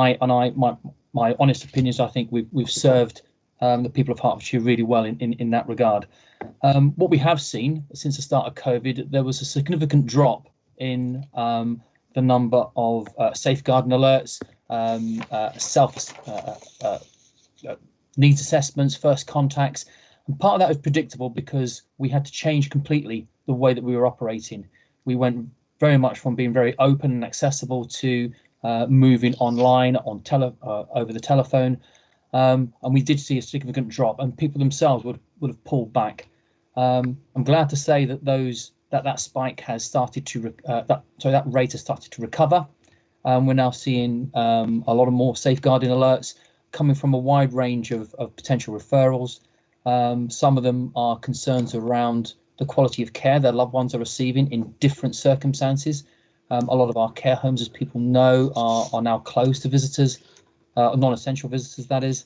my honest opinion is I think we've served the people of Hertfordshire really well in that regard. What we have seen since the start of COVID, there was a significant drop in the number of safeguarding alerts, needs assessments, first contacts. And part of that was predictable because we had to change completely the way that we were operating. We went very much from being very open and accessible to moving online, over the telephone. And we did see a significant drop, and people themselves would have pulled back. I'm glad to say that that spike has started to that rate has started to recover. We're now seeing a lot of more safeguarding alerts coming from a wide range of potential referrals. Some of them are concerns around the quality of care their loved ones are receiving in different circumstances. A lot of our care homes, as people know, are now closed to visitors, non-essential visitors, that is.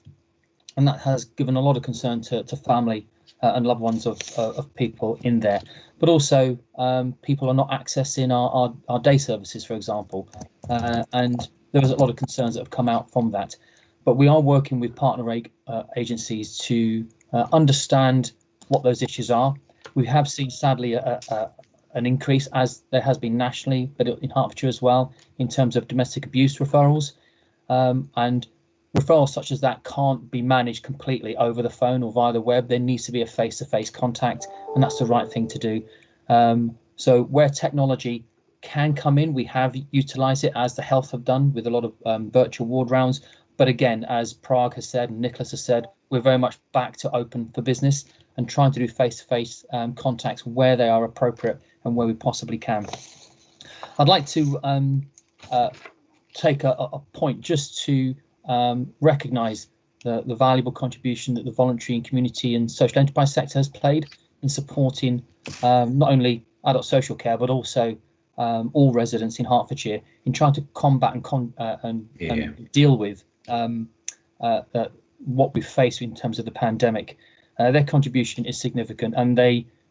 And that has given a lot of concern to family and loved ones of people in there. But also people are not accessing our day services, for example. And there was a lot of concerns that have come out from that. But we are working with partner agencies to understand what those issues are. We have seen, sadly, an increase, as there has been nationally, but in Hertfordshire as well, in terms of domestic abuse referrals. And referrals such as that can't be managed completely over the phone or via the web. There needs to be a face-to-face contact, and that's the right thing to do. So where technology can come in, we have utilised it, as the health have done with a lot of virtual ward rounds. But again, as Prague has said and Nicholas has said, we're very much back to open for business and trying to do face-to-face contacts where they are appropriate and where we possibly can. I'd like to take a point just to recognise the valuable contribution that the voluntary and community and social enterprise sector has played in supporting not only adult social care, but also all residents in Hertfordshire in trying to combat and deal with what we face in terms of the pandemic. Their contribution is significant, and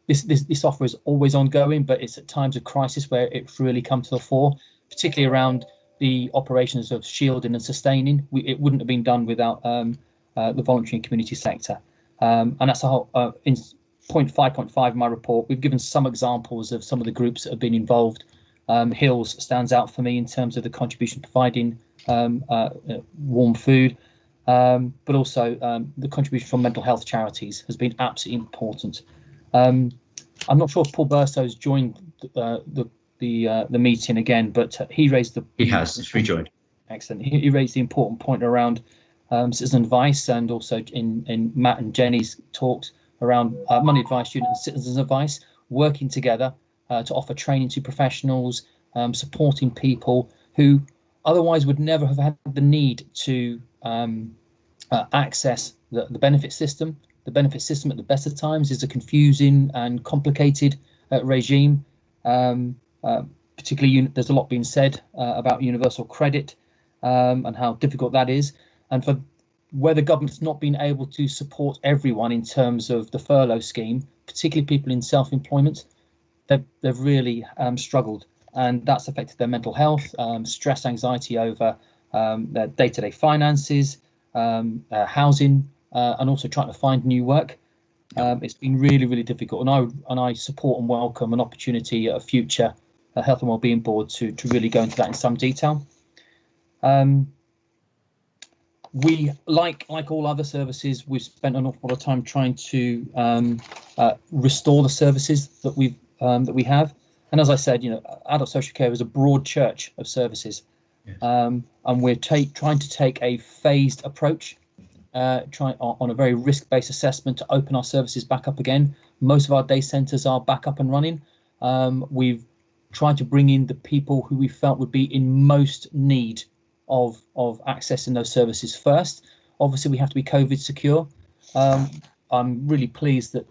this offer is always ongoing, but it's at times of crisis where it's really come to the fore, particularly around the operations of shielding and sustaining. It wouldn't have been done without the voluntary and community sector, and that's a whole point 5.5 in my report, we've given some examples of some of the groups that have been involved. Hills stands out for me in terms of the contribution providing warm food, but also the contribution from mental health charities has been absolutely important. I'm not sure if Paul Burstow's joined the meeting again, but he raised the. He has rejoined. Excellent. He raised the important point around citizen advice, and also in Matt and Jenny's talks around money advice unit and citizens advice, working together to offer training to professionals, supporting people who otherwise would never have had the need to access the benefit system. The benefit system at the best of times is a confusing and complicated regime. Particularly, there's a lot being said about universal credit and how difficult that is. And for where the government's not been able to support everyone in terms of the furlough scheme, particularly people in self-employment, they've really struggled, and that's affected their mental health, stress, anxiety over their day-to-day finances, housing, and also trying to find new work. It's been really, really difficult, and I support and welcome an opportunity at a future Health and Wellbeing Board to really go into that in some detail. We, like all other services, we've spent an awful lot of time trying to restore the services that we have. And as I said, adult social care is a broad church of services, and we're trying to take a phased approach, on a very risk-based assessment to open our services back up again. Most of our day centres are back up and running. We've tried to bring in the people who we felt would be in most need of accessing those services first. Obviously, we have to be COVID secure. I'm really pleased that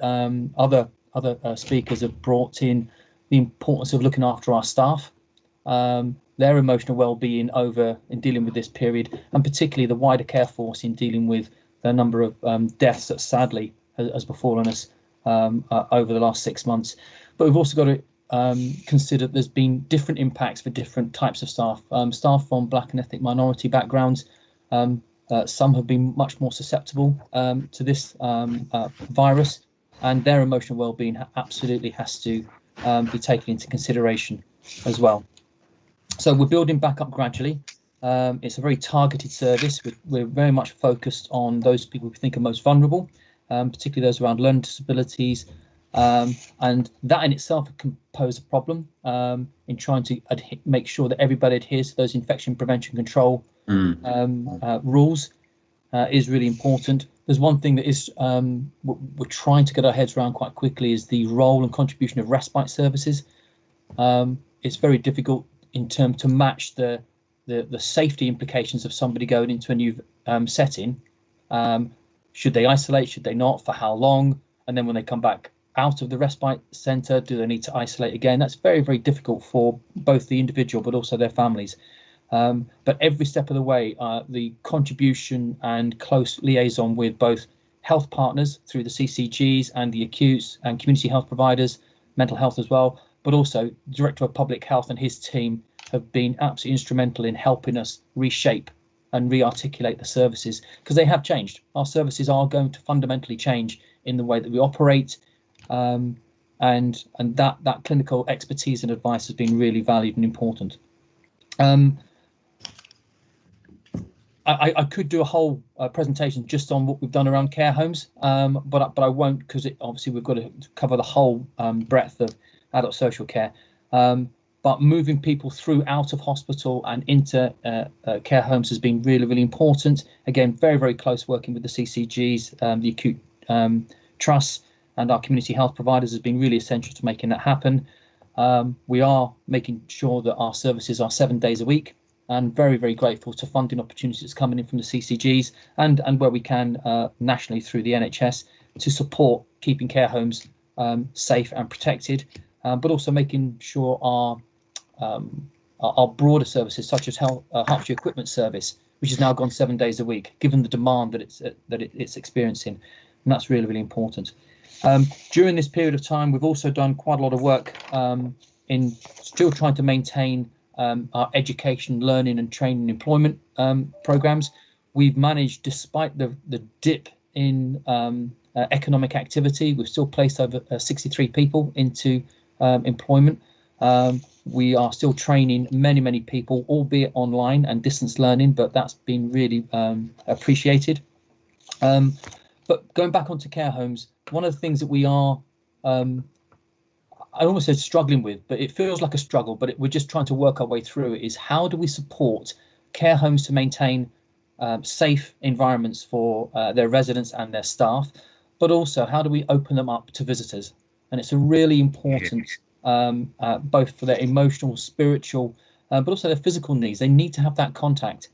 other speakers have brought in the importance of looking after our staff, their emotional well-being in dealing with this period, and particularly the wider care force in dealing with the number of deaths that sadly has befallen us over the last 6 months. But we've also got to consider there's been different impacts for different types of staff. Staff from Black and ethnic minority backgrounds, some have been much more susceptible to this virus, and their emotional well-being absolutely has to be taken into consideration as well. So we're building back up gradually. It's a very targeted service. We're very much focused on those people we think are most vulnerable, particularly those around learning disabilities, and that in itself can pose a problem in trying to make sure that everybody adheres to those infection prevention control rules is really important. There's one thing that is we're trying to get our heads around quite quickly is the role and contribution of respite services. It's very difficult in terms to match the safety implications of somebody going into a new setting. Should they isolate? Should they not? For how long? And then when they come back out of the respite centre, do they need to isolate again? That's very, very difficult for both the individual but also their families. But every step of the way, the contribution and close liaison with both health partners through the CCGs and the acutes and community health providers, mental health as well, but also Director of Public Health and his team have been absolutely instrumental in helping us reshape and re-articulate the services, because they have changed. Our services are going to fundamentally change in the way that we operate, and that clinical expertise and advice has been really valued and important. I could do a whole presentation just on what we've done around care homes, but I won't, because obviously we've got to cover the whole breadth of adult social care. But moving people through out of hospital and into care homes has been really, really important. Again, very, very close working with the CCGs, the acute trusts and our community health providers has been really essential to making that happen. We are making sure that our services are 7 days a week, and very, very grateful to funding opportunities coming in from the CCGs and where we can nationally through the NHS to support keeping care homes safe and protected, but also making sure our broader services such as Hertfordshire Equipment Service, which has now gone 7 days a week, given the demand that it's experiencing, and that's really, really important. During this period of time, we've also done quite a lot of work in still trying to maintain our education, learning and training and employment programs. We've managed, despite the dip in economic activity. We've still placed over 63 people into employment. We are still training many people, albeit online and distance learning, but that's been really appreciated. But going back onto care homes, one of the things that we are, I almost said struggling with, but it feels like a struggle, but we're just trying to work our way through it, is how do we support care homes to maintain safe environments for their residents and their staff, but also how do we open them up to visitors? And it's a really important, both for their emotional, spiritual, but also their physical needs. They need to have that contact.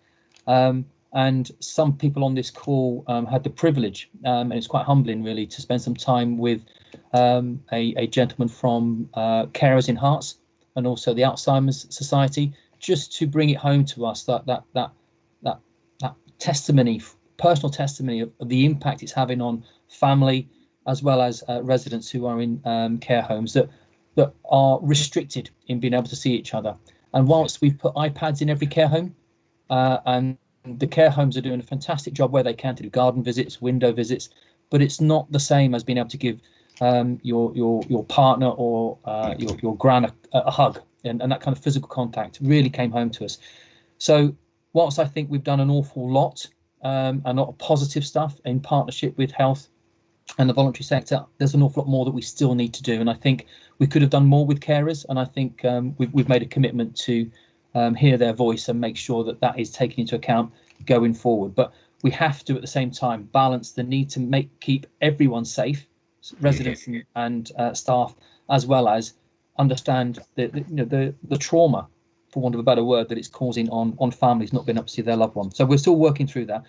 And some people on this call had the privilege, and it's quite humbling really, to spend some time with a gentleman from Carers in Hearts and also the Alzheimer's Society, just to bring it home to us that testimony, personal testimony of the impact it's having on family as well as residents who are in care homes that are restricted in being able to see each other. And whilst we've put iPads in every care home, and the care homes are doing a fantastic job where they can to do garden visits, window visits, but it's not the same as being able to give your partner or your gran a hug, and that kind of physical contact really came home to us. So whilst I think we've done an awful lot and a lot of positive stuff in partnership with health and the voluntary sector, there's an awful lot more that we still need to do, and I think we could have done more with carers, and I think we've made a commitment to hear their voice and make sure that that is taken into account going forward. But we have to at the same time balance the need to keep everyone safe, residents and staff, as well as understand the trauma, for want of a better word, that it's causing on families not being able to see their loved ones. So we're still working through that.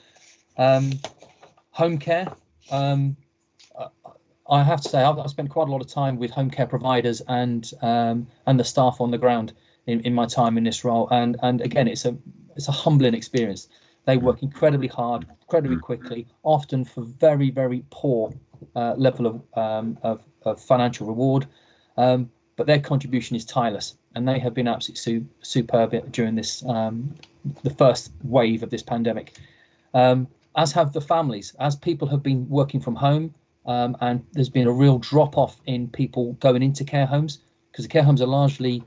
Home care, I have to say I've spent quite a lot of time with home care providers and the staff on the ground in my time in this role, and again it's a humbling experience. They work incredibly hard, incredibly quickly, often for very poor level of financial reward, but their contribution is tireless, and they have been absolutely superb during this the first wave of this pandemic, as have the families, as people have been working from home, and there's been a real drop off in people going into care homes, because the care homes are largely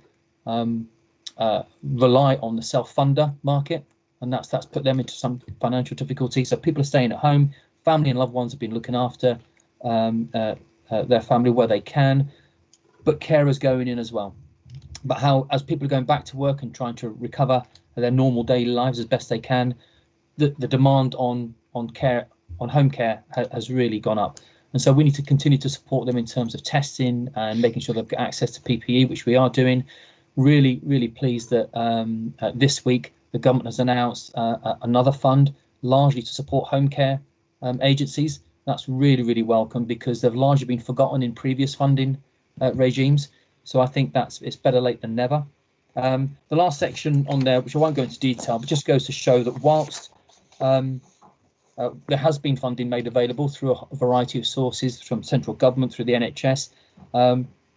rely on the self-funder market, and that's put them into some financial difficulty. So people are staying at home, family and loved ones have been looking after their family where they can, but carers going in as well. But as people are going back to work and trying to recover their normal daily lives as best they can, the demand on home care has really gone up. And so we need to continue to support them in terms of testing and making sure they've got access to PPE, which we are doing. Really pleased that this week the government has announced another fund largely to support home care agencies. That's really welcome, because they've largely been forgotten in previous funding regimes. So I think it's better late than never. The last section on there, which I won't go into detail, but just goes to show that whilst there has been funding made available through a variety of sources from central government, through the NHS,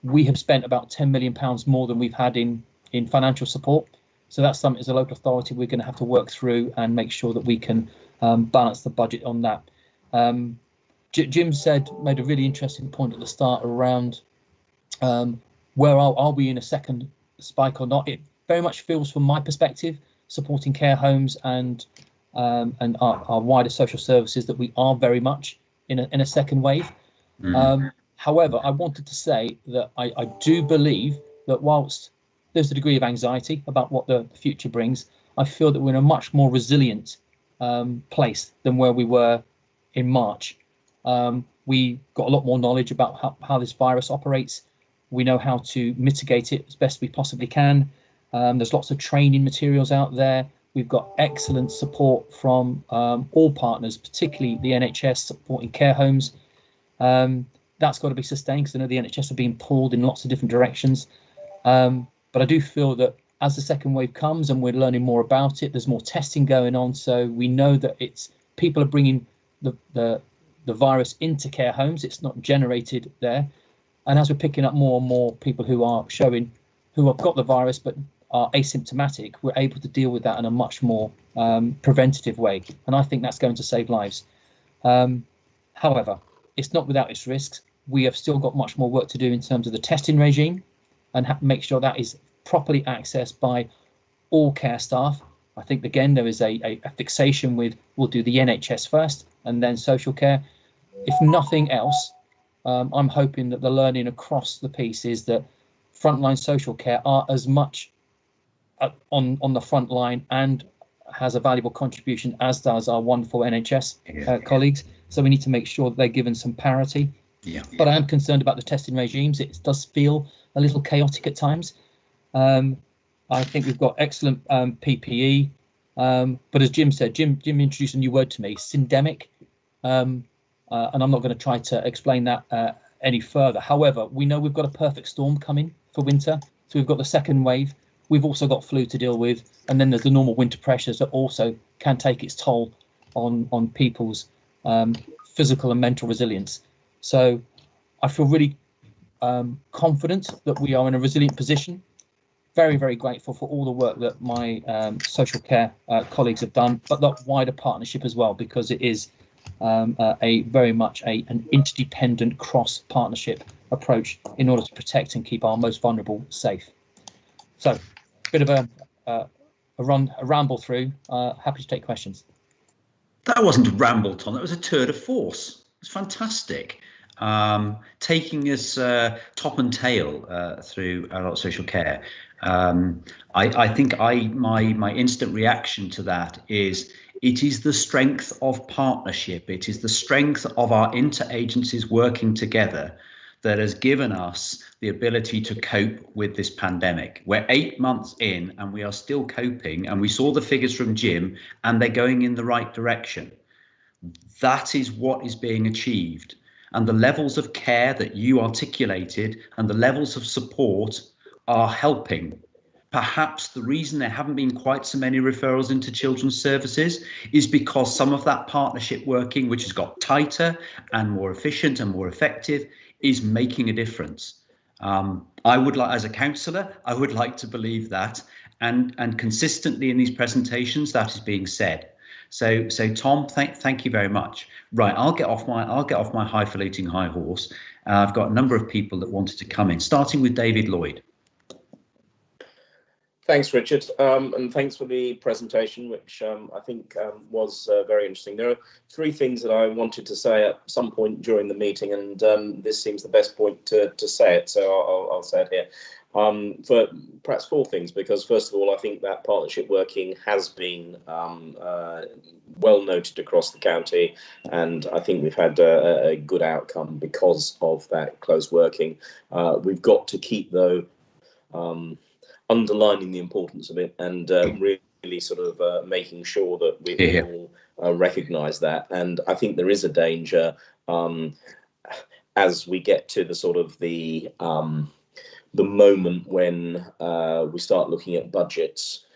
we have spent about £10 million more than we've had in financial support. So that's something as a local authority we're going to have to work through and make sure that we can balance the budget on that. Jim made a really interesting point at the start around where are we in a second spike or not. It very much feels, from my perspective, supporting care homes and our wider social services, that we are very much in a second wave. However, I wanted to say that I do believe that whilst there's a degree of anxiety about what the future brings, I feel that we're in a much more resilient place than where we were in March. We got a lot more knowledge about how this virus operates. We know how to mitigate it as best we possibly can. There's lots of training materials out there. We've got excellent support from all partners, particularly the NHS supporting care homes. That's got to be sustained, because I know the NHS are being pulled in lots of different directions. But I do feel that as the second wave comes and we're learning more about it, there's more testing going on. So we know that people are bringing the virus into care homes. It's not generated there. And as we're picking up more and more people who have got the virus but are asymptomatic, we're able to deal with that in a much more preventative way. And I think that's going to save lives. However, it's not without its risks. We have still got much more work to do in terms of the testing regime and make sure that is properly accessed by all care staff. I think, again, there is a fixation with we'll do the NHS first and then social care. If nothing else, I'm hoping that the learning across the piece is that frontline social care are as much on the front line and has a valuable contribution as does our wonderful NHS colleagues. So we need to make sure that they're given some parity. But I am concerned about the testing regimes. It does feel a little chaotic at times. I think we've got excellent PPE, but as Jim said, Jim introduced a new word to me, syndemic, and I'm not going to try to explain that any further. However, we know we've got a perfect storm coming for winter, so we've got the second wave. We've also got flu to deal with, and then there's the normal winter pressures that also can take its toll on people's physical and mental resilience. So I feel really confident that we are in a resilient position. Very, very grateful for all the work that my social care colleagues have done, but that wider partnership as well, because it is a very much an interdependent cross partnership approach in order to protect and keep our most vulnerable safe. So, bit of a ramble through. Happy to take questions. That wasn't a ramble, Tom. That was a tour de force. It's fantastic. Taking us top and tail through adult social care. I think my instant reaction to that is it is the strength of partnership. It is the strength of our interagencies working together that has given us the ability to cope with this pandemic. We're 8 months in and we are still coping, and we saw the figures from Jim and they're going in the right direction. That is what is being achieved. And the levels of care that you articulated and the levels of support are helping. Perhaps the reason there haven't been quite so many referrals into children's services is because some of that partnership working, which has got tighter and more efficient and more effective, is making a difference. I would like, as a counsellor, I would like to believe that, and consistently in these presentations that is being said. So Tom, thank you very much. Right, I'll get off my highfalutin high horse. I've got a number of people that wanted to come in, starting with David Lloyd. Thanks, Richard, and thanks for the presentation, which I think was very interesting. There are three things that I wanted to say at some point during the meeting, and this seems the best point to say it, so I'll say it here. For perhaps four things, because first of all, I think that partnership working has been well noted across the county, and I think we've had a good outcome because of that close working. We've got to keep, though, underlining the importance of it and really sort of making sure that we all recognise that. And I think there is a danger as we get to the sort of the moment when we start looking at budgets,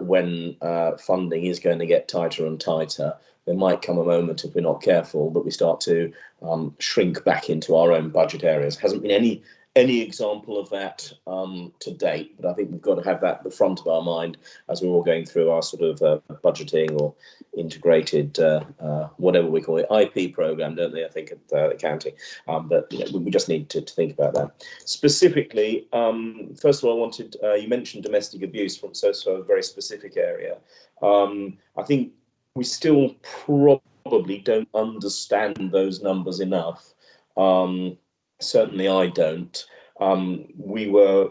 when funding is going to get tighter and tighter. There might come a moment, if we're not careful, that we start to shrink back into our own budget areas. Hasn't been any example of that to date, but I think we've got to have that at the front of our mind as we're all going through our sort of budgeting or integrated, whatever we call it, IP program, don't they? I think at the county, but you know, we just need to think about that. Specifically, first of all, I wanted, you mentioned domestic abuse from so a very specific area. I think we still probably don't understand those numbers enough. Certainly I don't. We were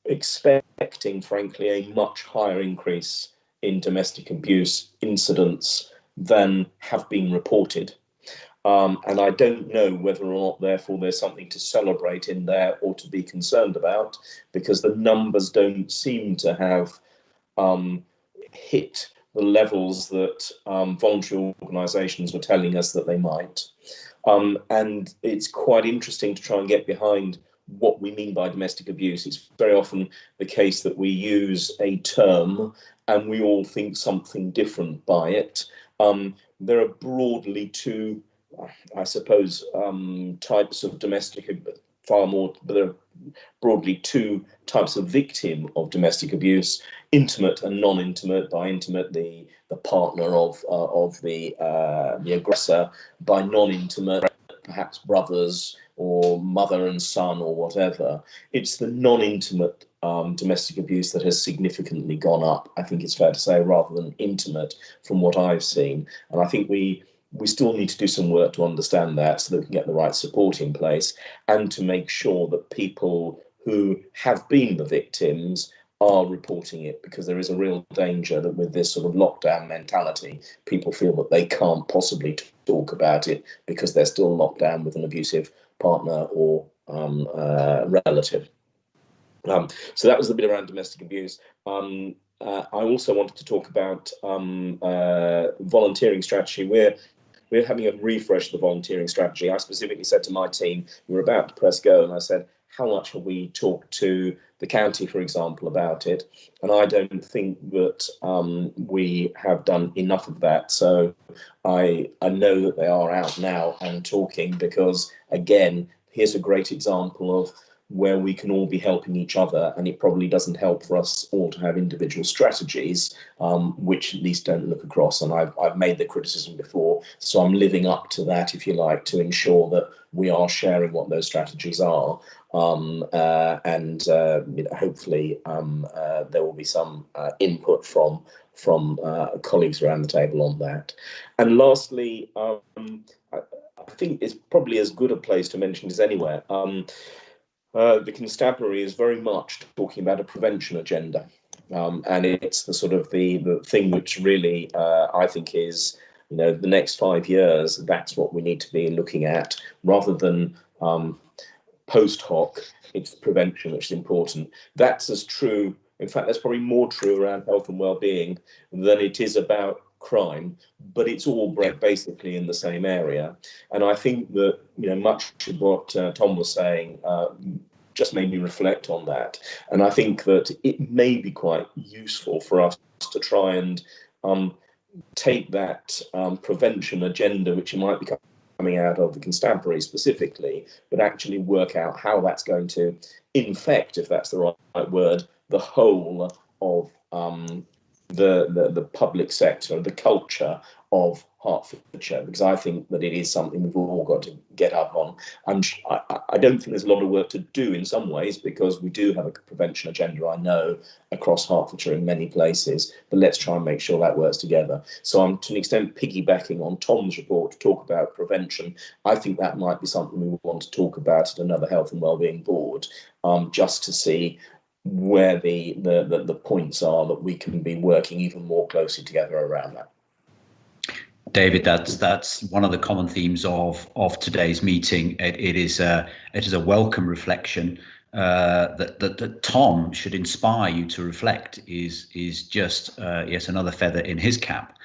expecting, frankly, a much higher increase in domestic abuse incidents than have been reported. And I don't know whether or not, therefore, there's something to celebrate in there or to be concerned about, because the numbers don't seem to have hit the levels that voluntary organisations were telling us that they might. And it's quite interesting to try and get behind what we mean by domestic abuse. It's very often the case that we use a term and we all think something different by it. There are broadly two, I suppose, types of domestic, far more, but there are broadly two types of victim of domestic abuse: intimate and non-intimate. By intimate, the partner of the aggressor; by non-intimate, perhaps brothers or mother and son or whatever. It's the non-intimate domestic abuse that has significantly gone up, I think it's fair to say, rather than intimate from what I've seen. And I think we still need to do some work to understand that so that we can get the right support in place and to make sure that people who have been the victims are reporting it, because there is a real danger that with this sort of lockdown mentality, people feel that they can't possibly talk about it because they're still locked down with an abusive partner or relative. So that was a bit around domestic abuse. I also wanted to talk about volunteering strategy. We're having a refresh of the volunteering strategy. I specifically said to my team, we were about to press go, and I said, how much have we talked to the county, for example, about it? And I don't think that we have done enough of that. So I know that they are out now and talking, because, again, here's a great example of where we can all be helping each other, and it probably doesn't help for us all to have individual strategies which at least don't look across. And I've made the criticism before, so I'm living up to that, if you like, to ensure that we are sharing what those strategies are, and hopefully there will be some input from colleagues around the table on that. And lastly, I think it's probably as good a place to mention as anywhere. The constabulary is very much talking about a prevention agenda, and it's the sort of the thing which really I think is, the next 5 years. That's what we need to be looking at, rather than post hoc. It's prevention which is important. That's as true. In fact, that's probably more true around health and well-being than it is about crime, but it's all basically in the same area. And I think that much of what Tom was saying just made me reflect on that. And I think that it may be quite useful for us to try and take that prevention agenda, which might be coming out of the constabulary specifically, but actually work out how that's going to infect, if that's the right word, the whole of the public sector, the culture of Hertfordshire, because I think that it is something we've all got to get up on. I don't think there's a lot of work to do in some ways, because we do have a prevention agenda, I know, across Hertfordshire in many places, but let's try and make sure that works together. So I'm to an extent piggybacking on Tom's report to talk about prevention. I think that might be something we want to talk about at another health and wellbeing board, just to see where the points are that we can be working even more closely together around that. David, that's one of the common themes of today's meeting. It is a welcome reflection that Tom should inspire you to reflect. Is just yet another feather in his cap.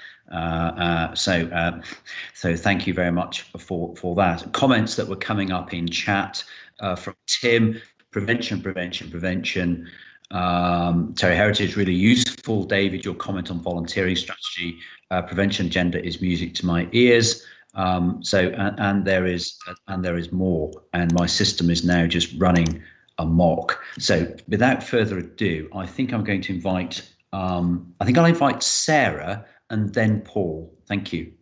So thank you very much for that. Comments that were coming up in chat from Tim. Prevention. Terry Heritage, really useful. David, your comment on volunteering strategy. Prevention agenda is music to my ears. And there is more, and my system is now just running amok. So without further ado, I think I'm going to invite. I think I'll invite Sarah and then Paul. Thank you.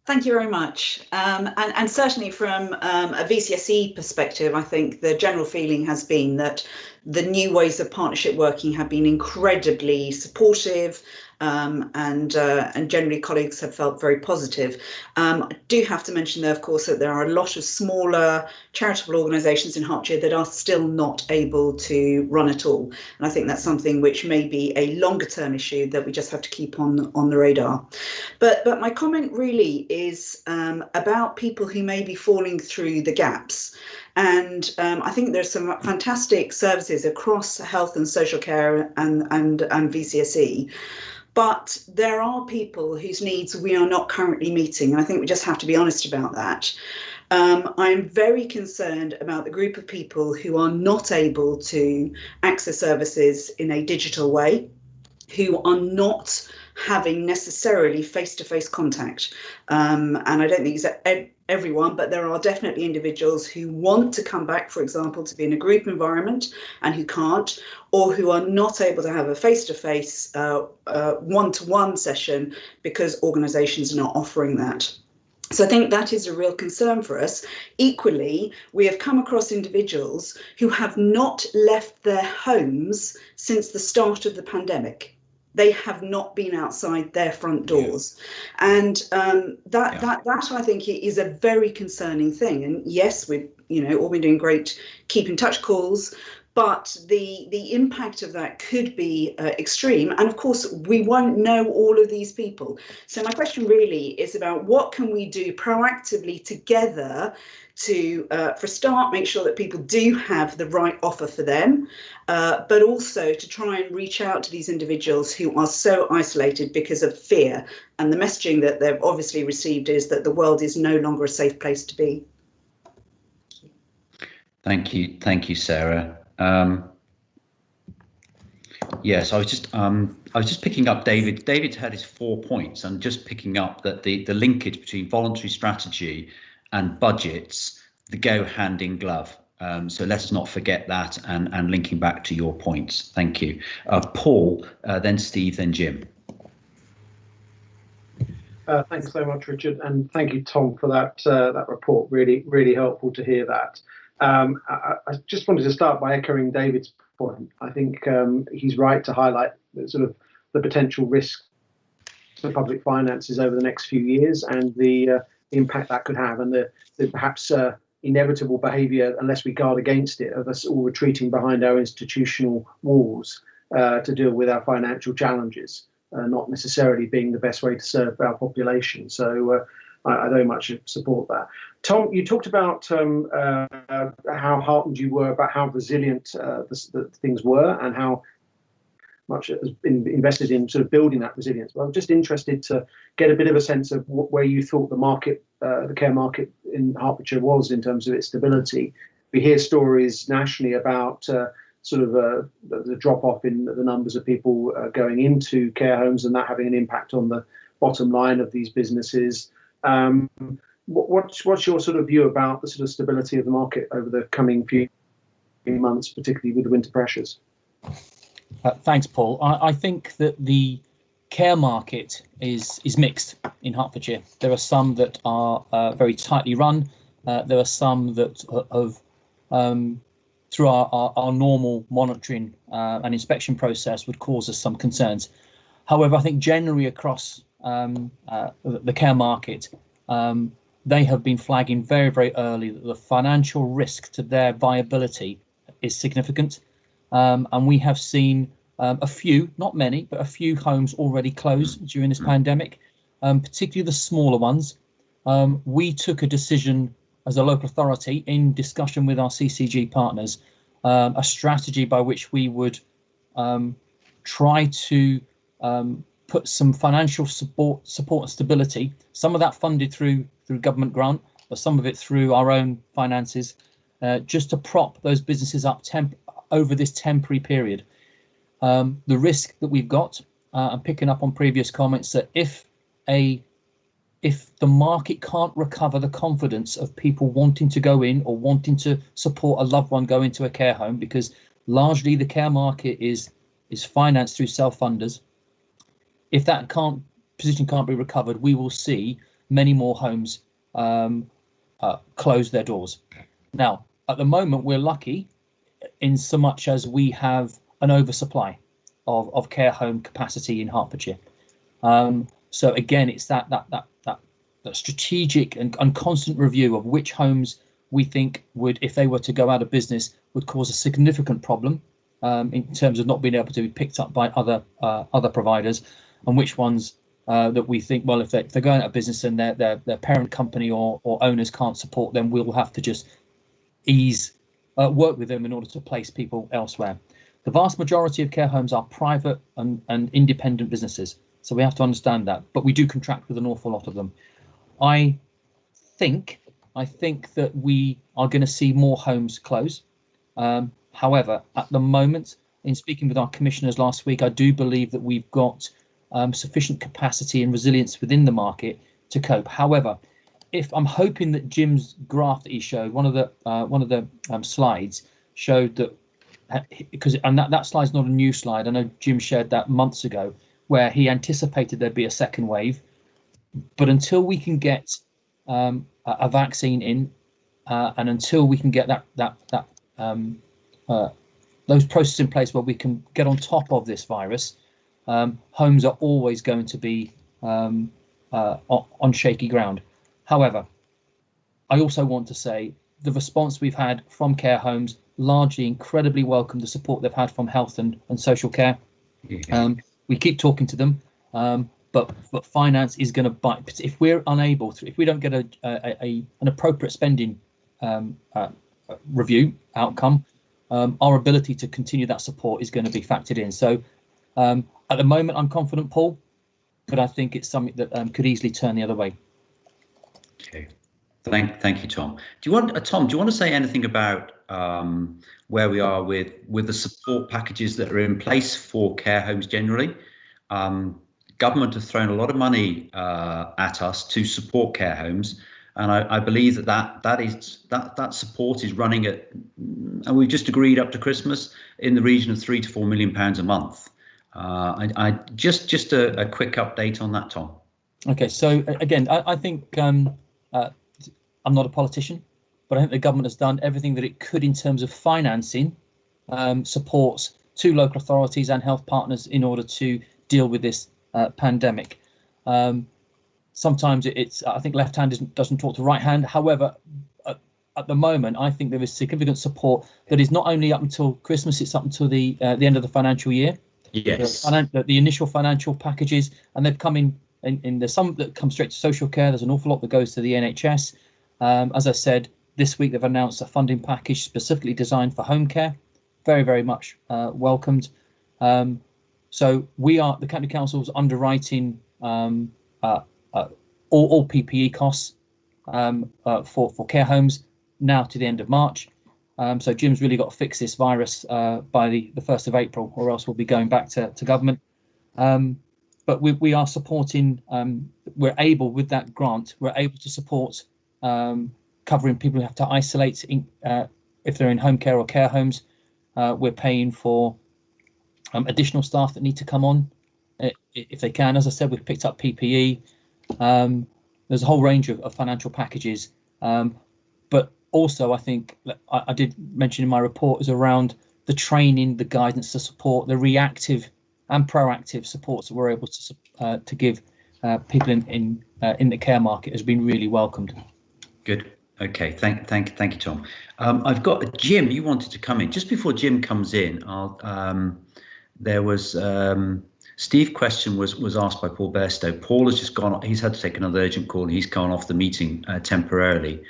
Thank you very much. And certainly from a VCSE perspective, I think the general feeling has been that the new ways of partnership working have been incredibly supportive, and generally colleagues have felt very positive. I do have to mention, though, of course, that there are a lot of smaller charitable organisations in Hertfordshire that are still not able to run at all. And I think that's something which may be a longer term issue that we just have to keep on the radar. But my comment really is about people who may be falling through the gaps. And I think there's some fantastic services across health and social care and VCSE. But there are people whose needs we are not currently meeting. And I think we just have to be honest about that. I'm very concerned about the group of people who are not able to access services in a digital way, who are not having necessarily face-to-face contact. And I don't think it's everyone, but there are definitely individuals who want to come back, for example, to be in a group environment and who can't, or who are not able to have a face-to-face one-to-one session because organisations are not offering that. So I think that is a real concern for us. Equally, we have come across individuals who have not left their homes since the start of the pandemic. They have not been outside their front doors, and that I think is a very concerning thing. And yes, we've all been doing great keep in touch calls, but the impact of that could be extreme. And of course, we won't know all of these people. So my question really is about what can we do proactively together to, for a start, make sure that people do have the right offer for them, but also to try and reach out to these individuals who are so isolated because of fear. And the messaging that they've obviously received is that the world is no longer a safe place to be. Thank you, Sarah. Yes, I was just picking up David. David had his 4 points, and just picking up that the linkage between voluntary strategy and budgets, they go hand in glove. So let's not forget that, and linking back to your points. Thank you, Paul. Then Steve, then Jim. Thanks so much, Richard, and thank you, Tom, for that report. Really helpful to hear that. I just wanted to start by echoing David's point. I think he's right to highlight the potential risk to public finances over the next few years, and the impact that could have, and the perhaps inevitable behaviour, unless we guard against it, of us all retreating behind our institutional walls to deal with our financial challenges, not necessarily being the best way to serve our population. So I very much support that. Tom, you talked about how heartened you were about how resilient the things were, and how much has been invested in sort of building that resilience. Well, I'm just interested to get a bit of a sense of where you thought the market, the care market in Hertfordshire was in terms of its stability. We hear stories nationally about the drop off in the numbers of people going into care homes, and that having an impact on the bottom line of these businesses. What's your sort of view about the sort of stability of the market over the coming few months, particularly with the winter pressures? Thanks, Paul. I think that the care market is mixed in Hertfordshire. There are some that are very tightly run. There are some that have, through our normal monitoring and inspection process, would cause us some concerns. However, I think generally across the care market, they have been flagging very early that the financial risk to their viability is significant. And we have seen a few, not many, but a few homes already close during this pandemic, particularly the smaller ones. We took a decision as a local authority, in discussion with our CCG partners, a strategy by which we would try to put some financial support and stability, some of that funded through government grant, but some of it through our own finances, just to prop those businesses up over this temporary period. The risk that we've got, and picking up on previous comments, that if the market can't recover the confidence of people wanting to go in or wanting to support a loved one go into a care home, because largely the care market is financed through self-funders, if that position can't be recovered, we will see many more homes close their doors. Now, at the moment, we're lucky in so much as we have an oversupply of care home capacity in Hertfordshire. So again, it's that strategic and constant review of which homes we think would, if they were to go out of business, would cause a significant problem in terms of not being able to be picked up by other providers, and which ones that we think, well, if they're going out of business and their parent company or owners can't support them, we'll have to just work with them in order to place people elsewhere. The vast majority of care homes are private and independent businesses, so we have to understand that, but we do contract with an awful lot of them. I think that we are going to see more homes close. However, at the moment, in speaking with our commissioners last week, I do believe that we've got sufficient capacity and resilience within the market to cope. However, if I'm hoping that Jim's graph that he showed, one of the slides showed that, because that slide's not a new slide. I know Jim shared that months ago, where he anticipated there'd be a second wave, but until we can get a vaccine in, and until we can get those processes in place where we can get on top of this virus, homes are always going to be on shaky ground. However, I also want to say the response we've had from care homes, largely incredibly welcome, the support they've had from health and social care. We keep talking to them, but finance is going to bite. If we're unable to, if we don't get an appropriate spending review outcome, our ability to continue that support is going to be factored in. So at the moment, I'm confident, Paul, but I think it's something that could easily turn the other way. Okay, thank you, Tom. Do you want to say anything about where we are with the support packages that are in place for care homes generally? Government have thrown a lot of money at us to support care homes, and I believe that support is running at, and we've just agreed up to Christmas, in the region of £3 to £4 million a month. I just a quick update on that, Tom. Okay, so again, I think I'm not a politician, but I think the government has done everything that it could in terms of financing supports to local authorities and health partners in order to deal with this pandemic. Sometimes I think left hand doesn't talk to right hand. However, at the moment, I think there is significant support that is not only up until Christmas, it's up until the end of the financial year. Yes. The initial financial packages, and they've come in there's some that come straight to social care. There's an awful lot that goes to the NHS. As I said, this week they've announced a funding package specifically designed for home care. Very, very much welcomed. So the County Council's underwriting all PPE costs for care homes now to the end of March. So Jim's really got to fix this virus by the 1st of April, or else we'll be going back to government. But we are supporting, we're able, with that grant, we're able to support covering people who have to isolate if they're in home care or care homes. We're paying for additional staff that need to come on if they can. As I said, we've picked up PPE. There's a whole range of financial packages. But also, I think I did mention in my report is around the training, the guidance, the support, the reactive and proactive supports that we're able to give people in the care market has been really welcomed. Good. Okay. Thank you, Tom. I've got Jim. You wanted to come in. Just before Jim comes in, there was Steve's question was asked by Paul Bairstow. Paul has just gone. He's had to take another urgent call, and he's gone off the meeting temporarily.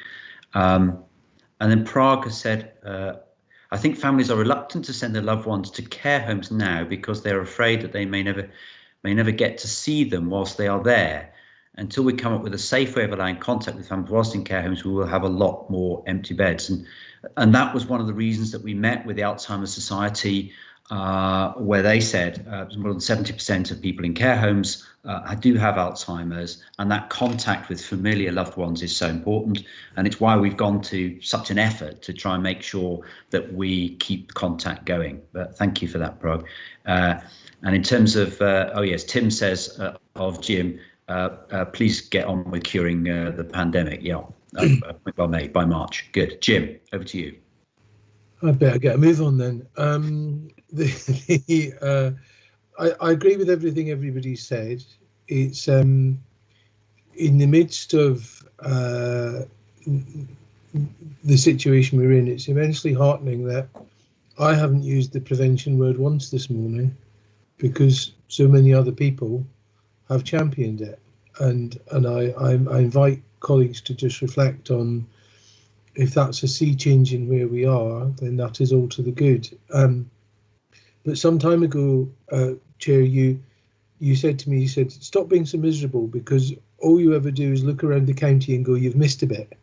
And then Prague has said, I think families are reluctant to send their loved ones to care homes now because they're afraid that they may never get to see them whilst they are there. Until we come up with a safe way of allowing contact with families whilst in care homes, we will have a lot more empty beds. And that was one of the reasons that we met with the Alzheimer's Society, where they said more than 70% of people in care homes do have Alzheimer's, and that contact with familiar loved ones is so important. And it's why we've gone to such an effort to try and make sure that we keep contact going. But thank you for that, Prague. And in terms of, oh yes, Tim says of Jim, please get on with curing the pandemic. Yeah, well made by March. Good. Jim, over to you. I better get a move on then. I agree with everything everybody said. It's in the midst of the situation we're in, it's immensely heartening that I haven't used the prevention word once this morning, because so many other people have championed it. And I invite colleagues to just reflect on, if that's a sea change in where we are, then that is all to the good. But some time ago, Chair, you said to me, you said, stop being so miserable, because all you ever do is look around the county and go, you've missed a bit.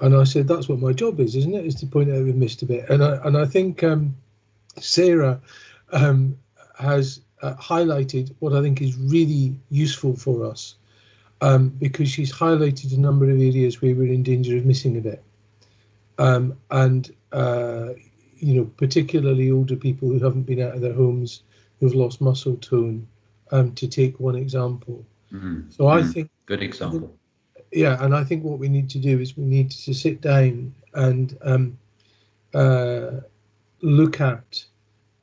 And I said, that's what my job is, isn't it? Is to point out we've missed a bit. And I think Sarah has highlighted what I think is really useful for us, because she's highlighted a number of areas where we're in danger of missing a bit. You know, particularly older people who haven't been out of their homes, who've lost muscle tone, to take one example. Mm-hmm. So I think good example. yeah, and I think what we need to do is we need to sit down and look at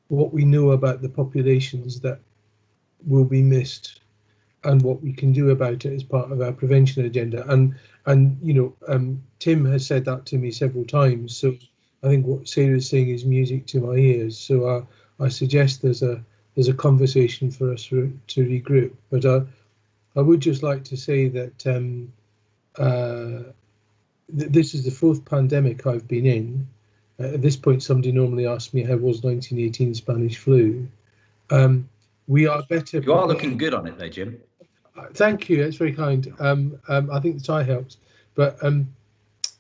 what we know about the populations that will be missed and what we can do about it as part of our prevention agenda. And you know, Tim has said that to me several times, so I think what Sarah's saying is music to my ears. So I suggest there's a conversation for us to regroup. But I would just like to say that this is the 4th pandemic I've been in. At this point, somebody normally asks me how was 1918 Spanish flu. We are better. You are looking good on it though, Jim. Thank you. That's very kind. I think the tie helps, but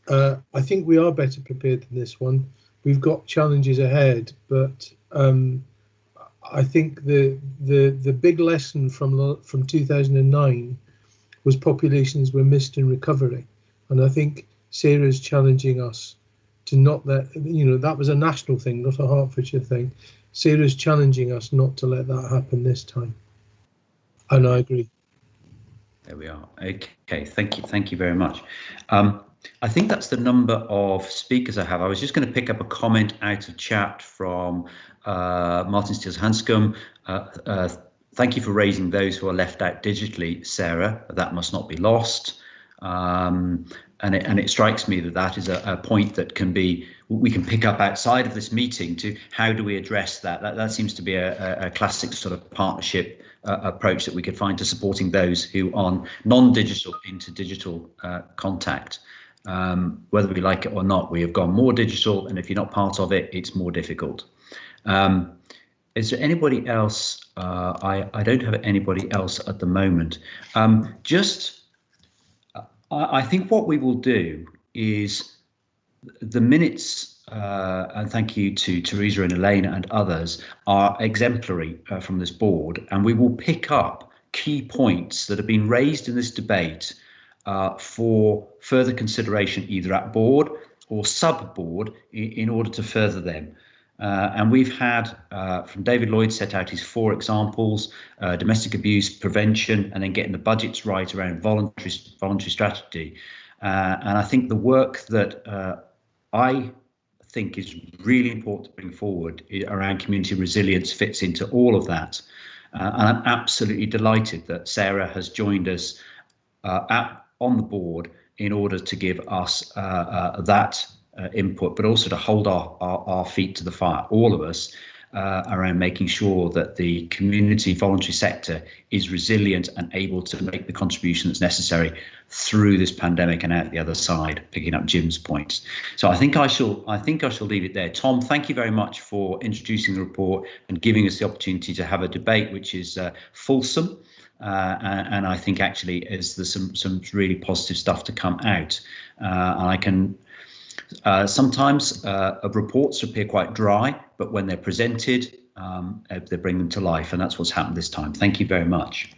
I think we are better prepared than this one. We've got challenges ahead, but I think the big lesson from 2009 was populations were missed in recovery, and I think Sarah's challenging us to not let, you know, that was a national thing, not a Hertfordshire thing. Sarah's challenging us not to let that happen this time, and I agree. There we are. Okay, thank you very much. I think that's the number of speakers I have. I was just going to pick up a comment out of chat from Martin Steels-Hanscom. Thank you for raising those who are left out digitally, Sarah. That must not be lost. And it strikes me that that is a point that we can pick up outside of this meeting to how do we address that. That seems to be a classic sort of partnership approach that we could find to supporting those who are non-digital into digital contact. Whether we like it or not, we have gone more digital, and if you're not part of it, it's more difficult. Is there anybody else? I don't have anybody else at the moment. I think what we will do is the minutes, and thank you to Teresa and Elena and others, are exemplary from this board, and we will pick up key points that have been raised in this debate for further consideration either at board or sub-board in order to further them. And we've had, from David Lloyd, set out his 4 examples: domestic abuse prevention, and then getting the budgets right around voluntary strategy. And I think the work that I think is really important to bring forward around community resilience fits into all of that. And I'm absolutely delighted that Sarah has joined us on the board in order to give us that input, but also to hold our feet to the fire, all of us, around making sure that the community voluntary sector is resilient and able to make the contribution that's necessary through this pandemic and out the other side, picking up Jim's points. So I think I shall leave it there. Tom, thank you very much for introducing the report and giving us the opportunity to have a debate which is fulsome. And I think actually there's some really positive stuff to come out. And I can sometimes reports appear quite dry, but when they're presented, they bring them to life, and that's what's happened this time. Thank you very much.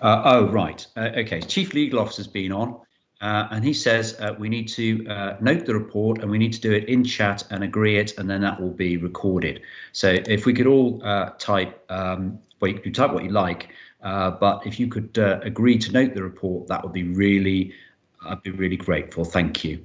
Okay, Chief Legal Officer's been on, and he says we need to note the report and we need to do it in chat and agree it, and then that will be recorded. So if we could all type, well, you can type what you like, but if you could agree to note the report, that would be really, I'd be really grateful. Thank you.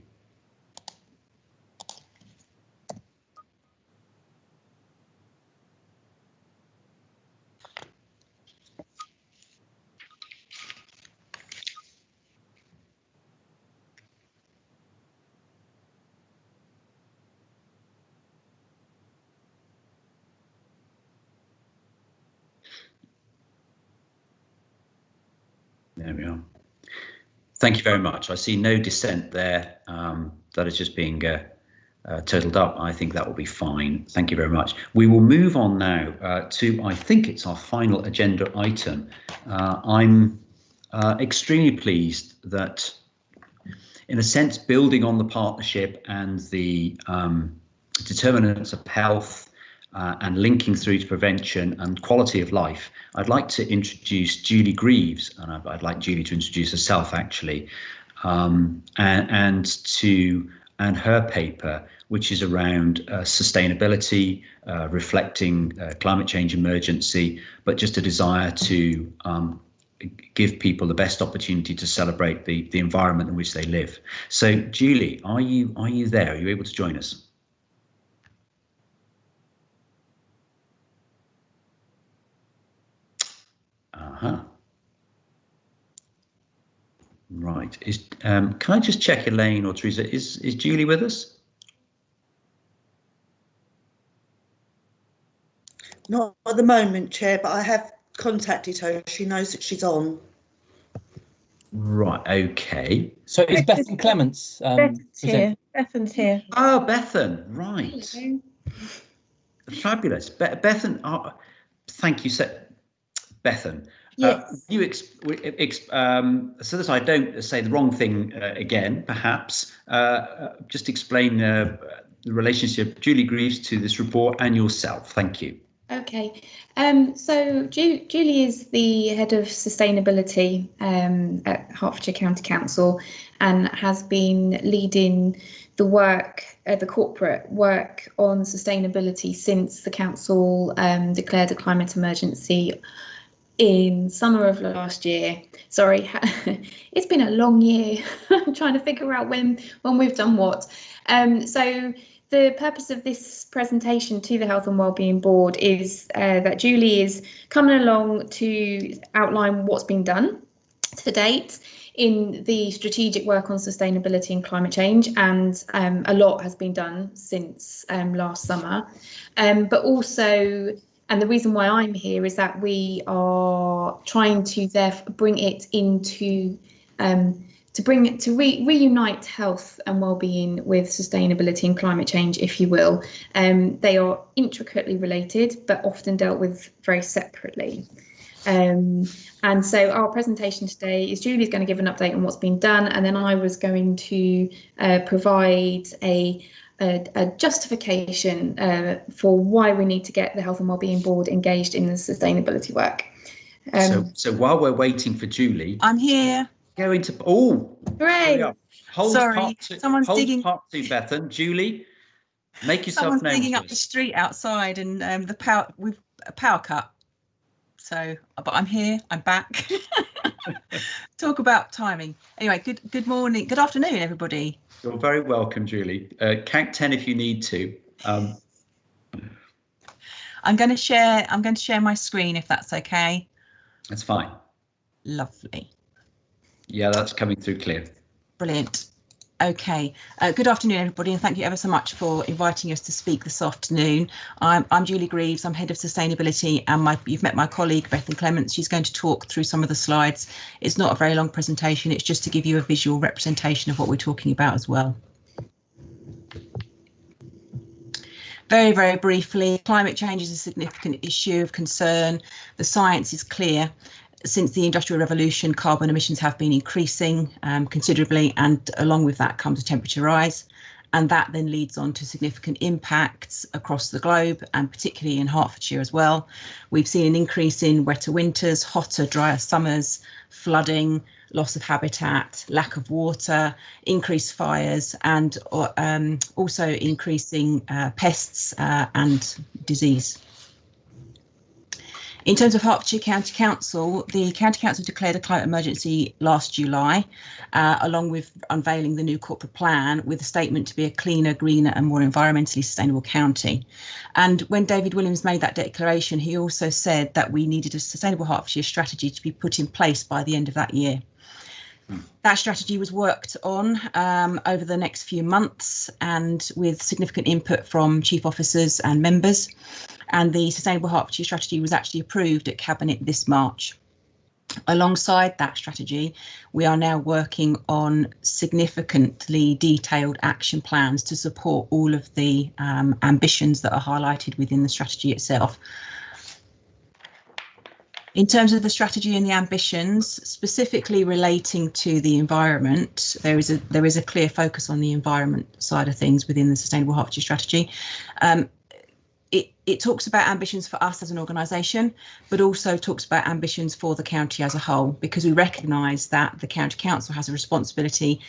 There we are. Thank you very much. I see no dissent there. That is just being totaled up. I think that will be fine. Thank you very much. We will move on now to, I think it's our final agenda item. I'm extremely pleased that, in a sense, building on the partnership and the determinants of health and linking through to prevention and quality of life, I'd like to introduce Julie Greaves, and I'd like Julie to introduce herself actually, and her paper, which is around sustainability, reflecting climate change emergency, but just a desire to give people the best opportunity to celebrate the environment in which they live. So, Julie, are you there? Are you able to join us? Right. Can I just check, Elaine or Teresa, is Julie with us? Not at the moment, Chair, but I have contacted her. She knows that she's on. Right, okay. So is Bethan Clements Bethan's here. Bethan's here. Oh, Bethan, right. Fabulous. Bethan, thank you, Bethan. Yes. So that I don't say the wrong thing again, perhaps, just explain the relationship Julie Greaves to this report and yourself. Thank you. Okay, so Julie is the head of sustainability at Hertfordshire County Council and has been leading the work, the corporate work on sustainability since the council declared a climate emergency in summer of last year. Sorry, it's been a long year. I'm trying to figure out when we've done what. So the purpose of this presentation to the Health and Wellbeing Board is that Julie is coming along to outline what's been done to date in the strategic work on sustainability and climate change, and a lot has been done since last summer, but also, and the reason why I'm here is that we are trying to therefore bring it into reunite health and well-being with sustainability and climate change, if you will. They are intricately related, but often dealt with very separately. And so our presentation today is Julie's going to give an update on what's been done, and then I was going to provide a justification for why we need to get the Health and Wellbeing Board engaged in the sustainability work. So while we're waiting for Julie, I'm here. Go into hooray! Sorry, someone's digging. Part two, Bethan. Julie, make yourself known. Someone's digging up the street outside, and the power with a power cut. So, but I'm here. I'm back. Talk about timing. Anyway, good morning, good afternoon, everybody. You're very welcome, Julie. Count 10 if you need to. I'm going to share my screen if that's okay. That's fine. Lovely. Yeah, that's coming through clear. Brilliant. Okay. Good afternoon, everybody, and thank you ever so much for inviting us to speak this afternoon. I'm Julie Greaves. I'm head of sustainability, and you've met my colleague Bethan Clements. She's going to talk through some of the slides. It's not a very long presentation. It's just to give you a visual representation of what we're talking about as well. Very, very briefly, climate change is a significant issue of concern. The science is clear. Since the Industrial Revolution, carbon emissions have been increasing considerably, and along with that comes a temperature rise. And that then leads on to significant impacts across the globe, and particularly in Hertfordshire as well. We've seen an increase in wetter winters, hotter, drier summers, flooding, loss of habitat, lack of water, increased fires, and also increasing pests and disease. In terms of Hertfordshire County Council, the County Council declared a climate emergency last July, along with unveiling the new corporate plan with a statement to be a cleaner, greener and more environmentally sustainable county. And when David Williams made that declaration, he also said that we needed a sustainable Hertfordshire strategy to be put in place by the end of that year. That strategy was worked on over the next few months, and with significant input from chief officers and members. And the Sustainable Hertfordshire strategy was actually approved at Cabinet this March. Alongside that strategy, we are now working on significantly detailed action plans to support all of the ambitions that are highlighted within the strategy itself. In terms of the strategy and the ambitions, specifically relating to the environment, there is a clear focus on the environment side of things within the Sustainable Hertfordshire strategy. It talks about ambitions for us as an organisation, but also talks about ambitions for the county as a whole, because we recognise that the County Council has a responsibility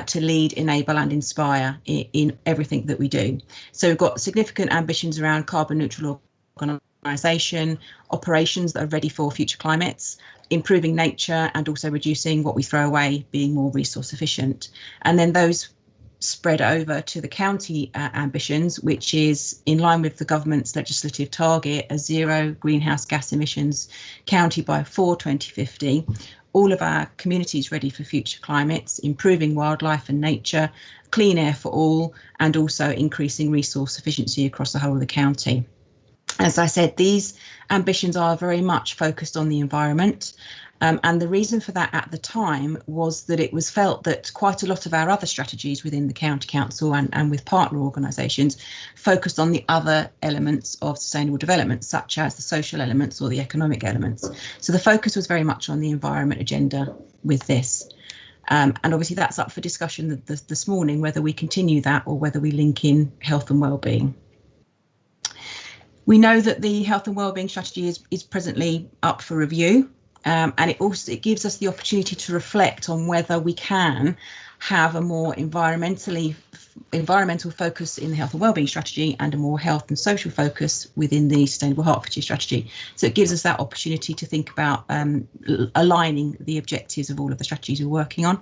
to lead, enable and inspire in everything that we do. So we've got significant ambitions around carbon neutral organisation, operations that are ready for future climates, improving nature, and also reducing what we throw away, being more resource efficient. And then those spread over to the county ambitions, which is in line with the government's legislative target, a zero greenhouse gas emissions county by 2050. All of our communities ready for future climates, improving wildlife and nature, clean air for all, and also increasing resource efficiency across the whole of the county. As I said, these ambitions are very much focused on the environment. And the reason for that at the time was that it was felt that quite a lot of our other strategies within the county council and with partner organisations focused on the other elements of sustainable development, such as the social elements or the economic elements. So the focus was very much on the environment agenda with this. And obviously that's up for discussion this morning, whether we continue that or whether we link in health and wellbeing. We know that the health and wellbeing strategy is presently up for review. And it gives us the opportunity to reflect on whether we can have a more environmental focus in the health and wellbeing strategy and a more health and social focus within the Sustainable Hertfordshire strategy. So it gives us that opportunity to think about aligning the objectives of all of the strategies we're working on.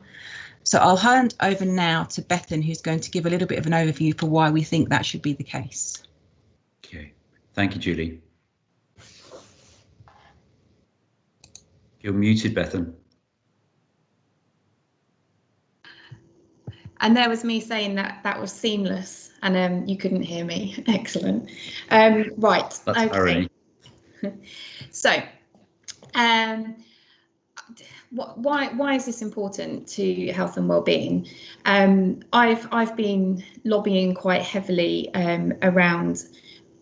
So I'll hand over now to Bethan, who's going to give a little bit of an overview for why we think that should be the case. Okay, thank you, Julie. You're muted, Bethan. And there was me saying that was seamless, and you couldn't hear me. Excellent. Right. That's okay. Irony. So, why is this important to health and wellbeing? I've been lobbying quite heavily around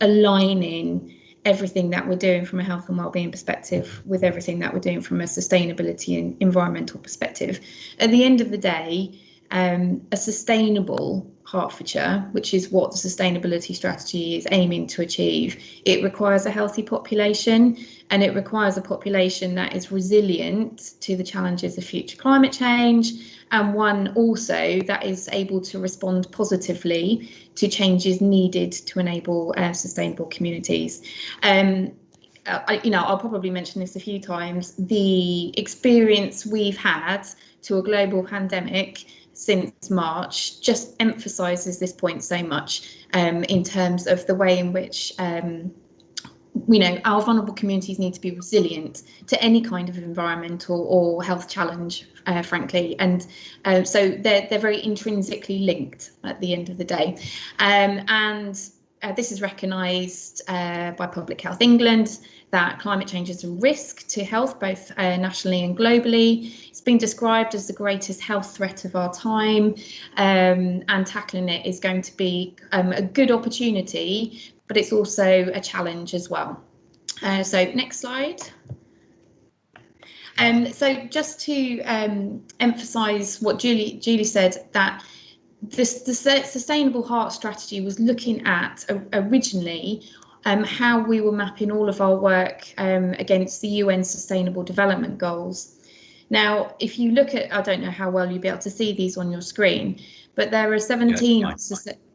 aligning everything that we're doing from a health and wellbeing perspective with everything that we're doing from a sustainability and environmental perspective. At the end of the day, a sustainable Hertfordshire, which is what the sustainability strategy is aiming to achieve, it requires a healthy population, and it requires a population that is resilient to the challenges of future climate change, and one also that is able to respond positively to changes needed to enable sustainable communities. I'll probably mention this a few times. The experience we've had to a global pandemic since March just emphasises this point so much in terms of the way in which our vulnerable communities need to be resilient to any kind of environmental or health challenge, frankly, and so they're very intrinsically linked at the end of the day, and this is recognised by Public Health England, that climate change is a risk to health, both nationally and globally. It's been described as the greatest health threat of our time, and tackling it is going to be a good opportunity, but it's also a challenge as well. So next slide. So just to emphasise what Julie said, that the Sustainable Heart strategy was looking at originally how we were mapping all of our work against the UN Sustainable Development Goals. Now, if you look at, I don't know how well you'll be able to see these on your screen, but there are 17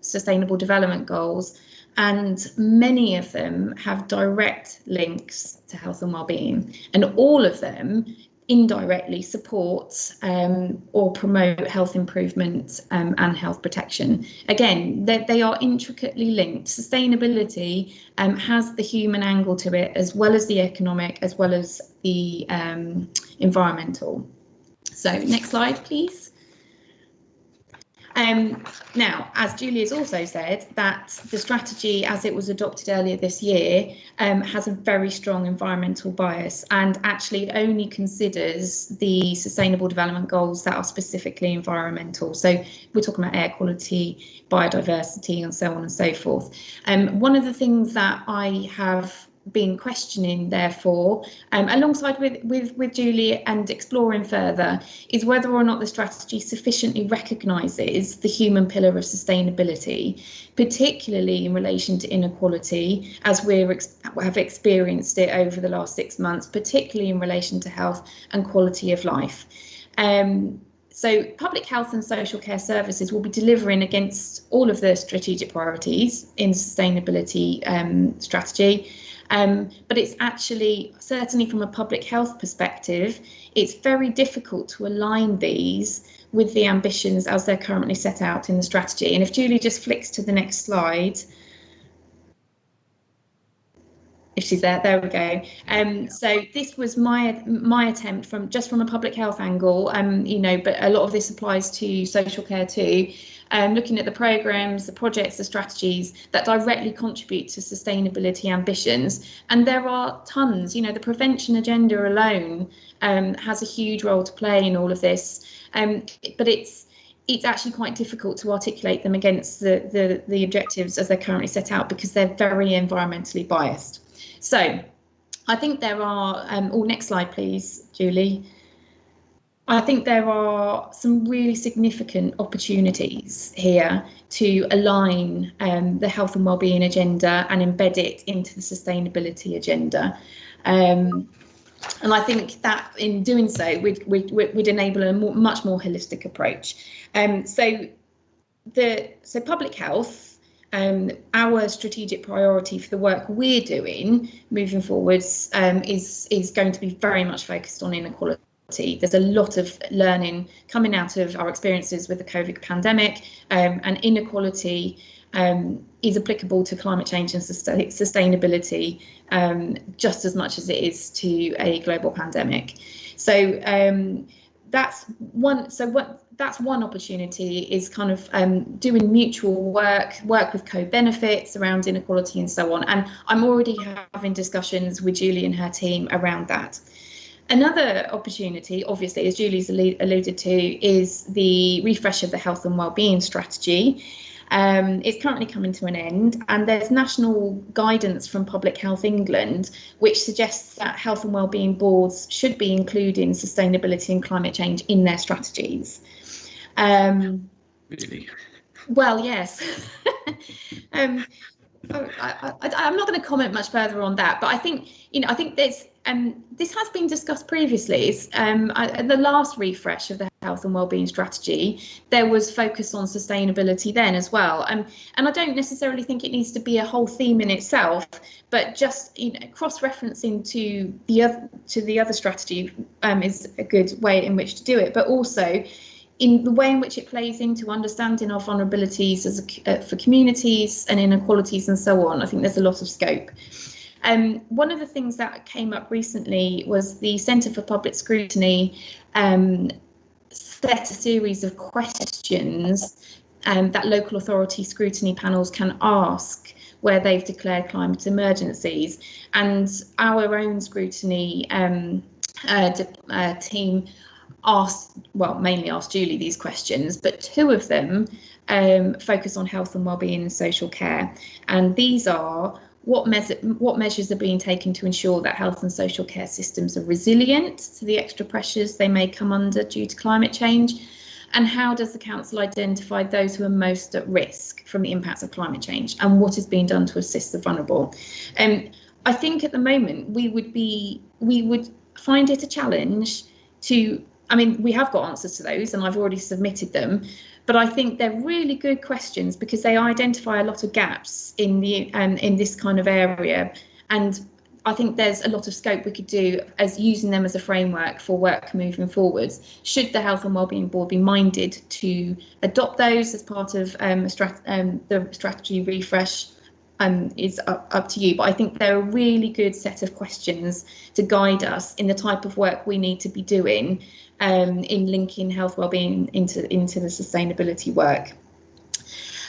Sustainable Development Goals, and many of them have direct links to health and wellbeing, and all of them indirectly support or promote health improvement and health protection. Again, they are intricately linked. Sustainability has the human angle to it, as well as the economic, as well as the environmental. So next slide, please. Now, as Julie has also said, that the strategy as it was adopted earlier this year has a very strong environmental bias, and actually only considers the Sustainable Development Goals that are specifically environmental. So we're talking about air quality, biodiversity, and so on and so forth. One of the things that I have been questioning, therefore, alongside with Julie and exploring further, is whether or not the strategy sufficiently recognises the human pillar of sustainability, particularly in relation to inequality, as we have experienced it over the last 6 months, particularly in relation to health and quality of life. So public health and social care services will be delivering against all of the strategic priorities in sustainability strategy. But it's actually, certainly from a public health perspective, it's very difficult to align these with the ambitions as they're currently set out in the strategy. And if Julie just flicks to the next slide. If she's there we go. So this was my attempt from a public health angle, you know, but a lot of this applies to social care too. Looking at the programmes, the projects, the strategies that directly contribute to sustainability ambitions. And there are tons, you know, the prevention agenda alone has a huge role to play in all of this. But it's actually quite difficult to articulate them against the objectives as they're currently set out, because they're very environmentally biased. So I think there are, next slide please, Julie. I think there are some really significant opportunities here to align the health and wellbeing agenda and embed it into the sustainability agenda. And I think that in doing so, we'd enable a much more holistic approach. So public health, our strategic priority for the work we're doing moving forwards is going to be very much focused on inequality. There's a lot of learning coming out of our experiences with the COVID pandemic, and inequality is applicable to climate change and sustainability just as much as it is to a global pandemic. So that's one opportunity, is kind of doing mutual work with co-benefits around inequality and so on. And I'm already having discussions with Julie and her team around that. Another opportunity, obviously, as Julie's alluded to, is the refresh of the health and wellbeing strategy. It's currently coming to an end, and there's national guidance from Public Health England which suggests that health and wellbeing boards should be including sustainability and climate change in their strategies. Really? Well, yes. I'm not going to comment much further on that, but I think, you know, I think there's this has been discussed previously. At the last refresh of the health and wellbeing strategy, there was focus on sustainability then as well, and I don't necessarily think it needs to be a whole theme in itself, but just, you know, cross-referencing to the other strategy is a good way in which to do it, but also in the way in which it plays into understanding our vulnerabilities for communities and inequalities and so on. I think there's a lot of scope. One of the things that came up recently was the Centre for Public Scrutiny set a series of questions that local authority scrutiny panels can ask where they've declared climate emergencies. And our own scrutiny team mainly asked Julie these questions, but two of them focus on health and wellbeing and social care. And these are: what measures are being taken to ensure that health and social care systems are resilient to the extra pressures they may come under due to climate change? And how does the council identify those who are most at risk from the impacts of climate change? And what is being done to assist the vulnerable? I think at the moment we would find it a challenge to, I mean, we have got answers to those and I've already submitted them, but I think they're really good questions because they identify a lot of gaps in this kind of area, and I think there's a lot of scope we could do as using them as a framework for work moving forwards. Should the Health and Wellbeing Board be minded to adopt those as part of the strategy refresh? Is up to you, but I think they're a really good set of questions to guide us in the type of work we need to be doing in linking health wellbeing into the sustainability work.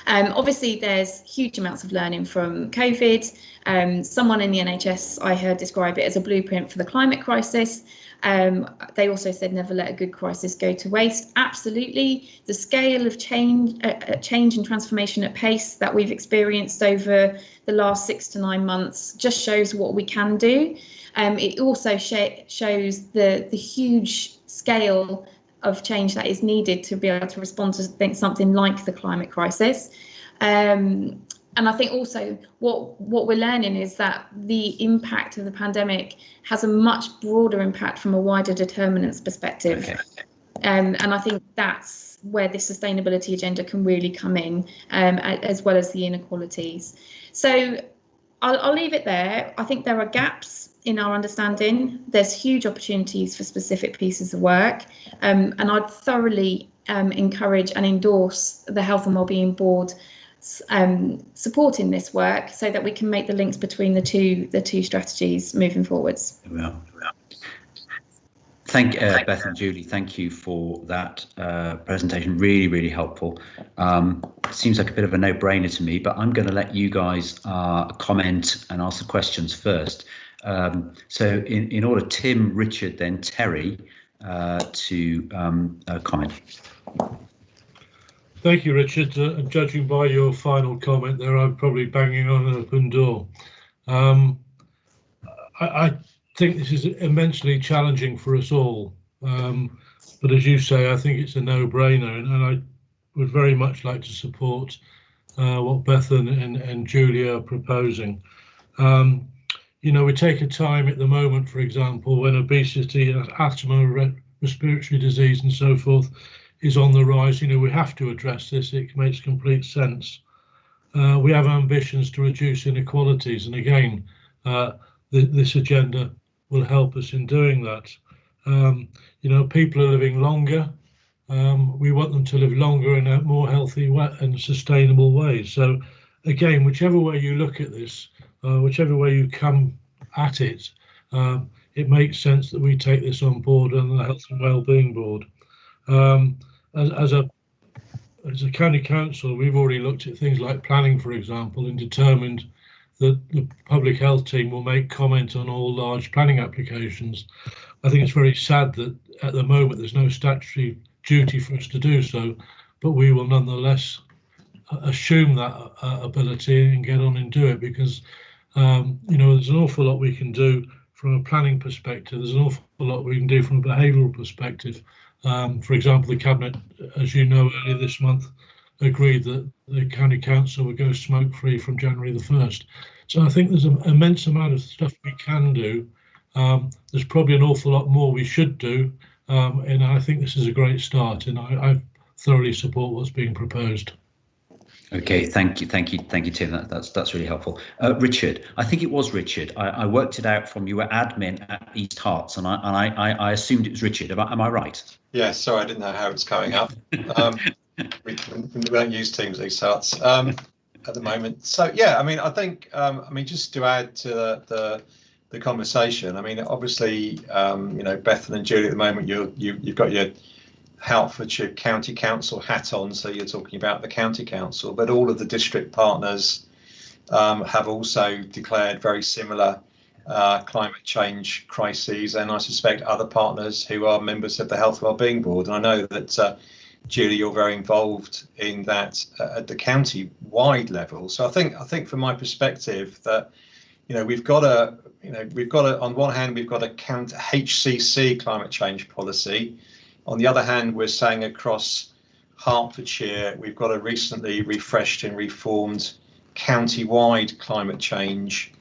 Obviously, there's huge amounts of learning from COVID. Someone in the NHS I heard describe it as a blueprint for the climate crisis. They also said never let a good crisis go to waste. Absolutely, the scale of change and transformation at pace that we've experienced over the last 6 to 9 months just shows what we can do. It also shows the huge scale of change that is needed to be able to respond to something like the climate crisis. And I think also what we're learning is that the impact of the pandemic has a much broader impact from a wider determinants perspective. And I think that's where the sustainability agenda can really come in, as well as the inequalities. So I'll leave it there. I think there are gaps in our understanding. There's huge opportunities for specific pieces of work, and I'd thoroughly encourage and endorse the Health and Wellbeing Board supporting this work, so that we can make the links between the two strategies moving forwards. Well, thank Beth and Julie. Thank you for that presentation. Really, really helpful. Seems like a bit of a no-brainer to me, but I'm going to let you guys comment and ask the questions first. So in order, Tim, Richard, then Terry to comment. Thank you, Richard. Judging by your final comment there, I'm probably banging on an open door. I think this is immensely challenging for us all. But as you say, I think it's a no-brainer, and I would very much like to support what Beth and Julia are proposing. You know, we take a time at the moment, for example, when obesity, asthma, respiratory disease and so forth is on the rise. You know, we have to address this. It makes complete sense. We have ambitions to reduce inequalities, and again, this agenda will help us in doing that. You know, people are living longer. We want them to live longer in a more healthy and sustainable way. So again, whichever way you look at this, whichever way you come at it, it makes sense that we take this on board on the Health and Wellbeing Board. As a county council, we've already looked at things like planning, for example, and determined that the public health team will make comment on all large planning applications. I think it's very sad that at the moment there's no statutory duty for us to do so, but we will nonetheless assume that ability and get on and do it, because you know, there's an awful lot we can do from a planning perspective. There's an awful lot we can do from a behavioural perspective. For example, the Cabinet, as you know, earlier this month agreed that the County Council would go smoke-free from January the 1st. So I think there's an immense amount of stuff we can do. There's probably an awful lot more we should do, and I think this is a great start, and I thoroughly support what's being proposed. Okay, thank you, Tim. That's really helpful. Richard, I think it was Richard. I worked it out from you were admin at East Herts, and I assumed it was Richard. Am I right? Yeah, sorry, I didn't know how it's coming up. We don't use Teams at East Herts at the moment. So yeah, I mean, I think just to add to the conversation, I mean, obviously, you know, Beth and Julie, at the moment, you've got your Hertfordshire County Council hat on, so you're talking about the County Council, but all of the district partners have also declared very similar climate change crises, and I suspect other partners who are members of the Health and Wellbeing Board. And I know that Julie, you're very involved in that at the county-wide level. So I think from my perspective that, you know, we've got a on one hand we've got a HCC climate change policy. On the other hand, we're saying across Hertfordshire, we've got a recently refreshed and reformed county-wide climate change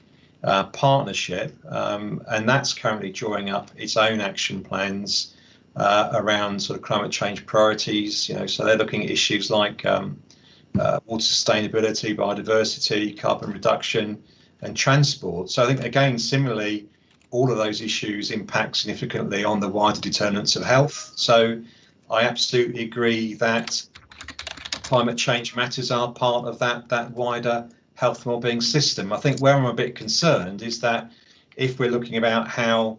partnership, and that's currently drawing up its own action plans around sort of climate change priorities. You know, so they're looking at issues like water sustainability, biodiversity, carbon reduction, and transport. So I think, again, similarly, all of those issues impact significantly on the wider determinants of health. So I absolutely agree that climate change matters are part of that wider health and wellbeing system. I think where I'm a bit concerned is that if we're looking about how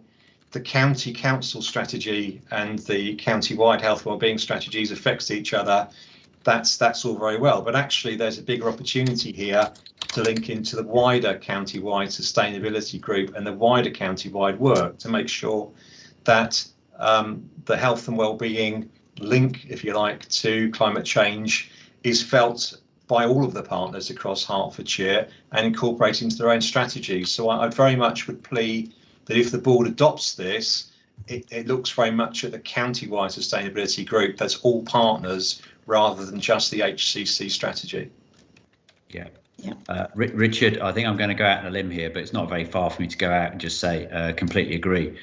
the county council strategy and the county-wide health and wellbeing strategies affects each other, that's all very well. But actually, there's a bigger opportunity here to link into the wider county-wide sustainability group and the wider county-wide work to make sure that the health and well-being link, if you like, to climate change is felt by all of the partners across Hertfordshire and incorporated into their own strategies. So I very much would plea that if the board adopts this, it looks very much at the county-wide sustainability group that's all partners rather than just the HCC strategy. Yeah. Richard, I think I'm going to go out on a limb here, but it's not very far for me to go out and just say completely agree.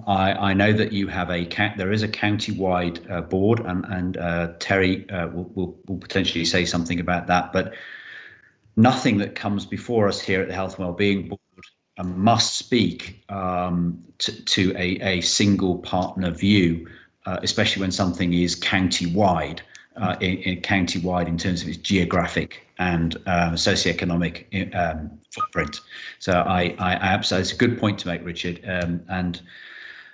I know that you have there is a county-wide board, and Terry will potentially say something about that, but nothing that comes before us here at the Health and Wellbeing Board must speak to a single partner view, especially when something is county-wide, county-wide in terms of its geographic and socioeconomic footprint. So I absolutely, it's a good point to make, Richard. And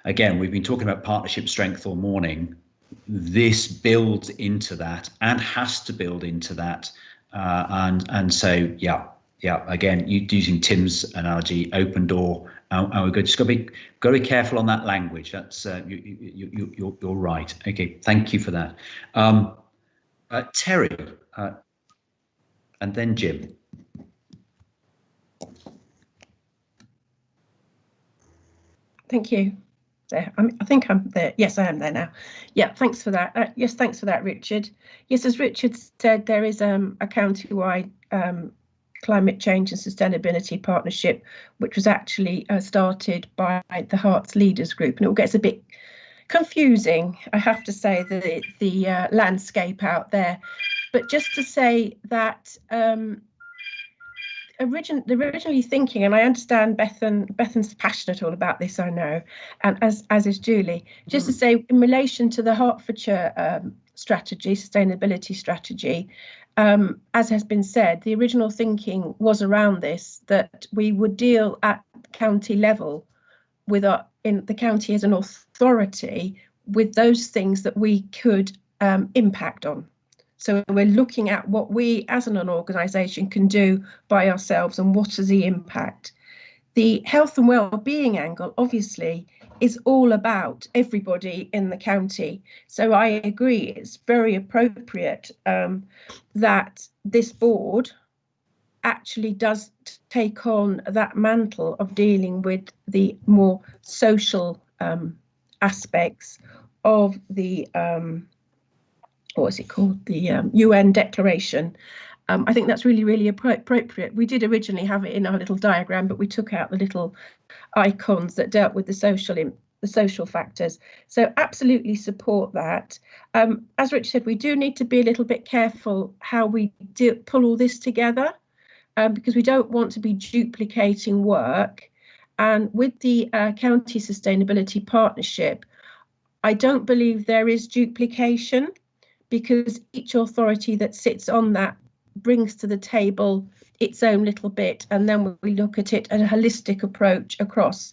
again, we've been talking about partnership strength all morning. This builds into that and has to build into that. And so, yeah, again, using Tim's analogy, open door, and we've just got to be careful on that language. That's you're right. Okay, thank you for that. Terry, and then Jim. Thank you. There, I think I'm there. Yes, I am there now. Yeah, thanks for that. Yes, thanks for that, Richard. Yes, as Richard said, there is a county-wide climate change and sustainability partnership, which was actually started by the Hearts Leaders Group, and it all gets a bit confusing, I have to say, the landscape out there. But just to say that originally thinking, and I understand Bethan's passionate all about this, I know, and as is Julie, just to say in relation to the Hertfordshire strategy, sustainability strategy, as has been said, the original thinking was around this, that we would deal at county level with in the county as an authority with those things that we could impact on. So we're looking at what we as an organisation can do by ourselves and what is the impact. The health and wellbeing angle obviously is all about everybody in the county. So I agree, it's very appropriate that this board actually does take on that mantle of dealing with the more social aspects of the what is it called, the UN declaration. I think that's really, really appropriate. We did originally have it in our little diagram, but we took out the little icons that dealt with the social factors. So absolutely support that. As Rich said, we do need to be a little bit careful how we pull all this together, because we don't want to be duplicating work. And with the County Sustainability Partnership, I don't believe there is duplication, because each authority that sits on that brings to the table its own little bit, and then we look at it as a holistic approach across.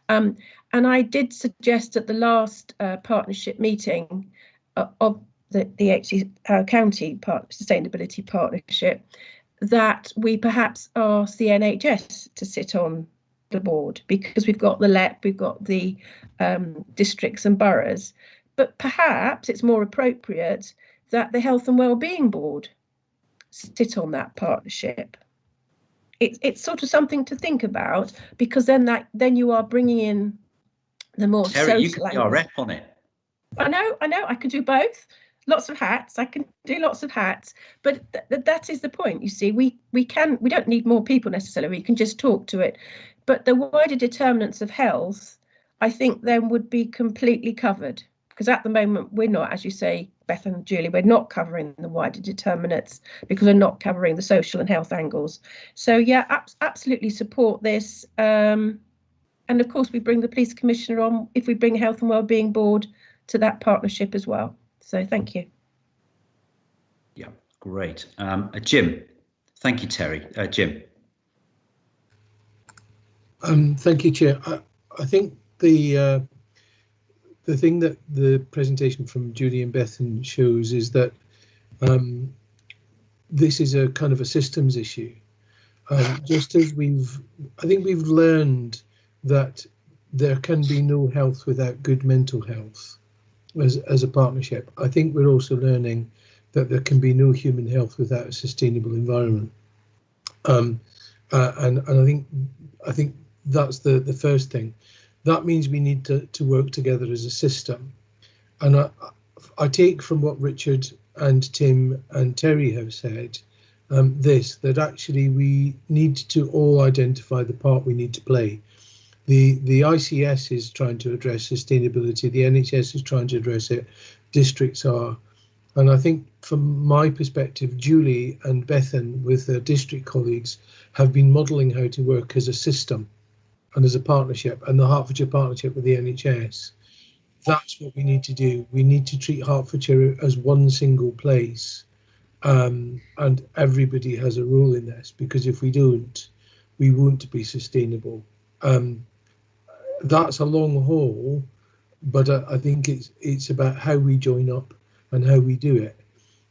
And I did suggest at the last partnership meeting of the HC County Sustainability Partnership that we perhaps ask the NHS to sit on the board, because we've got the LEP, we've got the districts and boroughs, but perhaps it's more appropriate that the Health and Wellbeing Board sit on that partnership. It's sort of something to think about, because then you are bringing in the more Terry, social. you can be our rep on it. I know, I can do both. Lots of hats. I can do lots of hats, but that is the point. You see, we don't need more people necessarily. We can just talk to it. But the wider determinants of health, I think, then would be completely covered, because at the moment we're not, as you say, Beth and Julie, we're not covering the wider determinants because we're not covering the social and health angles. So yeah, absolutely support this. And of course, we bring the police commissioner on if we bring Health and Wellbeing Board to that partnership as well. So thank you. Yeah, great. Jim, thank you, Terry. Jim. Thank you, Chair. I think the thing that the presentation from Judy and Bethan shows is that this is a kind of a systems issue. Just as I think we've learned that there can be no health without good mental health as a partnership. I think we're also learning that there can be no human health without a sustainable environment. And I think that's the first thing. That means we need to work together as a system. And I take from what Richard and Tim and Terry have said, that actually we need to all identify the part we need to play. The ICS is trying to address sustainability, the NHS is trying to address it, districts are. And I think from my perspective, Julie and Bethan with their district colleagues have been modelling how to work as a system and as a partnership, and the Hertfordshire partnership with the NHS. That's what we need to do. We need to treat Hertfordshire as one single place, and everybody has a role in this, because if we don't, we won't be sustainable. That's a long haul, but I think it's about how we join up and how we do it.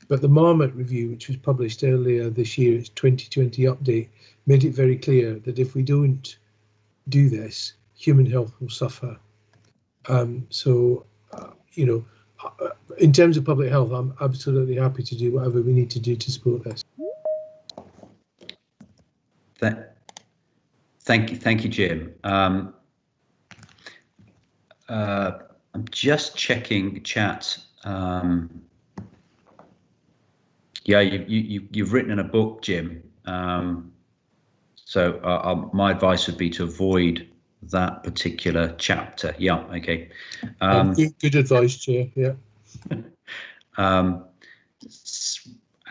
But the Marmot review, which was published earlier this year, its 2020 update, made it very clear that if we don't do this, human health will suffer. You know, in terms of public health, I'm absolutely happy to do whatever we need to do to support this. Thank you, Jim. I'm just checking chat. Yeah, you've written in a book, Jim. So my advice would be to avoid that particular chapter. Yeah, okay. Good advice, Chair. Yeah.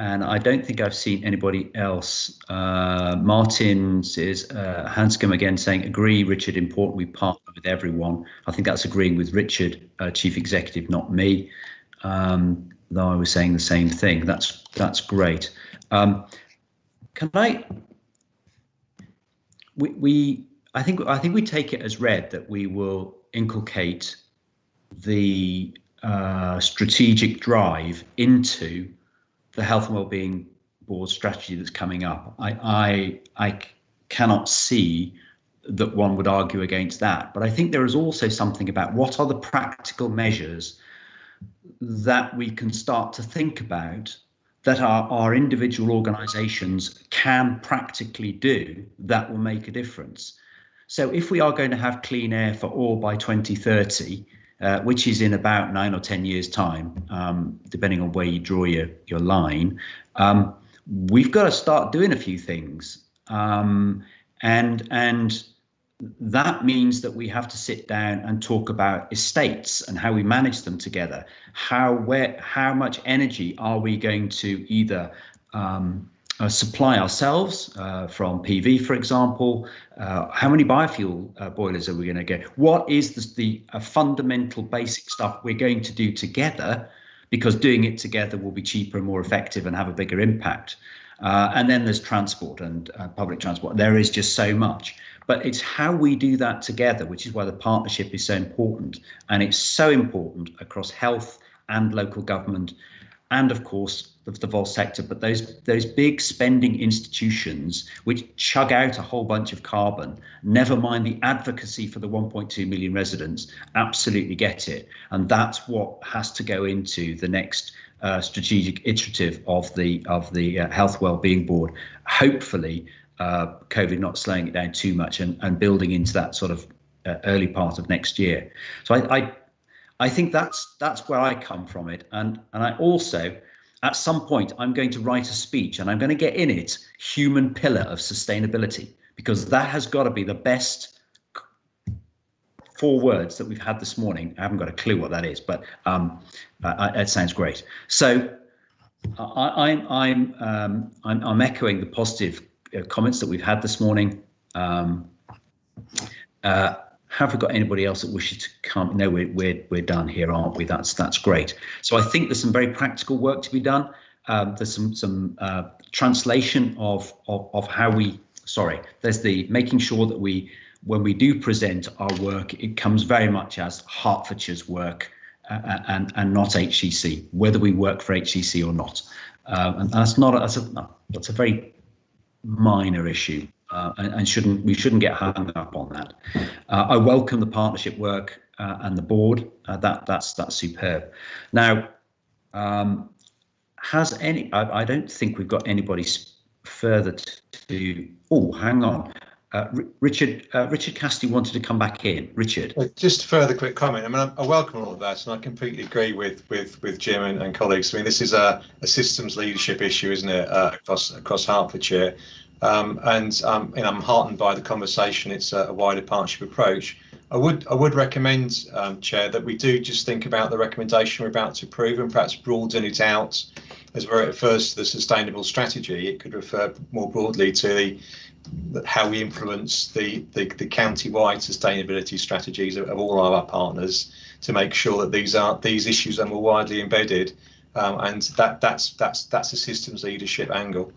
And I don't think I've seen anybody else. Martin says, Hanscom again saying, agree, Richard, important we partner with everyone. I think that's agreeing with Richard, Chief Executive, not me. Though I was saying the same thing. That's great. Can I? I think we take it as read that we will inculcate the strategic drive into the Health and Wellbeing Board strategy that's coming up. I cannot see that one would argue against that, but I think there is also something about what are the practical measures that we can start to think about that our individual organisations can practically do that will make a difference. So if we are going to have clean air for all by 2030, which is in about 9 or 10 years time, depending on where you draw your line, we've got to start doing a few things. And that means that we have to sit down and talk about estates and how we manage them together. How much energy are we going to either supply ourselves from PV, for example? How many biofuel boilers are we going to get? What is the fundamental basic stuff we're going to do together? Because doing it together will be cheaper and more effective and have a bigger impact. And then there's transport and public transport. There is just so much. But it's how we do that together, which is why the partnership is so important. And it's so important across health and local government, and of course the vol sector. But those big spending institutions which chug out a whole bunch of carbon, never mind the advocacy for the 1.2 million residents, absolutely get it. And that's what has to go into the next strategic iterative of the Health Wellbeing Board. Hopefully, COVID not slowing it down too much and building into that sort of early part of next year. So I think that's where I come from it. And I also, at some point, I'm going to write a speech and I'm going to get in it human pillar of sustainability, because that has got to be the best 4 words that we've had this morning. I haven't got a clue what that is, but it sounds great. So I'm echoing the positive comments that we've had this morning. Have we got anybody else that wishes to come? No, we're done here, aren't we? That's great. So I think there's some very practical work to be done. There's some translation of how we. Sorry, there's the making sure that when we do present our work, it comes very much as Hertfordshire's work and not HCC, whether we work for HCC or not. And that's a very minor issue, and we shouldn't get hung up on that. I welcome the partnership work and the board. That's superb. Now, has any? I don't think we've got anybody further to. Oh, hang on. Richard Cassidy wanted to come back in. Richard, just a further quick comment. I mean, I welcome all of that, and I completely agree with Jim and colleagues. I mean, this is a systems leadership issue, isn't it, across Hertfordshire? I'm heartened by the conversation. It's a wider partnership approach. I would recommend, Chair, that we do just think about the recommendation we're about to approve and perhaps broaden it out as where it refers to the sustainable strategy. It could refer more broadly to how we influence the county-wide sustainability strategies of all our partners to make sure that these issues are more widely embedded, and that's a systems leadership angle.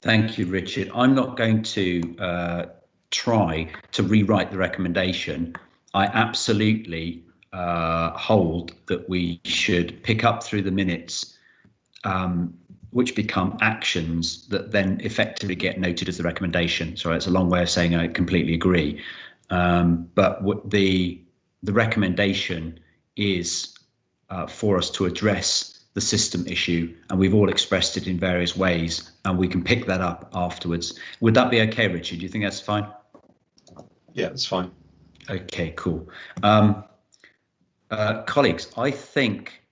Thank you, Richard. I'm not going to try to rewrite the recommendation. I absolutely hold that we should pick up through the minutes which become actions that then effectively get noted as the recommendation. Sorry, it's a long way of saying I completely agree. But what the recommendation is for us to address the system issue, and we've all expressed it in various ways, and we can pick that up afterwards. Would that be okay, Richard? Do you think that's fine? Yeah, that's fine. Okay, cool. Colleagues, I think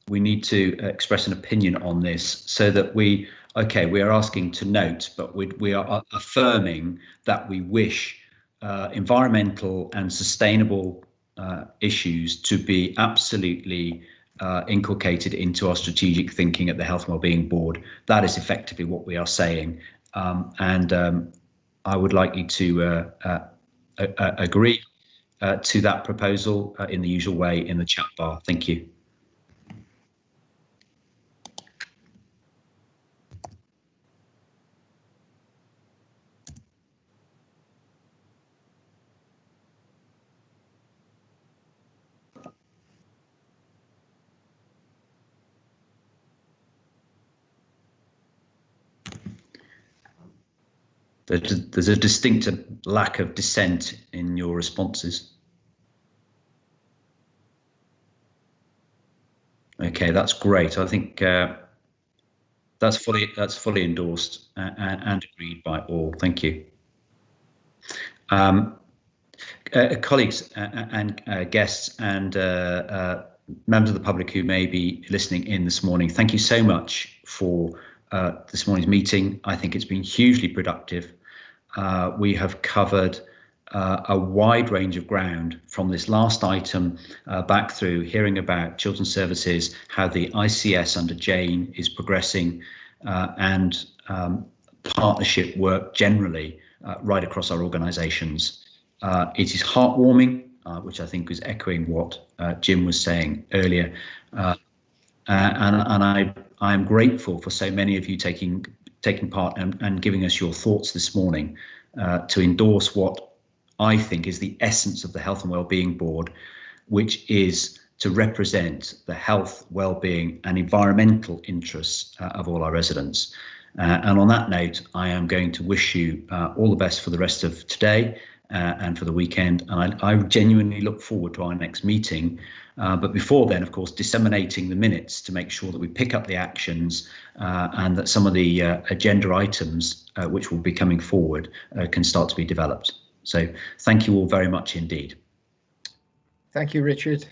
we need to express an opinion on this so that we are asking to note, but we are affirming that we wish environmental and sustainable issues to be absolutely inculcated into our strategic thinking at the Health and Wellbeing Board. That is effectively what we are saying, and I would like you to agree to that proposal in the usual way in the chat bar. Thank you. There's a distinct lack of dissent in your responses. Okay, that's great. I think that's fully endorsed and agreed by all. Thank you. Colleagues and guests and members of the public who may be listening in this morning, thank you so much for this morning's meeting. I think it's been hugely productive. We have covered a wide range of ground from this last item back through hearing about children's services, how the ICS under Jane is progressing, and partnership work generally right across our organisations. It is heartwarming, which I think was echoing what Jim was saying earlier, and I am grateful for so many of you taking part and giving us your thoughts this morning to endorse what I think is the essence of the Health and Wellbeing Board, which is to represent the health, wellbeing and environmental interests of all our residents. And on that note, I am going to wish you all the best for the rest of today and for the weekend. And I genuinely look forward to our next meeting. But before then, of course, disseminating the minutes to make sure that we pick up the actions and that some of the agenda items which will be coming forward can start to be developed. So thank you all very much indeed. Thank you, Richard.